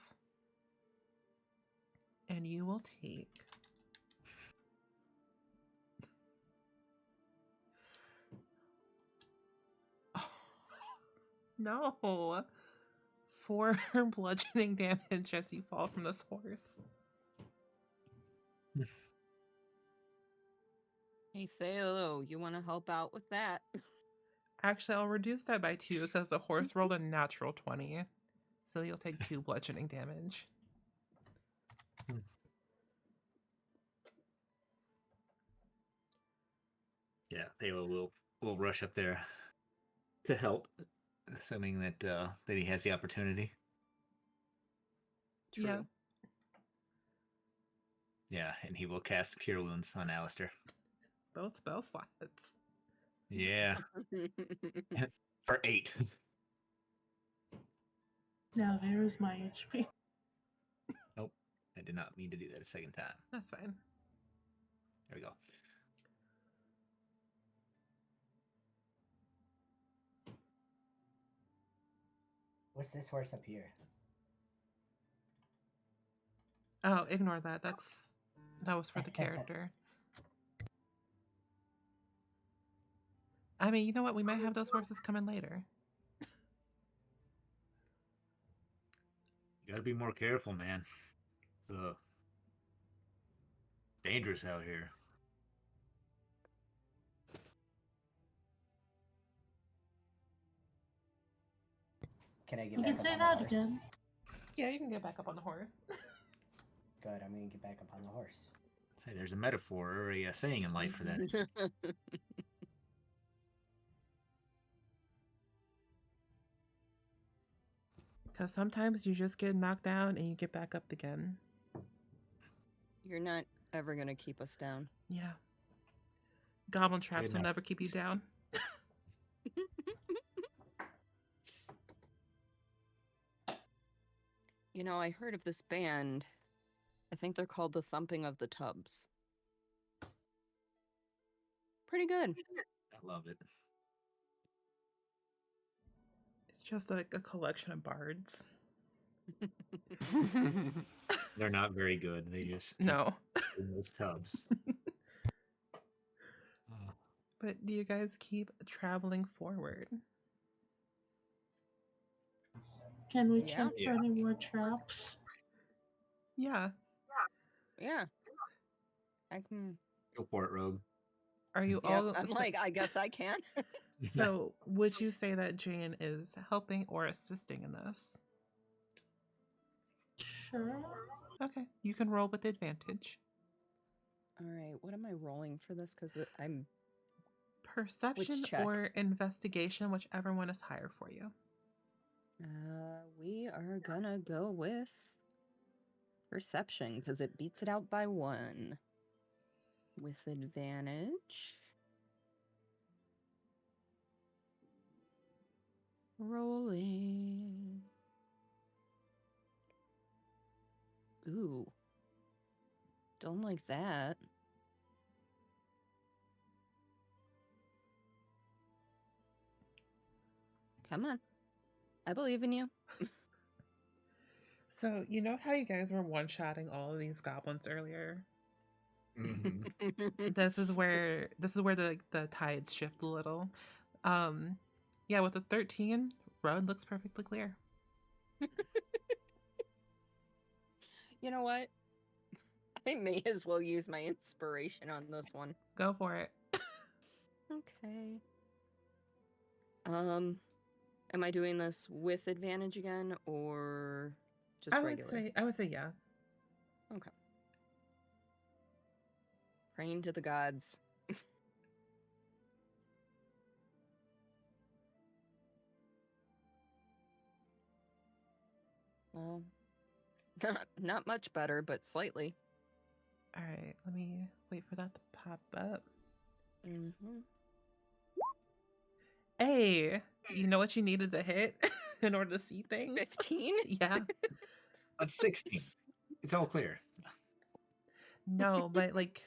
And you will take no 4 bludgeoning damage as you fall from this horse. Hey, Thalo, you want to help out with that? Actually, I'll reduce that by 2 because the horse rolled a natural 20. So you'll take 2 bludgeoning damage. Yeah, Thela will rush up there to help, assuming that he has the opportunity. True. Yeah. Yeah, and he will cast Cure Wounds on Alistair. Both spell slots. Yeah. For 8. Now there's my HP. Nope. I did not mean to do that a second time. That's fine. There we go. What's this horse up here? Oh, ignore that. That was for the character. I mean, you know what? We might have those horses come in later. You gotta be more careful, man. It's dangerous out here. Can I get You back can up say on that the horse? again. Yeah, you can get back up on the horse. Good, I'm gonna get back up on the horse. Say, there's a metaphor or a saying in life for that. Because sometimes you just get knocked down and you get back up again. You're not ever going to keep us down. Yeah. Goblin traps will enough. never keep you down. I heard of this band. I think they're called the Thumping of the Tubs. Pretty good. I love it. just like a collection of bards. They're not very good. They just keep No. in those tubs. Uh, But do you guys keep traveling forward? Can we Yeah. check Yeah. for any more traps? Yeah. Yeah. I can. Go for it, Rogue. Are you Yep. all I'm like, I guess I can. so would you say that Jane is helping or assisting in this? Sure. Okay, you can roll with advantage. All right. What am I rolling for this? Because I'm. Perception check? or investigation, whichever one is higher for you. We are gonna go with perception because it beats it out by 1. With advantage. Rolling. Ooh. Don't like that. Come on. I believe in you. So you know how you guys were one-shotting all of these goblins earlier? Mm-hmm. This is where the tides shift a little. Yeah, with the 13, road looks perfectly clear. You know what? I may as well use my inspiration on this one. Go for it. Okay. Am I doing this with advantage again or just regular? I would say yeah. Okay. Praying to the gods. Well, not much better, but slightly. All right, let me wait for that to pop up. Mm-hmm. Hey, you know what you needed to hit in order to see things? 15? Yeah. That's 16. It's all clear. No, but like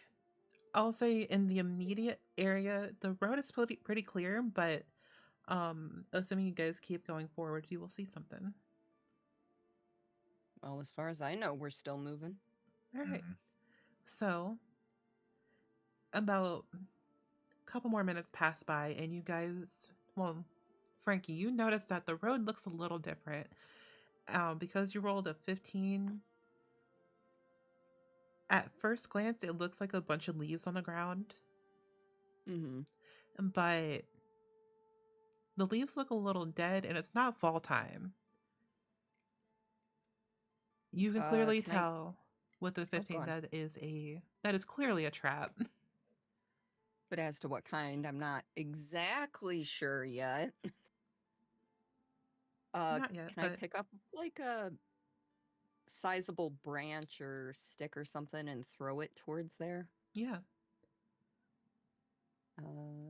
I'll say in the immediate area, the road is pretty clear, but assuming you guys keep going forward, you will see something. Well, as far as I know, we're still moving. All right. Mhm. So about a couple more minutes pass by and you guys, well, Frankie, you notice that the road looks a little different. Because you rolled a 15, at first glance it looks like a bunch of leaves on the ground. Mm-hmm. But the leaves look a little dead and it's not fall time. You can clearly Can I- tell with the 15 on. that is clearly a trap. But as to what kind, I'm not exactly sure yet. Not yet, Can I but pick up like a sizable branch or stick or something and throw it towards there? yeah.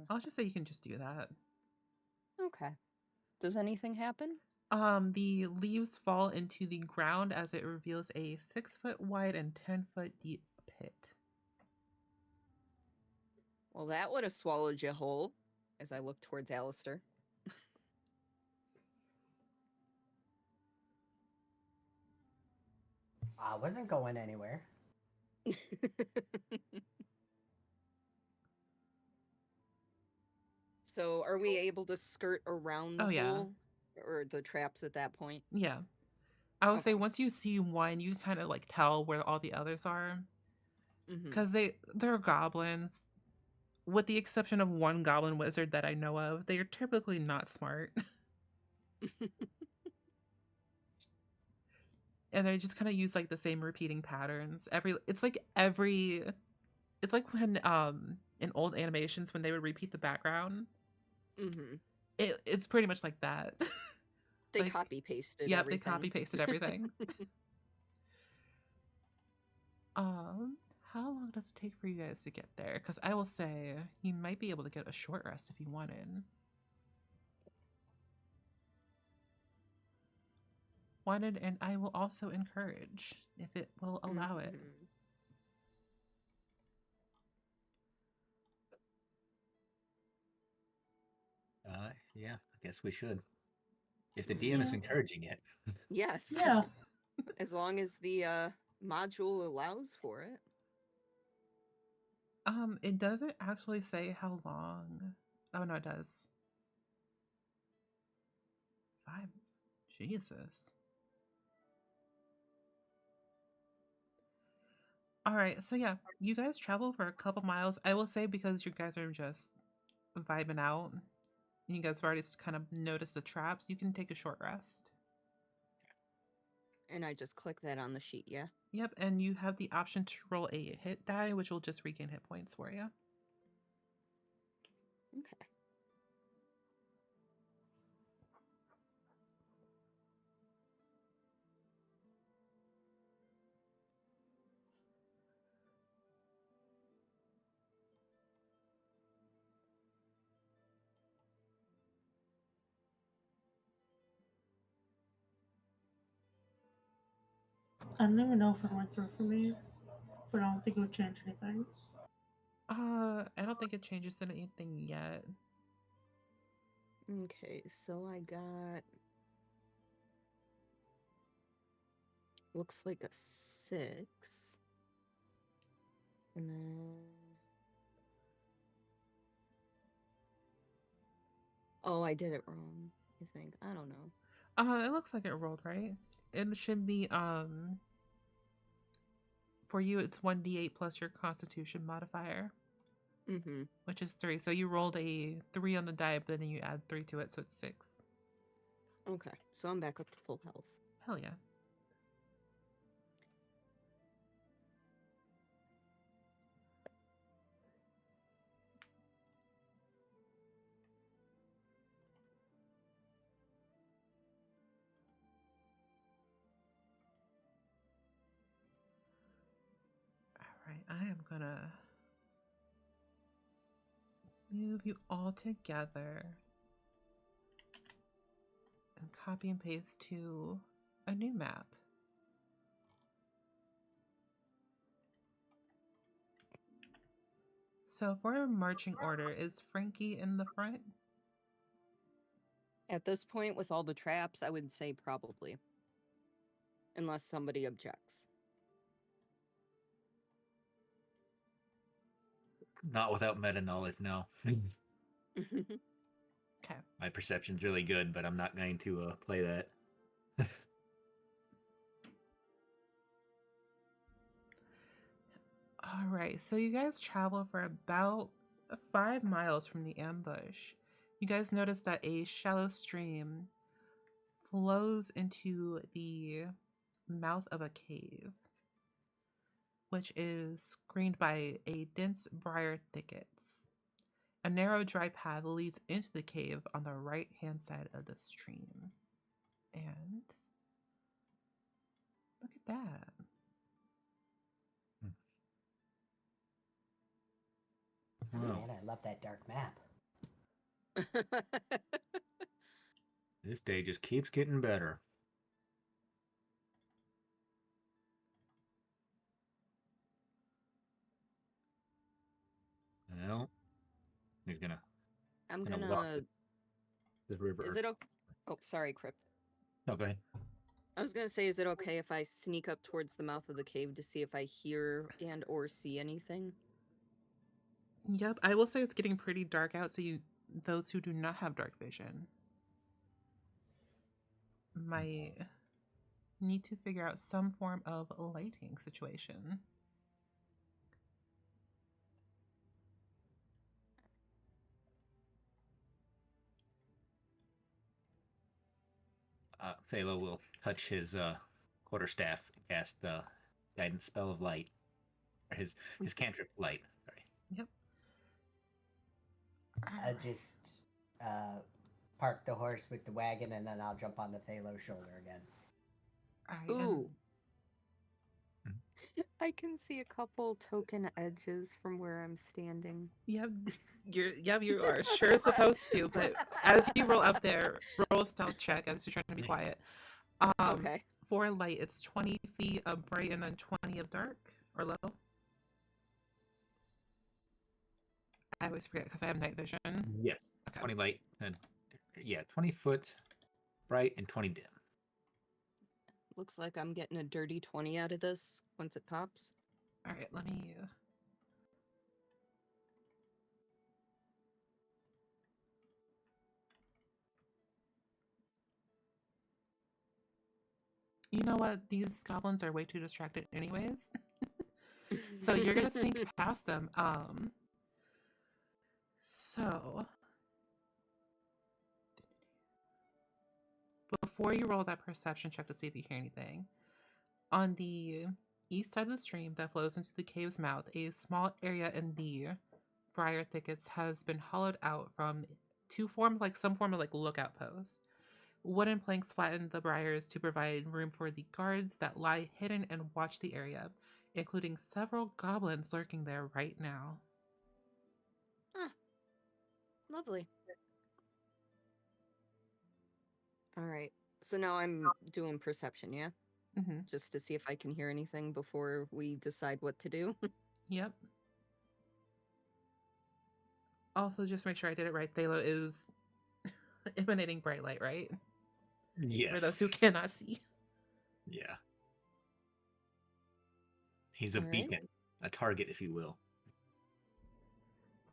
I'll just say you can just do that. Okay. Does anything happen? The leaves fall into the ground as it reveals a 6-foot wide and 10-foot deep pit. Well, that would have swallowed you whole, as I look towards Alistair. I wasn't going anywhere. So, are we able to skirt around the Oh, yeah. hole or the traps at that point? Yeah. I would say Okay. once you see one, you kind of like tell where all the others are. Mm-hmm. Because they're goblins. With the exception of one goblin wizard that I know of, they are typically not smart. And they just kind of use like the same repeating patterns. It's like when in old animations when they would repeat the background. Mm-hmm. It's pretty much like that. They Like, copy pasted yep, everything. they copy pasted everything. How long does it take for you guys to get there? Because I will say you might be able to get a short rest if you wanted. And I will also encourage if it will allow it. Mhm. Yeah, I guess we should. If the DM is Yeah. encouraging it. Yes. Yeah. As long as the module allows for it. It doesn't actually say how long. Oh no, it does. 5. Jesus. All right, so yeah, you guys travel for a couple miles. I will say because you guys are just vibing out, and you guys have already kind of noticed the traps, you can take a short rest. And I just click that on the sheet, yeah? Yep, and you have the option to roll a hit die, which will just regain hit points for you. Okay. I don't even know if it went through for me, but I don't think it would change anything. I don't think it changes anything yet. Okay, so I got... Looks like a 6. And then... Oh, I did it wrong, I think. I don't know. It looks like it rolled right. It should be for you it's 1d8 plus your constitution modifier, Mm-hmm. which is 3. So you rolled a 3 on the die, but then you add 3 to it, so it's 6. Okay, so I'm back up to full health. Hell yeah. Alright, I am gonna move you all together and copy and paste to a new map. So for a marching order, is Frankie in the front? At this point, with all the traps, I would say probably. Unless somebody objects. Not without meta knowledge, no. Okay. My perception's really good, but I'm not going to play that. All right, so you guys travel for about 5 miles from the ambush. You guys notice that a shallow stream flows into the mouth of a cave, which is screened by a dense briar thickets. A narrow dry path leads into the cave on the right-hand side of the stream. And look at that. Wow. Man, I love that dark map. This day just keeps getting better. Well, he's gonna. I'm walk gonna... the river. Is it okay? Oh, sorry, Crypt. No, go ahead. I was gonna say, is it okay if I sneak up towards the mouth of the cave to see if I hear and or see anything? Yep, I will say it's getting pretty dark out, so those who do not have dark vision might need to figure out some form of lighting situation. Phalo will touch his quarterstaff and cast the guidance spell of light, or his cantrip light. Sorry. Yep. I just park the horse with the wagon, and then I'll jump on the Thalo's shoulder again. All right, Ooh. Mhm. I can see a couple token edges from where I'm standing. Yep, you are sure supposed to. But as you roll up there, roll a stealth check as you're trying to be quiet. Okay. For light, it's 20 feet of bright and then 20 of dark or low. I always forget because I have night vision. Yes. Okay. 20 light and 20 foot bright and 20 dim. Looks like I'm getting a dirty 20 out of this once it pops. All right, let me. You know what? These goblins are way too distracted, anyways. So you're gonna sneak past them. So before you roll that perception check to see if you hear anything, on the east side of the stream that flows into the cave's mouth, a small area in the briar thickets has been hollowed out to form like some form of like lookout post. Wooden planks flatten the briars to provide room for the guards that lie hidden and watch the area, including several goblins lurking there right now. Ah, lovely. All right. So now I'm doing perception, yeah? Mm-hmm. Just to see if I can hear anything before we decide what to do. Yep. Also, just make sure I did it right. Thalo is emanating bright light, right? Yes. For those who cannot see. Yeah. He's a All right. beacon, a target, if you will.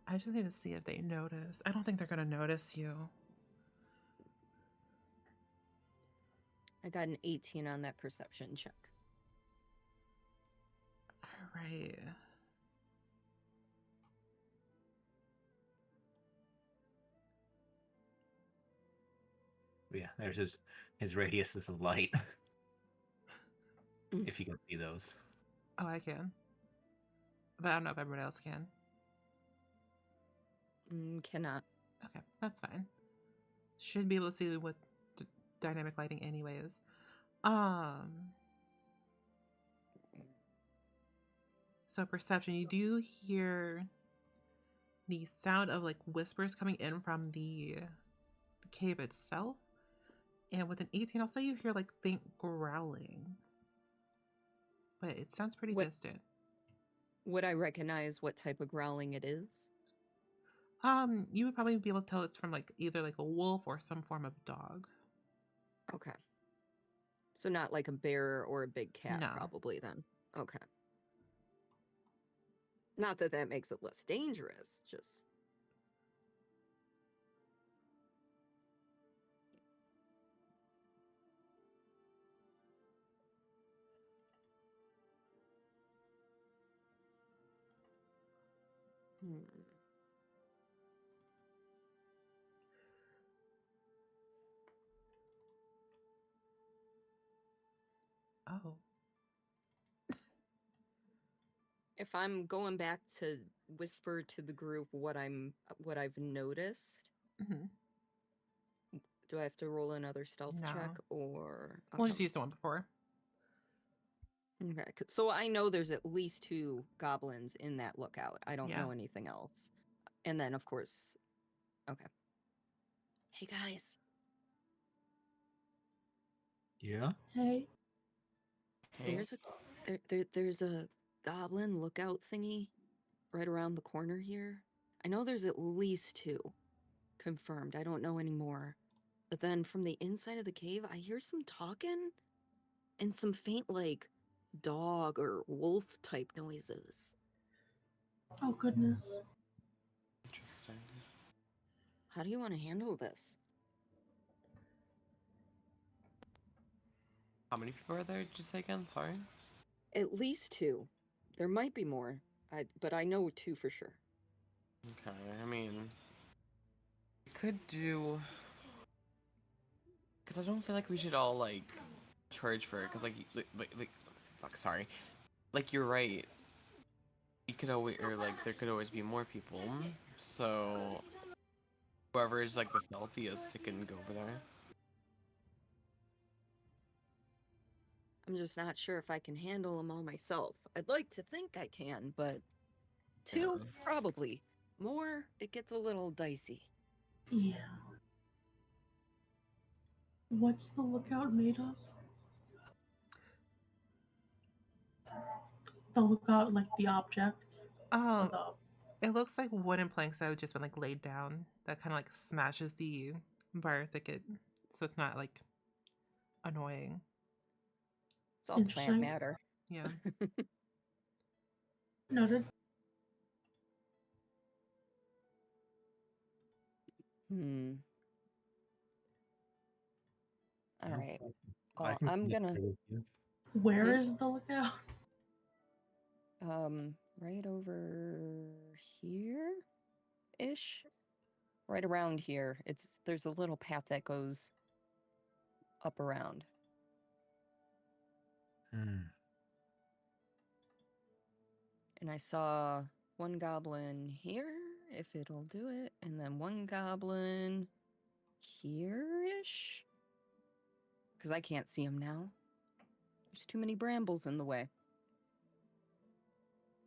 I just need to see if they notice. I don't think they're going to notice you. I got an 18 on that perception check. All right. Yeah, there's his radiuses of light. If you can see those. Oh, I can. But I don't know if everybody else can. Cannot. Okay, that's fine. Should be able to see with dynamic lighting anyways. So perception, you do hear the sound of like whispers coming in from the cave itself. And with an 18, I'll say you hear like faint growling. But it sounds pretty distant. Would I recognize what type of growling it is? You would probably be able to tell it's from like either like a wolf or some form of dog. Okay. So not like a bear or a big cat, No. probably then. Okay. Not that that makes it less dangerous, just... Oh. If I'm going back to whisper to the group what I've noticed, do I have to roll another stealth check or? Okay. We'll just use the one before. Okay, so I know there's at least 2 goblins in that lookout. I don't know anything else. And then, of course, okay. Hey guys. Yeah. Hey. There's a goblin lookout thingy right around the corner here. I know there's at least 2 confirmed. I don't know anymore. But then from the inside of the cave, I hear some talking and some faint like dog or wolf type noises. Oh goodness. Interesting. How do you want to handle this? How many people are there? Did you say again? Sorry. At least 2. There might be more, but I know 2 for sure. Okay, I mean, we could do, because I don't feel like we should all like charge for it. Because fuck, sorry. Like you're right. You could always, or like there could always be more people. So whoever is like the stealthiest, it can go over there. I'm just not sure if I can handle them all myself. I'd like to think I can, but 2, probably. More, it gets a little dicey. Yeah. What's the lookout made of? The lookout, like the object? It looks like wooden planks that have just been like laid down that kind of like smashes the briar thicket. So it's not like annoying. It's all plant Interesting. matter. Yeah. Noted. Hmm. All Yeah, right. I Well, can I'm gonna stay with you. Where Hmm? is the lookout? right over here ish. Right around here. There's a little path that goes up around. Hmm. And I saw one goblin here, if it'll do it, and then one goblin here-ish. Because I can't see him now. There's too many brambles in the way.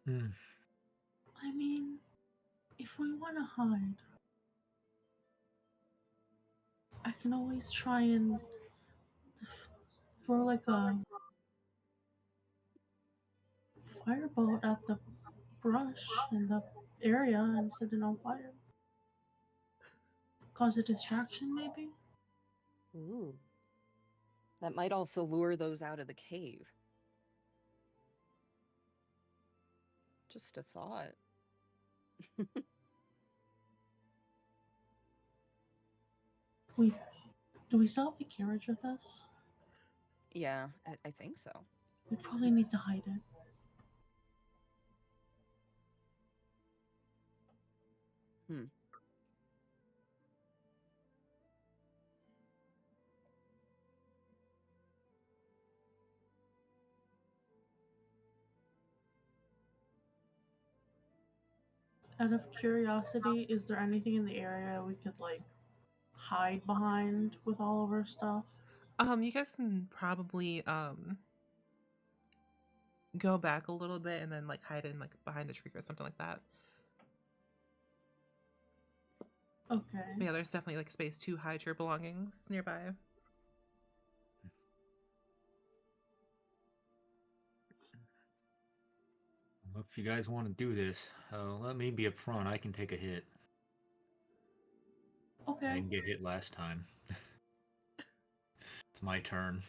Hmm. I mean, if we want to hide, I can always try and throw like a firebolt at the brush in the area and set it on fire. Cause a distraction, maybe? Ooh. That might also lure those out of the cave. Just a thought. Do we still have the carriage with us? Yeah, I think so. We probably need to hide it. Hmm. Out of curiosity, is there anything in the area we could like hide behind with all of our stuff? You guys can probably go back a little bit and then like hide in like behind a tree or something like that. Okay. But yeah, there's definitely like space to hide your belongings nearby. Well, if you guys want to do this, let me be up front. I can take a hit. I Okay. didn't get hit last time. It's my turn.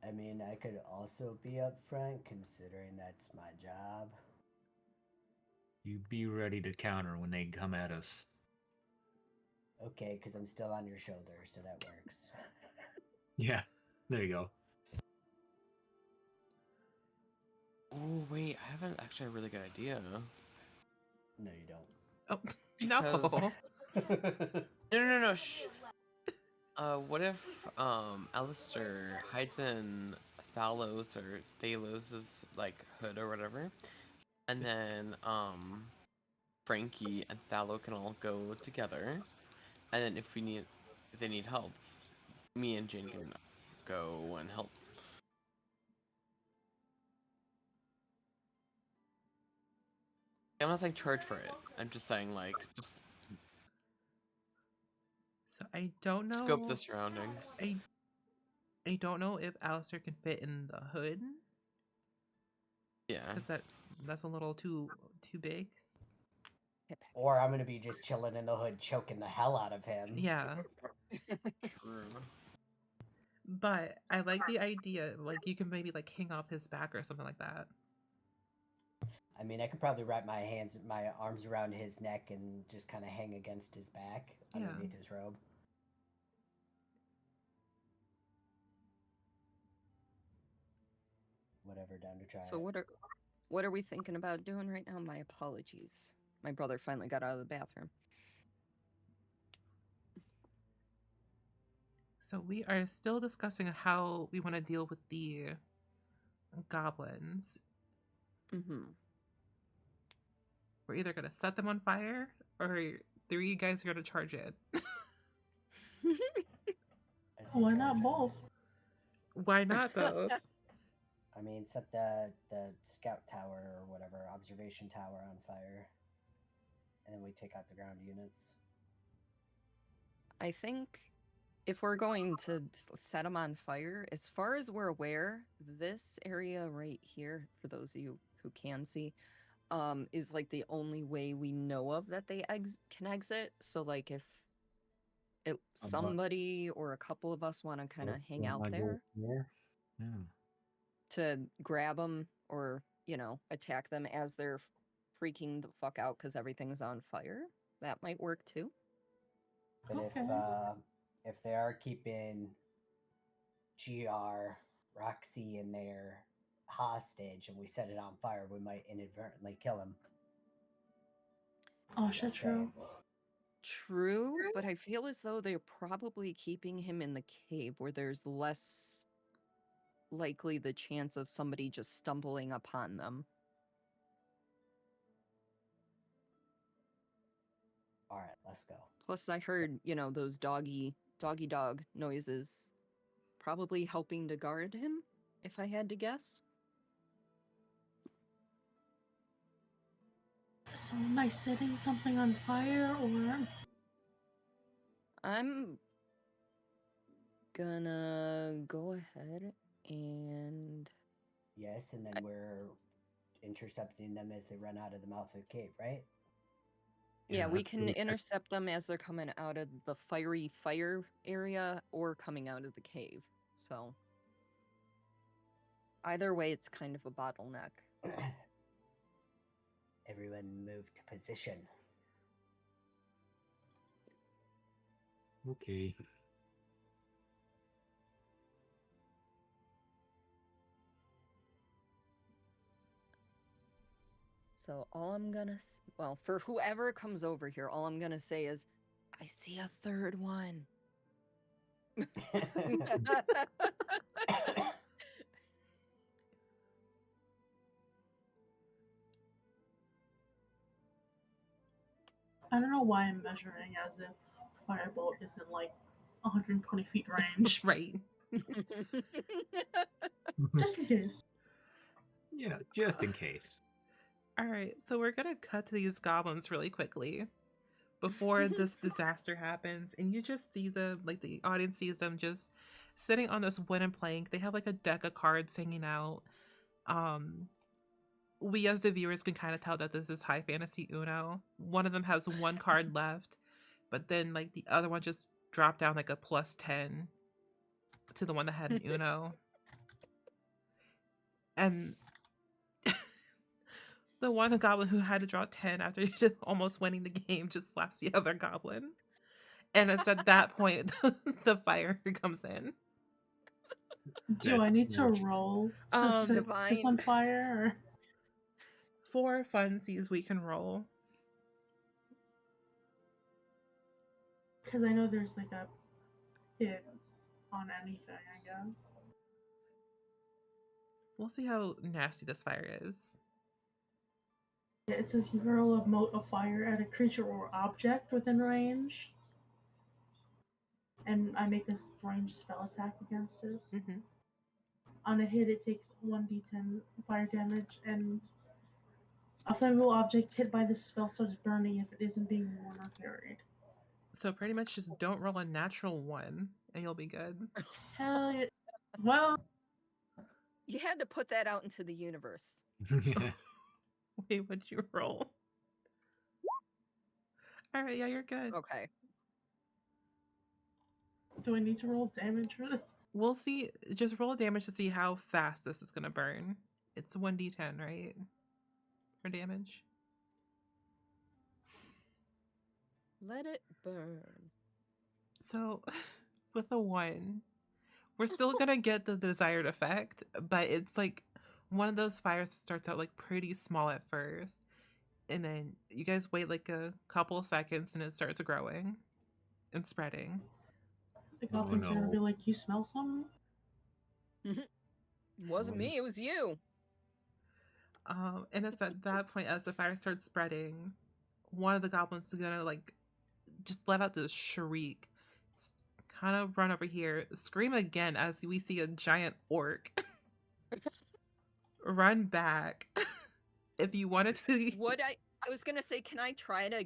I mean, I could also be up front, considering that's my job. You be ready to counter when they come at us. Okay, because I'm still on your shoulder, so that works. Yeah, there you go. Oh wait, I have actually a really good idea. No, you don't. Oh Because- no. No. Shh. What if Alistair hides in Thalos or Thalos's like hood or whatever, and then Frankie and Thalo can all go together, and then if they need help, me and Jane can go and help. I'm not saying charge for it. I'm just saying like just So I don't know. scope the surroundings. I don't know if Alistair can fit in the hood. Yeah. Because that's a little too big. Or I'm gonna be just chilling in the hood, choking the hell out of him. Yeah. True. But I like the idea. Like you can maybe like hang off his back or something like that. I mean, I could probably wrap my arms around his neck and just kind of hang against his back Yeah. underneath his robe. Whatever, down to try So it. what are we thinking about doing right now? My apologies. My brother finally got out of the bathroom. So we are still discussing how we want to deal with the goblins. Mm-hmm. We're either gonna set them on fire or three guys are gonna charge it. I say Why charge not him. both? Why not both? I mean, set the scout tower or whatever, observation tower on fire. And then we take out the ground units. I think if we're going to set them on fire, as far as we're aware, this area right here, for those of you who can see, is like the only way we know of that they can exit. So like if somebody or a couple of us want to kind of hang out there to grab them or, attack them as they're freaking the fuck out because everything's on fire. That might work too. But Okay. if they are keeping GR, Roxy in there hostage and we set it on fire, we might inadvertently kill him. Oh, shit, true. True, but I feel as though they're probably keeping him in the cave where there's less likely the chance of somebody just stumbling upon them. All right, let's go. Plus, I heard, those doggy dog noises probably helping to guard him, if I had to guess. So am I setting something on fire, or? I'm gonna go ahead and... Yes, and then we're intercepting them as they run out of the mouth of the cave, right? Yeah, we can intercept them as they're coming out of the fiery fire area or coming out of the cave. So either way, it's kind of a bottleneck. Everyone move to position. Okay. So all I'm gonna... Well, for whoever comes over here, all I'm gonna say is, I see a third one. I don't know why I'm measuring as if firebolt isn't like 120 feet range. Right. Just in case. Just in case. All right, so we're gonna cut to these goblins really quickly before this disaster happens, and you just see them, like the audience sees them just sitting on this wooden plank. They have like a deck of cards hanging out. We as the viewers can kind of tell that this is high fantasy Uno. One of them has one card left, but then like the other one just dropped down like a +10 to the one that had an Uno. And the one goblin who had to draw 10 after just almost winning the game just slaps the other goblin. And it's at that point the fire comes in. Do I need to roll to set this on fire? Or? For funsies, we can roll. Because I know there's like a hit on anything, I guess. We'll see how nasty this fire is. It says you hurl a mote of fire at a creature or object within range. And I make a ranged spell attack against it. Mm-hmm. On a hit, it takes 1d10 fire damage, and a flammable object hit by this spell starts burning if it isn't being worn or carried. So pretty much just don't roll a natural 1, and you'll be good. Hell yeah. Well... You had to put that out into the universe. Wait, what'd you roll? All right, yeah, you're good. Okay. Do I need to roll damage for this? We'll see. Just roll damage to see how fast this is going to burn. It's 1d10, right? For damage. Let it burn. So, with a 1, we're still going to get the desired effect, but it's like one of those fires that starts out like pretty small at first. And then you guys wait like a couple of seconds and it starts growing and spreading. The goblins are gonna be like, you smell something? It wasn't me, it was you. And it's at that point, as the fire starts spreading, one of the goblins is gonna like just let out this shriek, kind of run over here, scream again as we see a giant orc run back. If you wanted to, I was gonna say, can I try to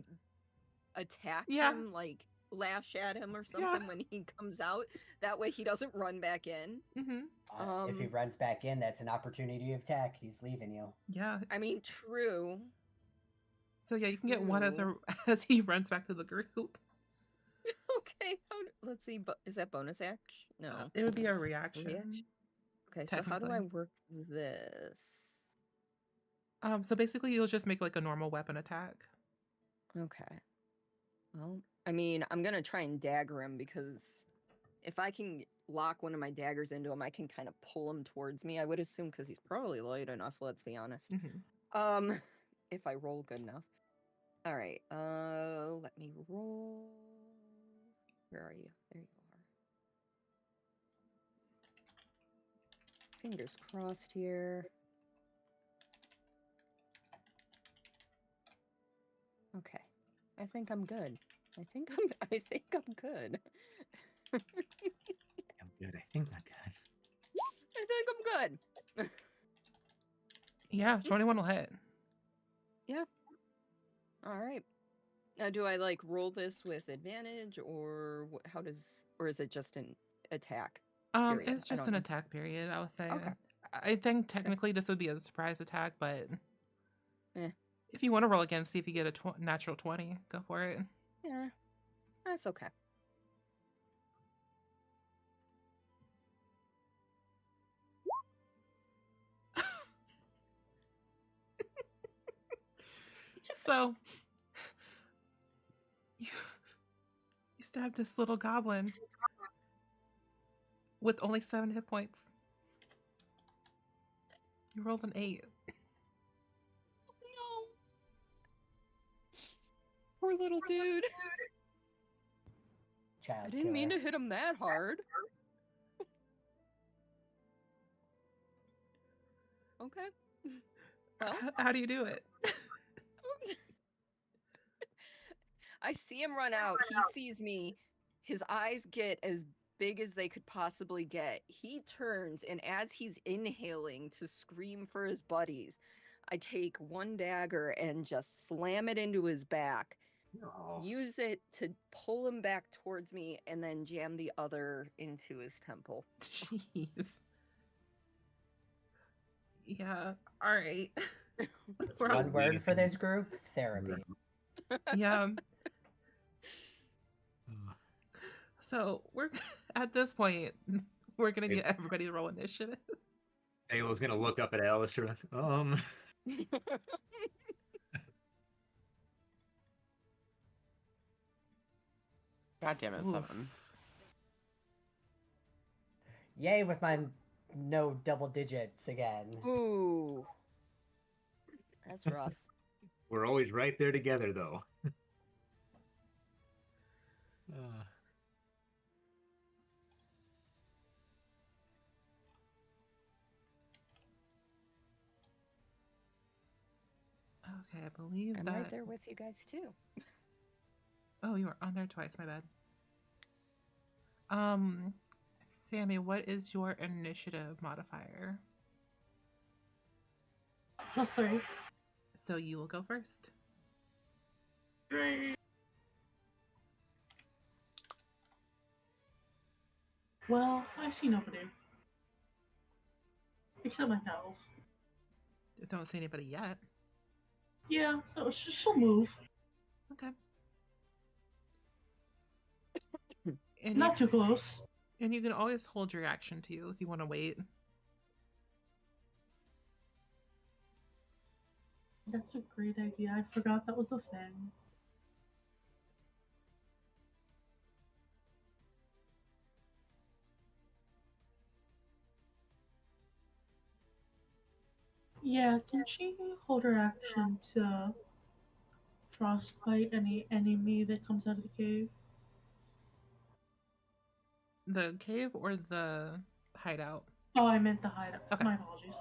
attack him, like lash at him or something when he comes out? That way he doesn't run back in. Mm-hmm. If he runs back in, that's an opportunity to attack. He's leaving you. Yeah. I mean, true. So yeah, you can get one as he runs back to the group. Okay. Let's see. Is that bonus action? No. It would be a reaction. Okay, so how do I technically. work this? So basically, you'll just make like a normal weapon attack. Okay. Well, I mean, I'm gonna try and dagger him because if I can lock one of my daggers into him, I can kind of pull him towards me. I would assume because he's probably light enough. Let's be honest. If I roll good enough. All right. Let me roll. Where are you? There you are. Fingers crossed here. Okay. I think I'm good. I think I'm good. I'm good. I think I'm good. I think I'm good. Yeah, 21 will hit. Yeah. All right. Now, do I like roll this with advantage, or or is it just an attack? Period? It's I just don't an know. attack period, I would say. Okay. I think technically this would be a surprise attack, but Eh. if you want to roll again, see if you get a natural 20, go for it. Yeah, that's okay. So, you stabbed this little goblin with only 7 hit points. You rolled an 8. No. Poor little dude. Child I didn't mean killer. to hit him that hard. Okay. Well, How do you do it? I see him run out. He sees me. His eyes get as big as they could possibly get. He turns, and as he's inhaling to scream for his buddies, I take one dagger and just slam it into his back, No. use it to pull him back towards me, and then jam the other into his temple. Jeez. Yeah, alright. One word for this group: therapy. Yeah. So we're at this point, we're gonna get everybody to roll initiative. Ayla's gonna look up at Alistair. God damn it, 7. Oof. Yay with my no double digits again. Ooh. That's rough. We're always right there together, though. Okay, I believe I'm that. right there with you guys too. Oh, you were on there twice. My bad. Sammy, what is your initiative modifier? +3. So you will go first. Well, I see nobody. Except my pals. Don't see anybody yet. Yeah, so she'll move. Okay. It's not too close. And you can always hold your action too if you want to wait. That's a great idea. I forgot that was a thing. Yeah, can she hold her action to frostbite any enemy that comes out of the cave? The cave or the hideout? Oh, I meant the hideout. Okay. My apologies.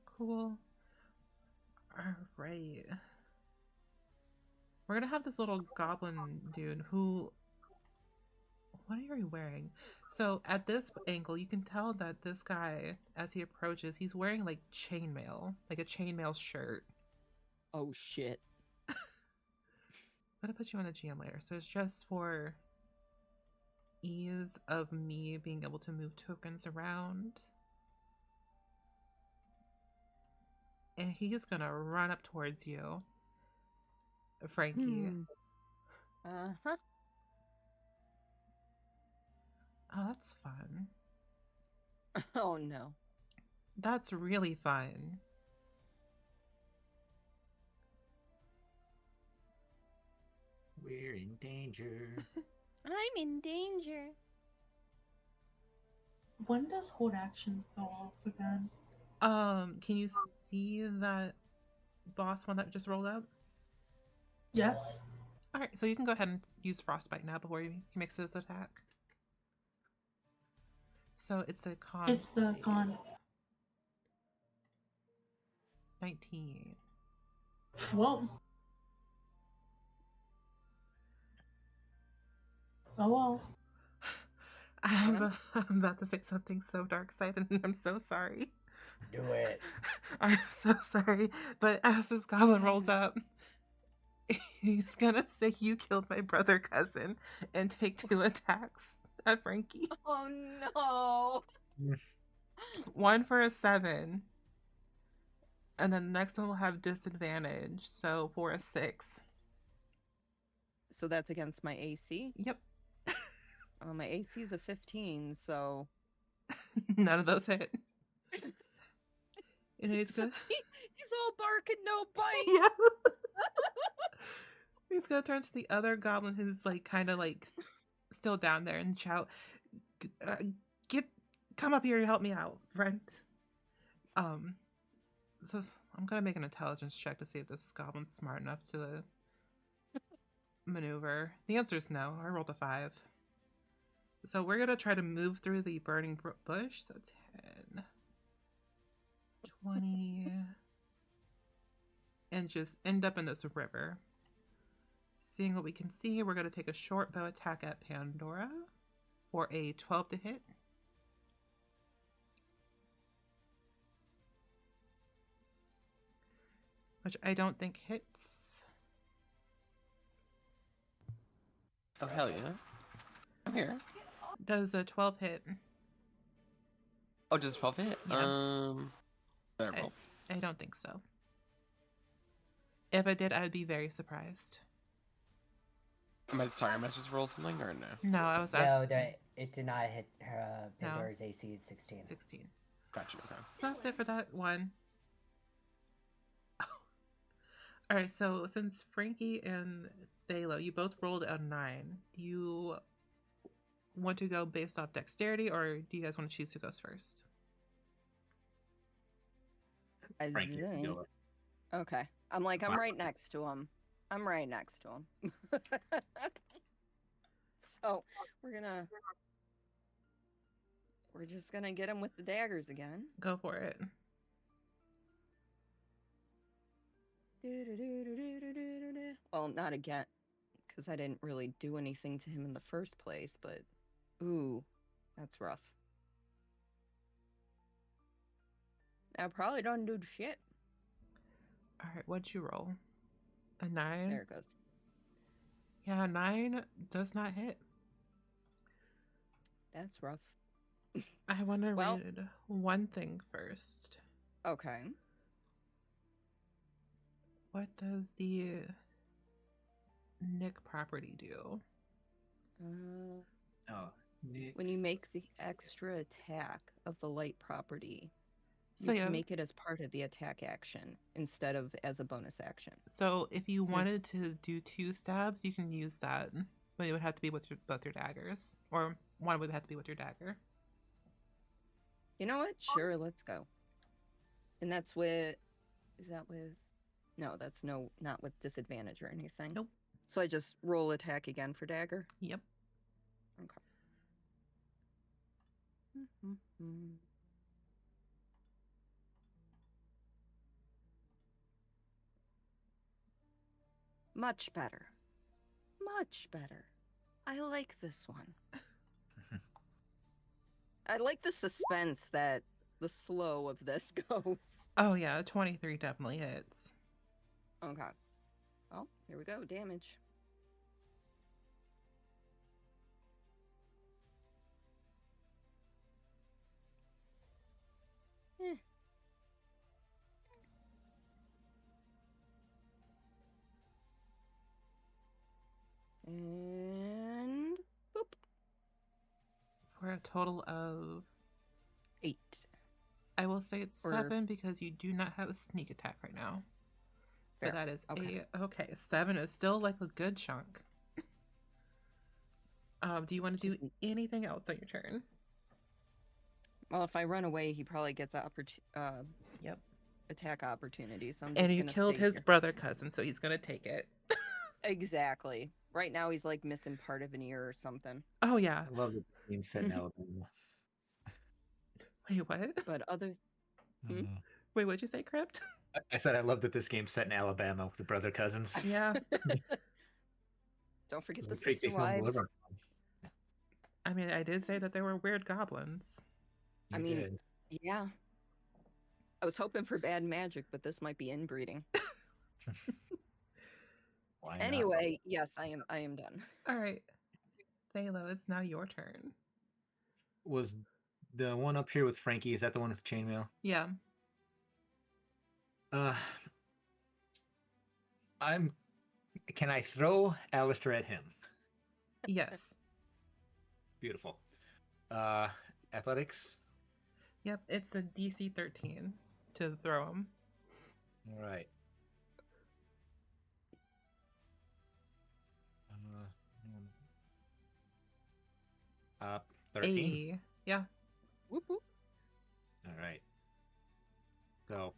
Cool. Alright. We're gonna have this little goblin dude who... What are you wearing? So at this angle, you can tell that this guy, as he approaches, he's wearing like chainmail. Like a chainmail shirt. Oh shit. I'm gonna put you on a GM later. So it's just for ease of me being able to move tokens around. And he's gonna run up towards you, Frankie. Uh-huh. Oh, that's fun. Oh no. That's really fun. We're in danger. I'm in danger. When does hold actions go off again? Can you see that boss one that just rolled up? Yes. All right, so you can go ahead and use frostbite now before he makes his attack. So it's a con. It's the save. con. 19. Whoa. Oh well. I'm about to say something so dark sided, and I'm so sorry. Do it. I'm so sorry. But as this goblin rolls up, he's gonna say, "You killed my brother cousin," and take 2 attacks at Frankie. Oh no. One for a 7. And then the next one will have disadvantage. So for a 6. So that's against my AC? Yep. My AC is a 15, so None of those hit. And he's so gonna he's all bark and no bite. yeah. He's gonna turn to the other goblin who's like kind of like still down there and shout, come up here and help me out, friend." So I'm gonna make an intelligence check to see if this goblin's smart enough to maneuver. The answer is no. I rolled a 5. So we're gonna try to move through the burning bush. So 10, 20, and just end up in this river. Seeing what we can see, we're gonna take a short bow attack at Pandora for a 12 to hit. Which I don't think hits. Oh hell yeah. I'm here. Does a 12 hit? Oh, does 12 hit? Yeah. Better roll. I don't think so. If it did, I would be very surprised. Am I supposed to roll something or no? No, I was No, asking. it did not hit her. No. Pandora's AC is 16. 16. Gotcha. Okay. So that's it for that one. All right, so since Frankie and Thalo, you both rolled a 9, do you want to go based off dexterity, or do you guys want to choose who goes first? Frankie, go. Okay. I'm like, I'm Wow. right next to him. I'm right next to him. So we're just gonna get him with the daggers again. Go for it. Well, not again, because I didn't really do anything to him in the first place, but ooh, that's rough. I probably don't do shit. All right, what'd you roll? A 9? There it goes. Yeah, 9 does not hit. That's rough. I want to Well- read one thing first. Okay. What does the Nick property do? Oh, Nick. When you make the extra attack of the light property, So you yeah, can make it as part of the attack action instead of as a bonus action. so if you wanted to do 2 stabs, you can use that, but it would have to be with both your daggers, or one would have to be with your dagger. You know what? Sure, let's go. And that's with. Is that with? No, that's not with disadvantage or anything. Nope. So I just roll attack again for dagger. Yep. Okay. Mm-hmm. Much better. Much better. I like this one. I like the suspense that the slow of this goes. Oh yeah, 23 definitely hits. Okay. Oh, here we go. Damage. Eh. And boop. for a total of 8. I will say it's Or- 7 because you do not have a sneak attack right now. Fair. But that is Okay. okay. 7 is still like a good chunk. Do you want to do Just- anything else on your turn? Well, if I run away, he probably gets Yep. attack opportunity. So I'm just And you gonna killed stay his here. brother cousin, so he's gonna take it. Exactly. Right now, he's like missing part of an ear or something. Oh yeah. I love that the game set in Alabama. Wait, what? But other, Hmm? Wait, what'd you say, Crypt? I said I love that this game's set in Alabama with the brother cousins. Yeah. don't forget the It's a great sister they filmed wives. Deliverance. I mean, I did say that there were weird goblins. I You mean, did. Yeah. I was hoping for bad magic, but this might be inbreeding. Why not? Anyway, yes, I am done. All right. Thalo, it's now your turn. Was the one up here with Frankie? Is that the one with the chainmail? Yeah. Can I throw Alistair at him? Yes. Beautiful. Athletics. Yep, it's a DC 13 to throw him. All right. 13. Yeah. Whoop whoop. All right. So,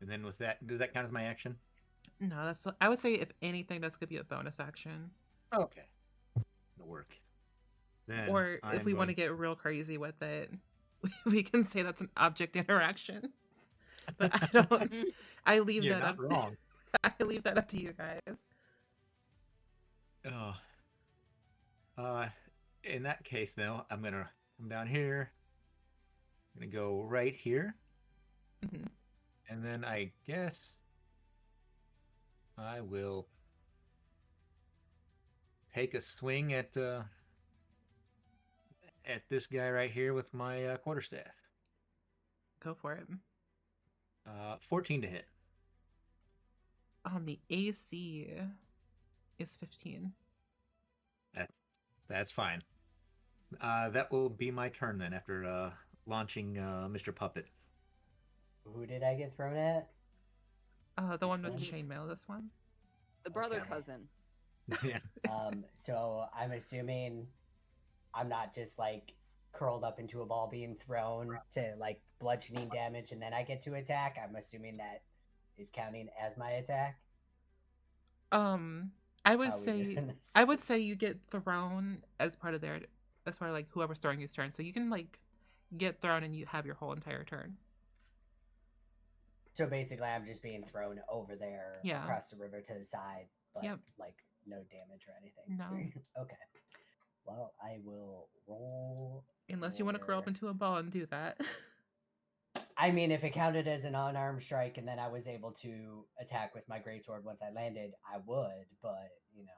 and then was that? Does that count as my action? No, that's. I would say if anything, that's gonna be a bonus action. Okay. It'll work. Then Or if I'm we want to going- get real crazy with it, we can say that's an object interaction. But I don't. I leave You're that not up. wrong. I leave that up to you guys. In that case, though, I'm gonna come down here. I'm gonna go right here, Mhm. and then I guess I will take a swing at this guy right here with my quarterstaff. Go for it. 14 to hit. The AC is 15. That's fine. That will be my turn then after launching Mr. Puppet. Who did I get thrown at? The one with the Which chainmail. This one. The brother Okay. cousin. Yeah. So I'm assuming I'm not just like curled up into a ball being thrown to like bludgeoning damage and then I get to attack. I'm assuming that is counting as my attack. I would How are we say doing this? I would say you get thrown as part of like whoever's throwing his turn. So you can like get thrown and you have your whole entire turn. So basically, I'm just being thrown over there Yeah. across the river to the side, but Yep. like no damage or anything. No. Okay. Well, I will roll. Unless you want to curl up for- into a ball and do that. I mean, if it counted as an unarmed strike and then I was able to attack with my greatsword once I landed, I would, but you know.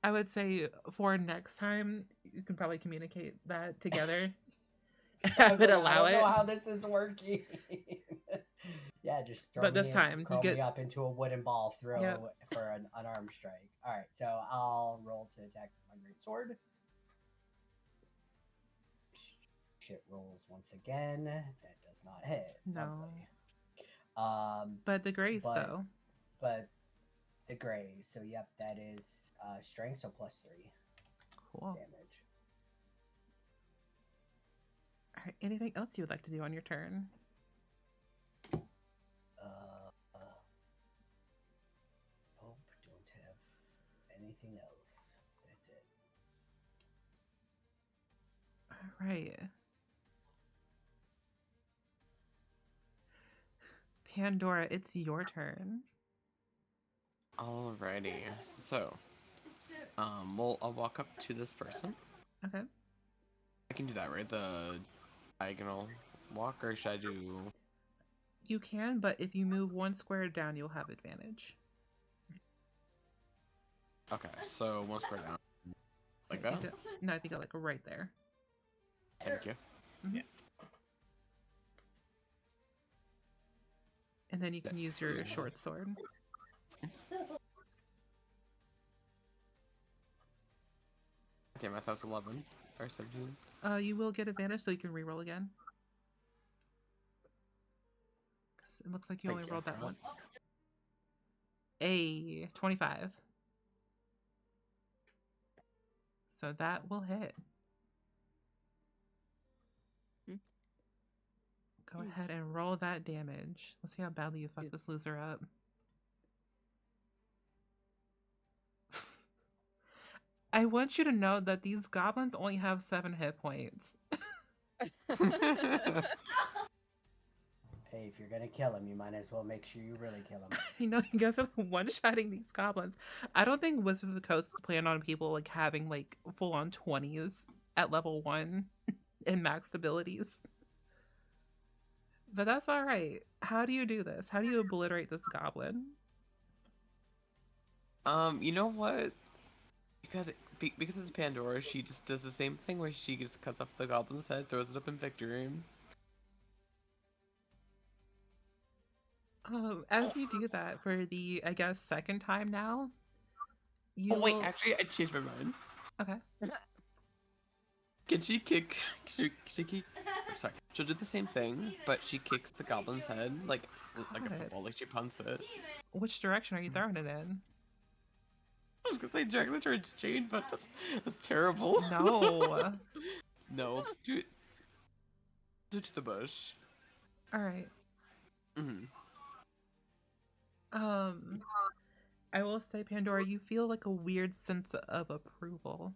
I would say for next time you can probably communicate that together. I I was would like, I allow don't know it. how this is working. Yeah, just throw But me this time, you curl get- me up into a wooden ball, throw Yep. for an unarmed strike. All right, so I'll roll to attack with my greatsword. Shit rolls once again. That does not hit. No. Lovely. But the grace but- though. But the gray. So yep, that is strength, so +3 Cool. damage. All right. Anything else you would like to do on your turn? Nope, don't have anything else. That's it. All right. Pandora, it's your turn. Alrighty. So, I'll walk up to this person. Okay. I can do that, right? The diagonal walk, or should I do? You can, but if you move one square down, you'll have advantage. Okay, so one square down. So Like if you that? go- no, if you go like right there. Thank you. And then you can use your 3. 3 short sword. All right. Damn, I thought it was 11 or 17. You will get advantage, so you can reroll again. 'Cause it looks like you Thank only you. rolled that once. A 25. So that will hit. Hmm. Go ahead and roll that damage. Let's see how badly you fuck this loser up. I want you to know that these goblins only have 7 hit points. Hey, if you're gonna kill him, you might as well make sure you really kill him. You know, you guys are one-shotting these goblins. I don't think Wizards of the Coast plan on people like having like full-on 20s at level 1 in maxed abilities. But that's all right. How do you do this? How do you obliterate this goblin? You know what? Because it's Pandora, she just does the same thing where she just cuts off the goblin's head, throws it up in victory. As you do that for the, I guess, second time now, you Oh wait, will... actually, I changed my mind. Okay. Can she kick? She kick? I'm sorry. She'll do the same thing, but she kicks the goblin's head like a Got it. football, like she punts it. Which direction are you throwing it in? I was gonna say directly towards Jade, but that's terrible. No. No, let's do it. Do it to the bush. All right. Mm-hmm. I will say, Pandora, you feel like a weird sense of approval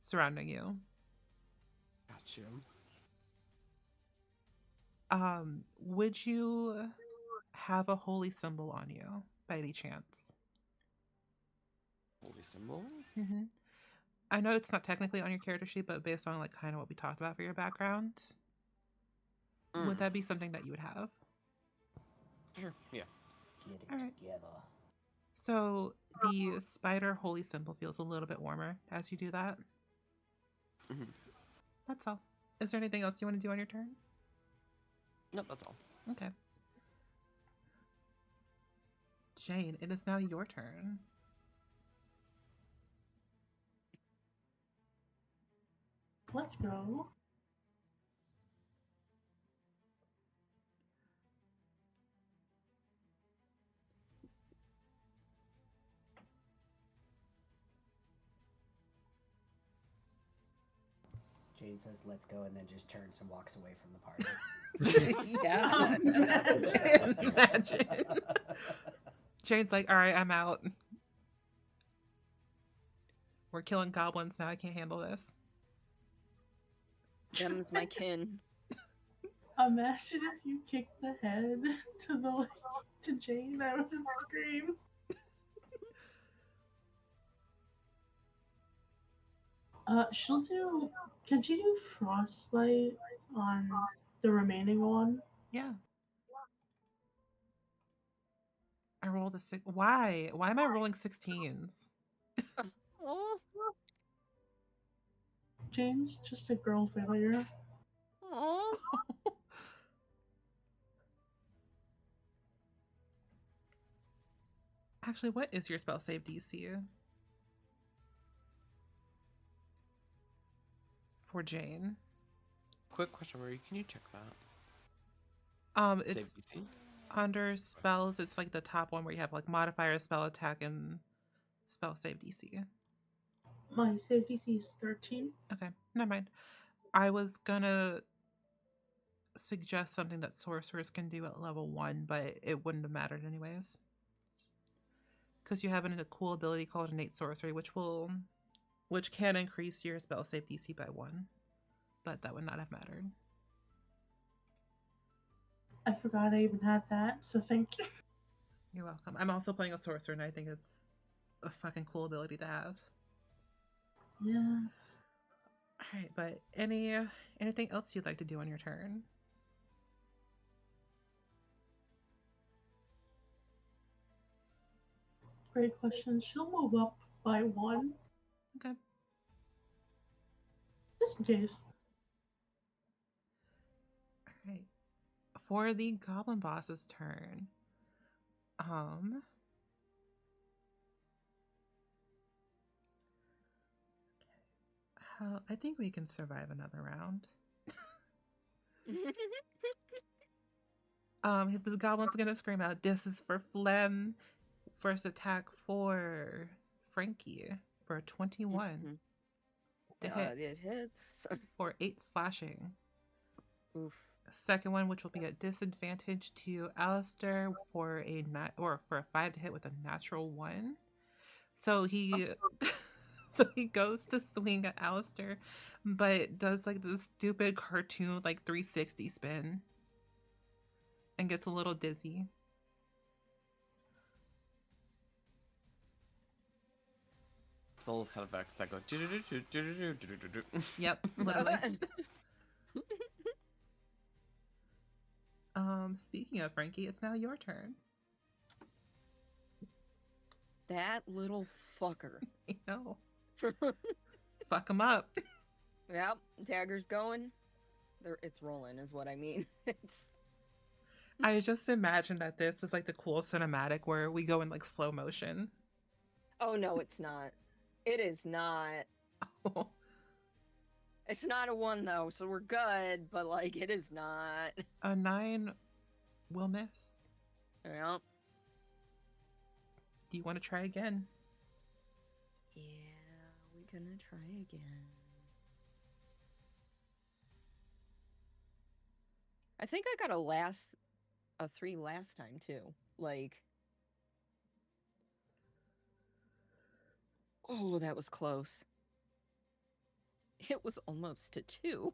surrounding you. Got you. Would you have a holy symbol on you by any chance? Holy symbol? Mm-hmm. I know it's not technically on your character sheet, but based on like kind of what we talked about for your background, would that be something that you would have? Sure. Yeah. Get it All right. together. So the spider holy symbol feels a little bit warmer as you do that. Mm-hmm. That's all. Is there anything else you want to do on your turn? Nope, that's all. Okay. Jane, it is now your turn. Let's go. Jane says, "Let's go," and then just turns and walks away from the party. Yeah. Imagine. Jane's like, all right, I'm out. We're killing goblins now. I can't handle this. Them's my kin. Imagine if you kicked the head to Jane. I would scream. She'll do. Can she do frostbite on the remaining one? Yeah. I rolled a 6. Why? Why am I rolling 16s? Oh. Jane's just a girl failure. Oh. Actually, what is your spell save DC? For Jane. Quick question, Marie. Can you check that? It's Save DC? under spells. It's like the top one where you have like modifier, spell attack, and spell save DC. My save DC is 13. Okay, never mind. I was gonna suggest something that sorcerers can do at level 1, but it wouldn't have mattered anyways. Because you have a cool ability called innate sorcery, which can increase your spell save DC by 1, but that would not have mattered. I forgot I even had that, so thank you. You're welcome. I'm also playing a sorcerer, and I think it's a fucking cool ability to have. Yes. All right, but anything else you'd like to do on your turn? Great question. She'll move up by 1. Okay. Just in case. All right. For the goblin boss's turn, I think we can survive another round. The goblin's gonna scream out, "This is for Flem." First attack for Frankie for a 21 to hit It hits. for 8 slashing. Oof. Second one, which will be at disadvantage to Alistair for a 5 to hit with a natural 1. So he so he goes to swing at Alistair, but does like the stupid cartoon like 360 spin and gets a little dizzy. Full sound effects that go. Yep, literally. Speaking of Frankie, it's now your turn. That little fucker. I know. Fuck him up. Yep, dagger's going. It's rolling, is what I mean. I just imagine that this is like the cool cinematic where we go in like slow motion. Oh no, it's not. It is not. Oh. It's not a 1 though, so we're good. But like, it is not. A 9 will miss. Yeah. Do you want to try again? Yeah, we're gonna try again. I think I got a 3 last time too. Like, oh, that was close. It was almost a 2.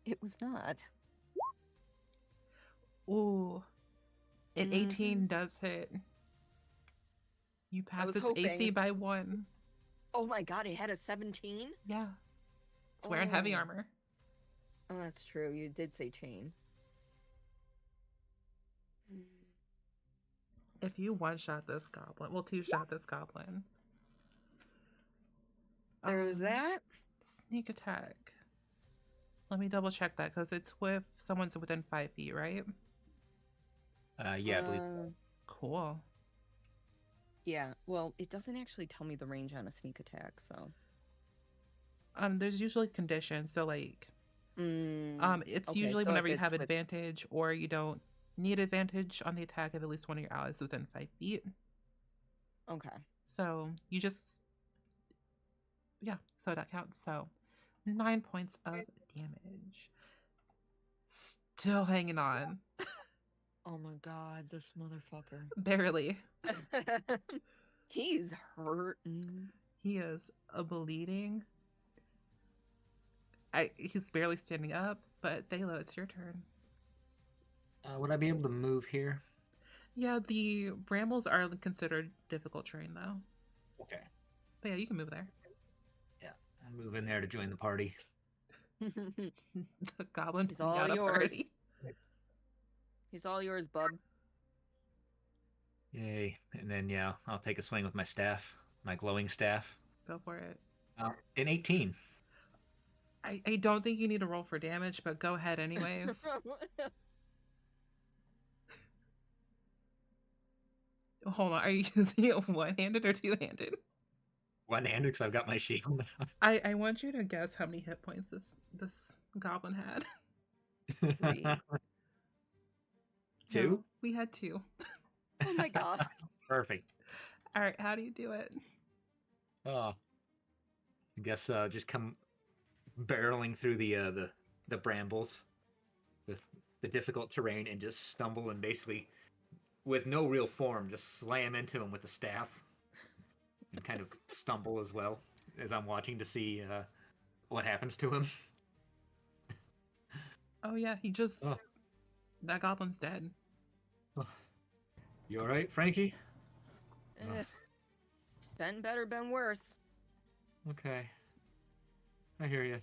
It was not. Ooh. An 18 does hit. You pass its AC by 1. Oh my god, it had a 17? Yeah. It's wearing heavy Oh. armor. Oh, that's true. You did say chain. If you one-shot this goblin, well, two-shot this goblin. There's that. Sneak attack. Let me double check that because it's with someone's within 5 feet, right? Yeah, I believe. Cool. Yeah, well, it doesn't actually tell me the range on a sneak attack, so. There's usually conditions, so like, it's okay, usually so whenever if you it's have with- advantage or you don't need advantage on the attack if at least one of your allies is within 5 feet. Okay. So you just, yeah, so that counts. So 9 points of damage. Still hanging on. Oh my god, this motherfucker. Barely. He's hurting. He is bleeding. He's barely standing up, but Thalo, it's your turn. Would I be able to move here? Yeah, the brambles are considered difficult terrain, though. Okay. But yeah, you can move there. Yeah, I'll move in there to join the party. The goblin He's putting all out a yours. party. He's all yours, bub. Yay. And then, yeah, I'll take a swing with my staff, my glowing staff. Go for it. An 18. I don't think you need to roll for damage, but go ahead anyways. Hold on, are you using it one-handed or two-handed? One-handed because I've got my shield. I want you to guess how many hit points this goblin had. 3. 2? No, we had 2. Oh my god. Perfect. All right, how do you do it? Oh, I guess just come barreling through the brambles, the difficult terrain, and just stumble and basically, with no real form, just slam into him with the staff, and kind of stumble as well as I'm watching to see what happens to him. Oh yeah, he just Oh. That goblin's dead. You all right, Frankie? Been better, been worse. Okay, I hear you.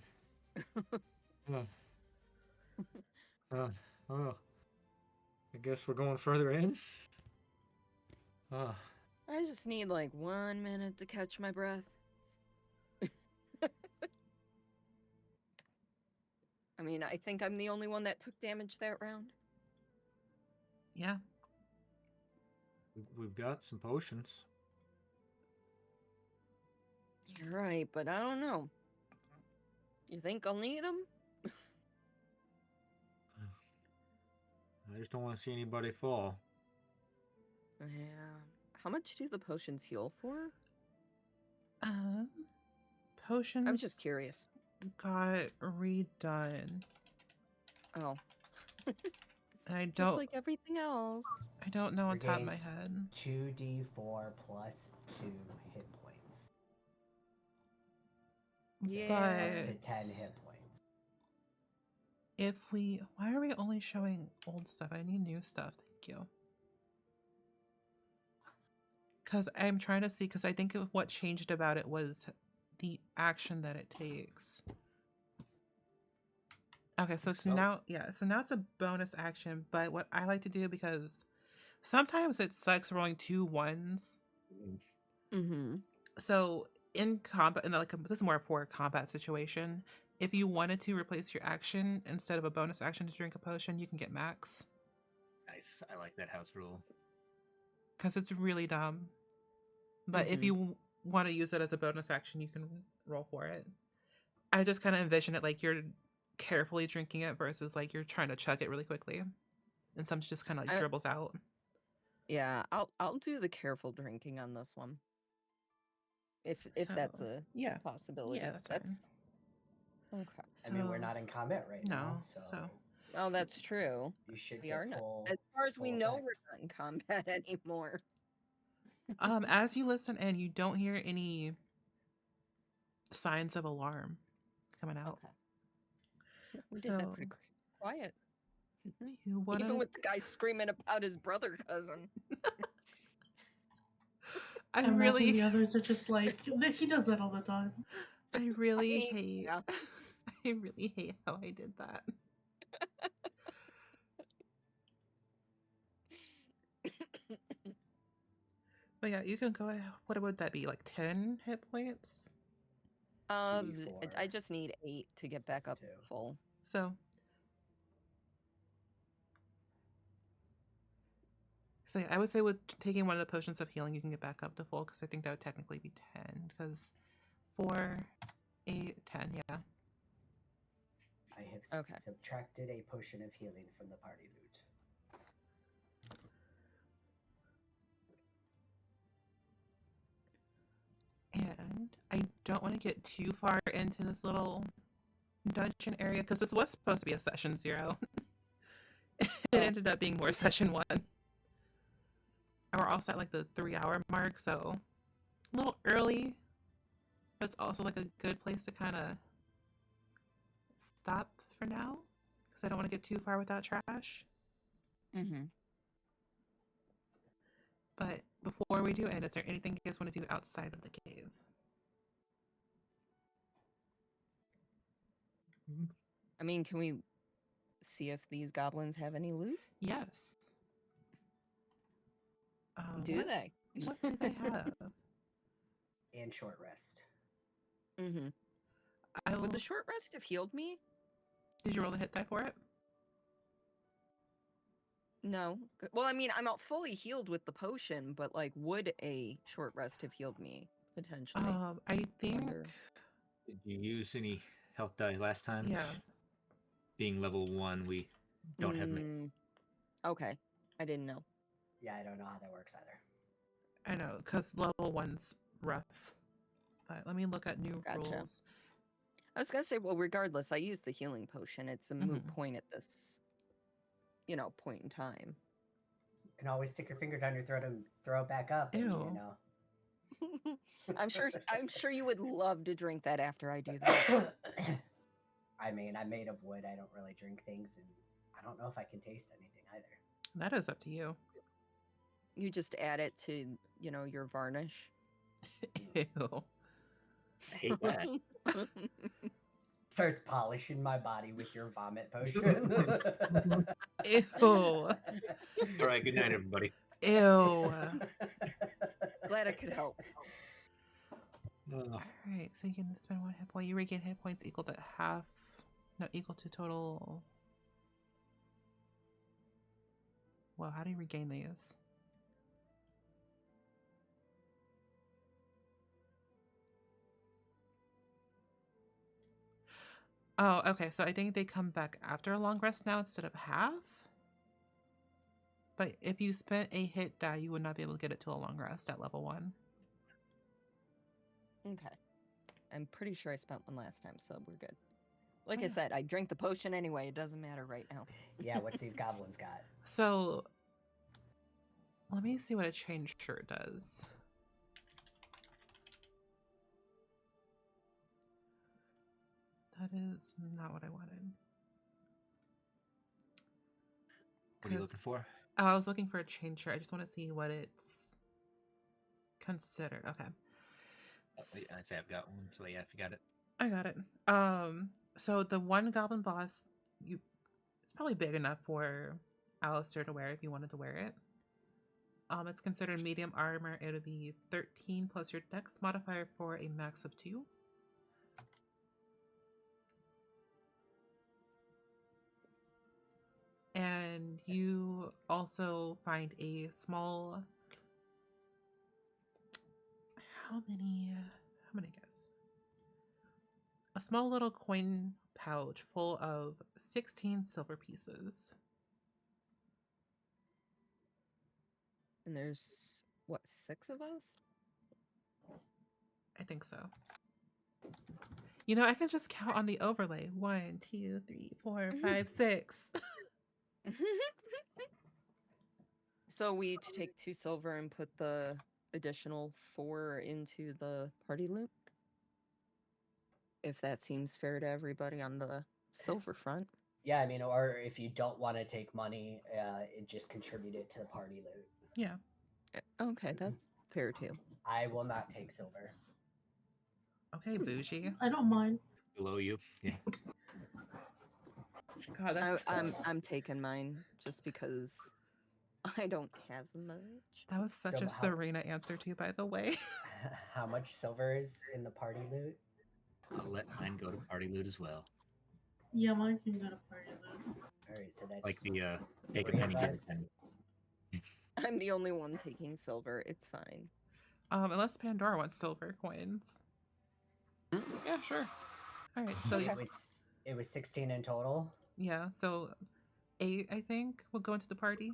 Oh, I guess we're going further in. Oh, I just need like 1 minute to catch my breath. I mean, I think I'm the only one that took damage that round. Yeah. we've got some potions. You're right, but I don't know. You think I'll need them? I just don't want to see anybody fall. Yeah. How much do the potions heal for? Potions. I'm just curious. Got redone. Oh. And I Just don't. like everything else. I don't know on top of my Regains head. 2d4 plus 2 hit points. Yeah. Up to But 10 hit points. if we, why are we only showing old stuff? I need new stuff. Thank you. Because I'm trying to see. Because I think what changed about it was the action that it takes. Okay, so it's now, yeah, so now it's a bonus action, but what I like to do, because sometimes it sucks rolling 2 1s. Mm-hmm. So in combat, and like this is more for a combat situation, if you wanted to replace your action instead of a bonus action to drink a potion, you can get max. Nice. I like that house rule. Because it's really dumb. But if you want to use it as a bonus action, you can roll for it. I just kind of envision it like you're carefully drinking it versus like you're trying to chug it really quickly, and some just kind of like dribbles out. Yeah, I'll do the careful drinking on this one. If that's a possibility. Yeah, that's fine. Okay. I mean, we're not in combat right now, so. Oh, that's true. You should We get are not. full. As far as we know, effect. we're not in combat anymore. As you listen and you don't hear any signs of alarm coming out. Okay. We did that pretty quiet. You wanna... Even with the guy screaming about his brother cousin. I imagine really... the others are just like, he does that all the time. I really hate... Yeah. I really hate how I did that. But yeah, you can go ahead. What would that be? Like 10 hit points? I just need 8 to get back up full. So yeah, I would say with taking one of the potions of healing, you can get back up to full, because I think that would technically be 10. Because 4, 8, 10, yeah. I have subtracted a potion of healing from the party loot. And I don't want to get too far into this little dungeon area, because this was supposed to be a session 0. It ended up being more session 1. And we're also at like the 3-hour mark, so a little early, but it's also like a good place to kind of stop for now, because I don't want to get too far without trash. But before we do end, is there anything you guys want to do outside of the cave? I mean, can we see if these goblins have any loot? Yes. Do they? What do they have? And short rest. Would the short rest have healed me? Did you roll a hit die for it? No. Well, I mean, I'm not fully healed with the potion, but like, would a short rest have healed me potentially? I think. Did you use any health die last time? Yeah. Being level 1, we don't have many. Okay, I didn't know. Yeah, I don't know how that works either. I know, because level 1's rough. But let me look at new rules. I was gonna say, well, regardless, I use the healing potion. It's a moot point at this, point in time. You can always stick your finger down your throat and throw it back up. And, I'm sure you would love to drink that after I do that. I mean, I'm made of wood. I don't really drink things, and I don't know if I can taste anything either. That is up to you. You just add it to, your varnish. Ew. I hate that. Starts polishing my body with your vomit potion. Ew. All right, good night, everybody. Ew. Glad I could help. All right, so you can spend 1 hit point. You regain hit points equal to equal to total. Well, how do you regain these? Oh, okay. So I think they come back after a long rest now instead of half. But if you spent a hit die, you would not be able to get it to a long rest at level 1. Okay. I'm pretty sure I spent one last time, so we're good. Like I Yeah. said, I drank the potion anyway. It doesn't matter right now. Yeah, what's these goblins got? So let me see what a chain shirt does. That is not what I wanted. What are you looking for? Oh, I was looking for a chain shirt. I just want to see what it's considered. Okay. I say I've got one, so yeah, if you got it. I got it. So the one goblin boss, it's probably big enough for Alistair to wear if you wanted to wear it. It's considered medium armor. It'll be 13 plus your dex modifier for a max of 2. And you also find a small. How many guys? A small little coin pouch full of 16 silver pieces. And there's, what, 6 of us? I think so. You know, I can just count on the overlay. 1, 2, 3, 4, 5, 6. So we each take 2 silver and put the additional 4 into the party loot? If that seems fair to everybody on the silver front. Yeah, I mean, or if you don't want to take money, it just contribute it to the party loot. Yeah. Okay, that's fair too. I will not take silver. Okay, bougie. I don't mind. Below you. Yeah. God, that's I'm taking mine just because I don't have much. that was such So a Serena answer too, by the way. How much silver is in the party loot? I'll let mine go to party loot as well. Yeah, mine can go to party loot. All right, so that's Like the take a 3 penny, of give a us. penny. I'm the only one taking silver. It's fine. Unless Pandora wants silver coins. Yeah, sure. All right, so It was 16 in total. yeah, so 8 I think will go into the party.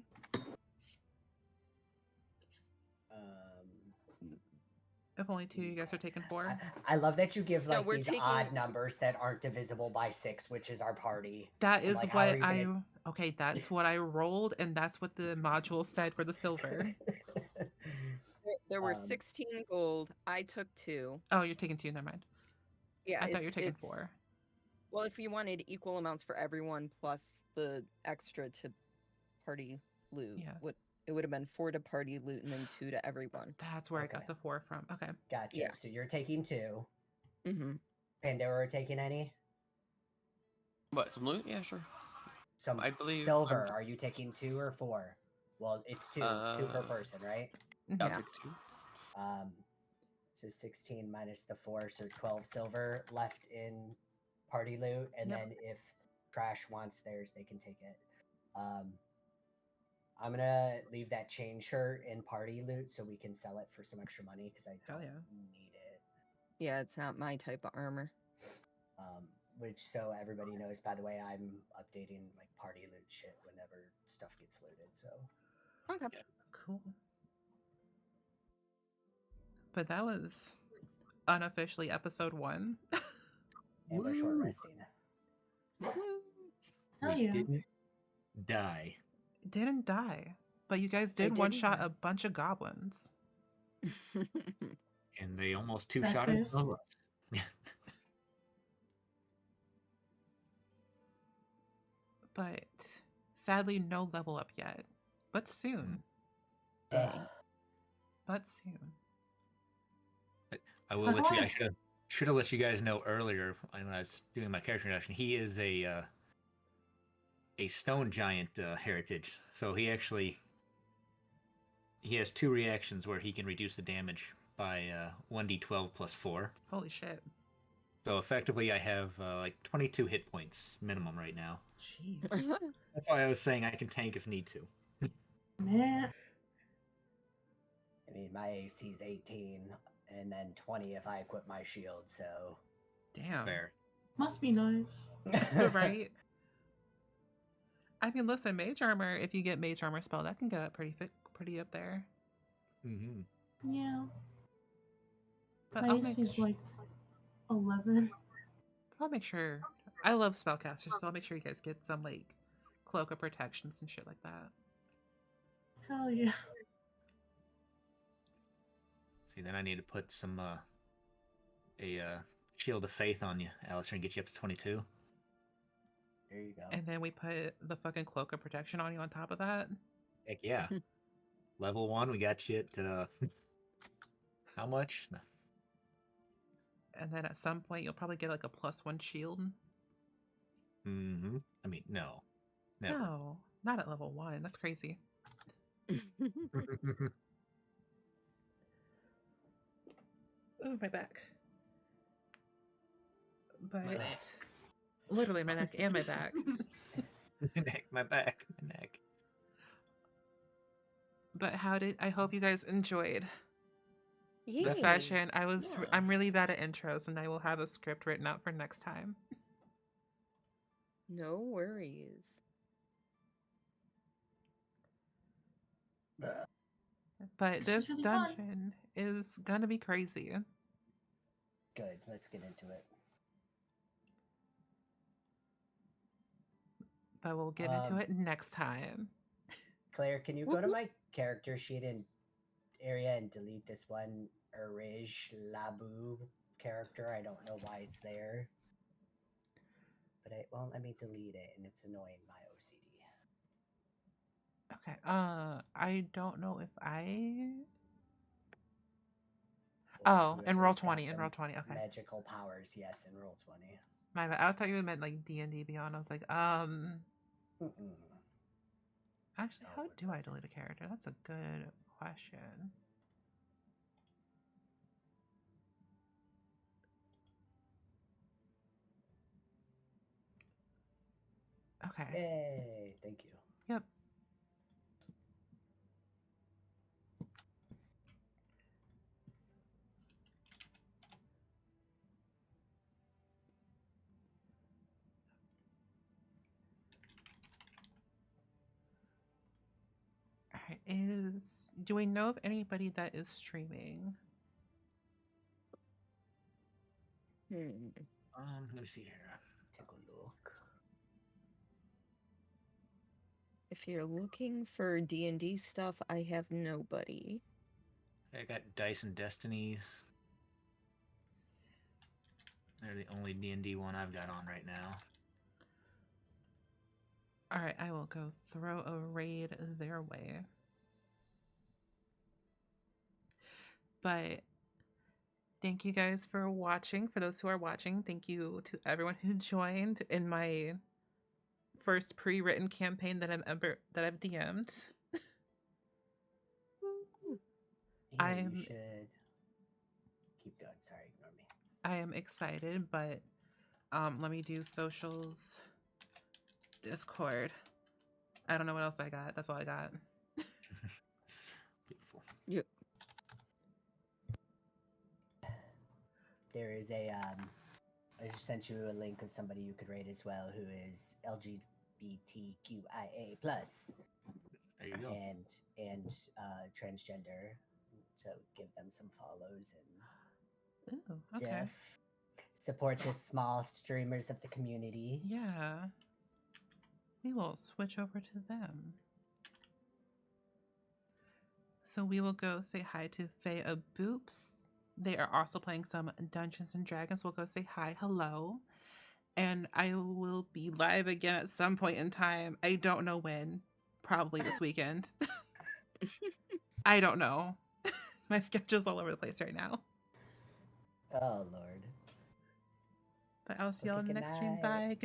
If only 2 you guys are taking 4. I love that you give No, like we're these taking- odd numbers that aren't divisible by 6, which is our party. That is like, how what are you gonna- okay, that's what I rolled, and that's what the module said for the silver. There were Um, 16 gold. I took 2. Oh, you're taking 2, never mind. Yeah, I thought you were taking it's 4. Well, if you wanted equal amounts for everyone plus the extra to party loot, Yeah. it would have been 4 to party loot and then 2 to everyone. That's where I Okay. got the 4 from. Okay. Gotcha. Yeah. So you're taking 2. Mm-hmm. Pandora taking any? What, some loot? Yeah, sure. Some I believe silver. Are you taking 2 or 4? Well, it's 2 per Uh, person, right? Mhm. I'll Yeah. take 2. So 16 minus the 4, so 12 silver left in party loot, and Yep. then if Trash wants theirs, they can take it. I'm gonna leave that chain shirt in party loot so we can sell it for some extra money because I Hell don't yeah. need it. Yeah, it's not my type of armor. Which, so everybody knows, by the way, I'm updating like party loot shit whenever stuff gets looted. So Okay. Cool. But that was unofficially episode 1. and we're short Woo! resting. Woo. Hell We yeah. didn't die. Didn't die. But you guys I did one didn't shot die. a bunch of goblins. And they almost Sad two-shotted face. all of us. But sadly, no level up yet. But soon. Dang. But soon. I will let you. I should have let you guys know earlier when I was doing my character introduction. He is a stone giant heritage, so he has 2 reactions where he can reduce the damage by 1d12 plus 4. Holy shit. So effectively, I have like 22 hit points minimum right now. Jeez. That's why I was saying I can tank if need to. Man. I mean, my AC is 18, and then 20 if I equip my shield. So Damn. Fair. Must be nice. Right? I mean, listen, mage armor. If you get mage armor spell, that can get up pretty up there. Mm-hmm. Yeah. But My AC's like 11. I'll make sure. I love spellcasters, so I'll make sure you guys get some like cloak of protections and shit like that. Hell yeah. See, then I need to put some shield of faith on you, Alistair, and get you up to 22. There you go. And then we put the fucking cloak of protection on you on top of that. Heck yeah. Level 1, we got you at how much? No. And then at some point you'll probably get like a +1 shield. Mm-hmm. I mean, no. Never. No, not at level 1. That's crazy. Oh, my back. But My neck. literally my neck and my back. My neck, my back, my neck. But I hope you guys enjoyed the Yay. session. Yeah. I'm really bad at intros, and I will have a script written out for next time. No worries. But This this is really fun. dungeon is gonna be crazy. Good. Let's get into it. But we'll get into it next time. Claire, can you go to my character sheet and area and delete this one Erij Labu character? I don't know why it's there. But it won't let me delete it, and it's annoying my OCD. Okay. I don't know if I. Oh, in roll 20. In roll 20. Okay. Magical powers, yes, in roll 20. My bad. I thought you meant like D&D Beyond. I was like, Mm-mm. Actually, how do I delete a character? That's a good question. Okay. Yay! Thank you. Yep. Alright, do we know of anybody that is streaming? Let me see here. Take a look. If you're looking for D&D stuff, I have nobody. I got Dice and Destinies. They're the only D&D one I've got on right now. Alright, I will go throw a raid their way. But thank you guys for watching. For those who are watching, thank you to everyone who joined in my first pre-written campaign that I've DM'd. Yeah, you should keep going. Sorry, ignore me. I am excited, but let me do socials. Discord. I don't know what else I got. That's all I got. Beautiful. Yep. There is a I just sent you a link of somebody you could rate as well, who is LGBTQIA+. There you go. And transgender. So give them some follows and Ooh, okay. support the small streamers of the community. Yeah. We will switch over to them. So we will go say hi to Faye Boops. They are also playing some Dungeons and Dragons. We'll go say hi, hello. And I will be live again at some point in time. I don't know when. Probably this weekend. I don't know. My schedule's all over the place right now. Oh, Lord. But I'll see y'all Okay, in the good next stream. night. Bye. Good night.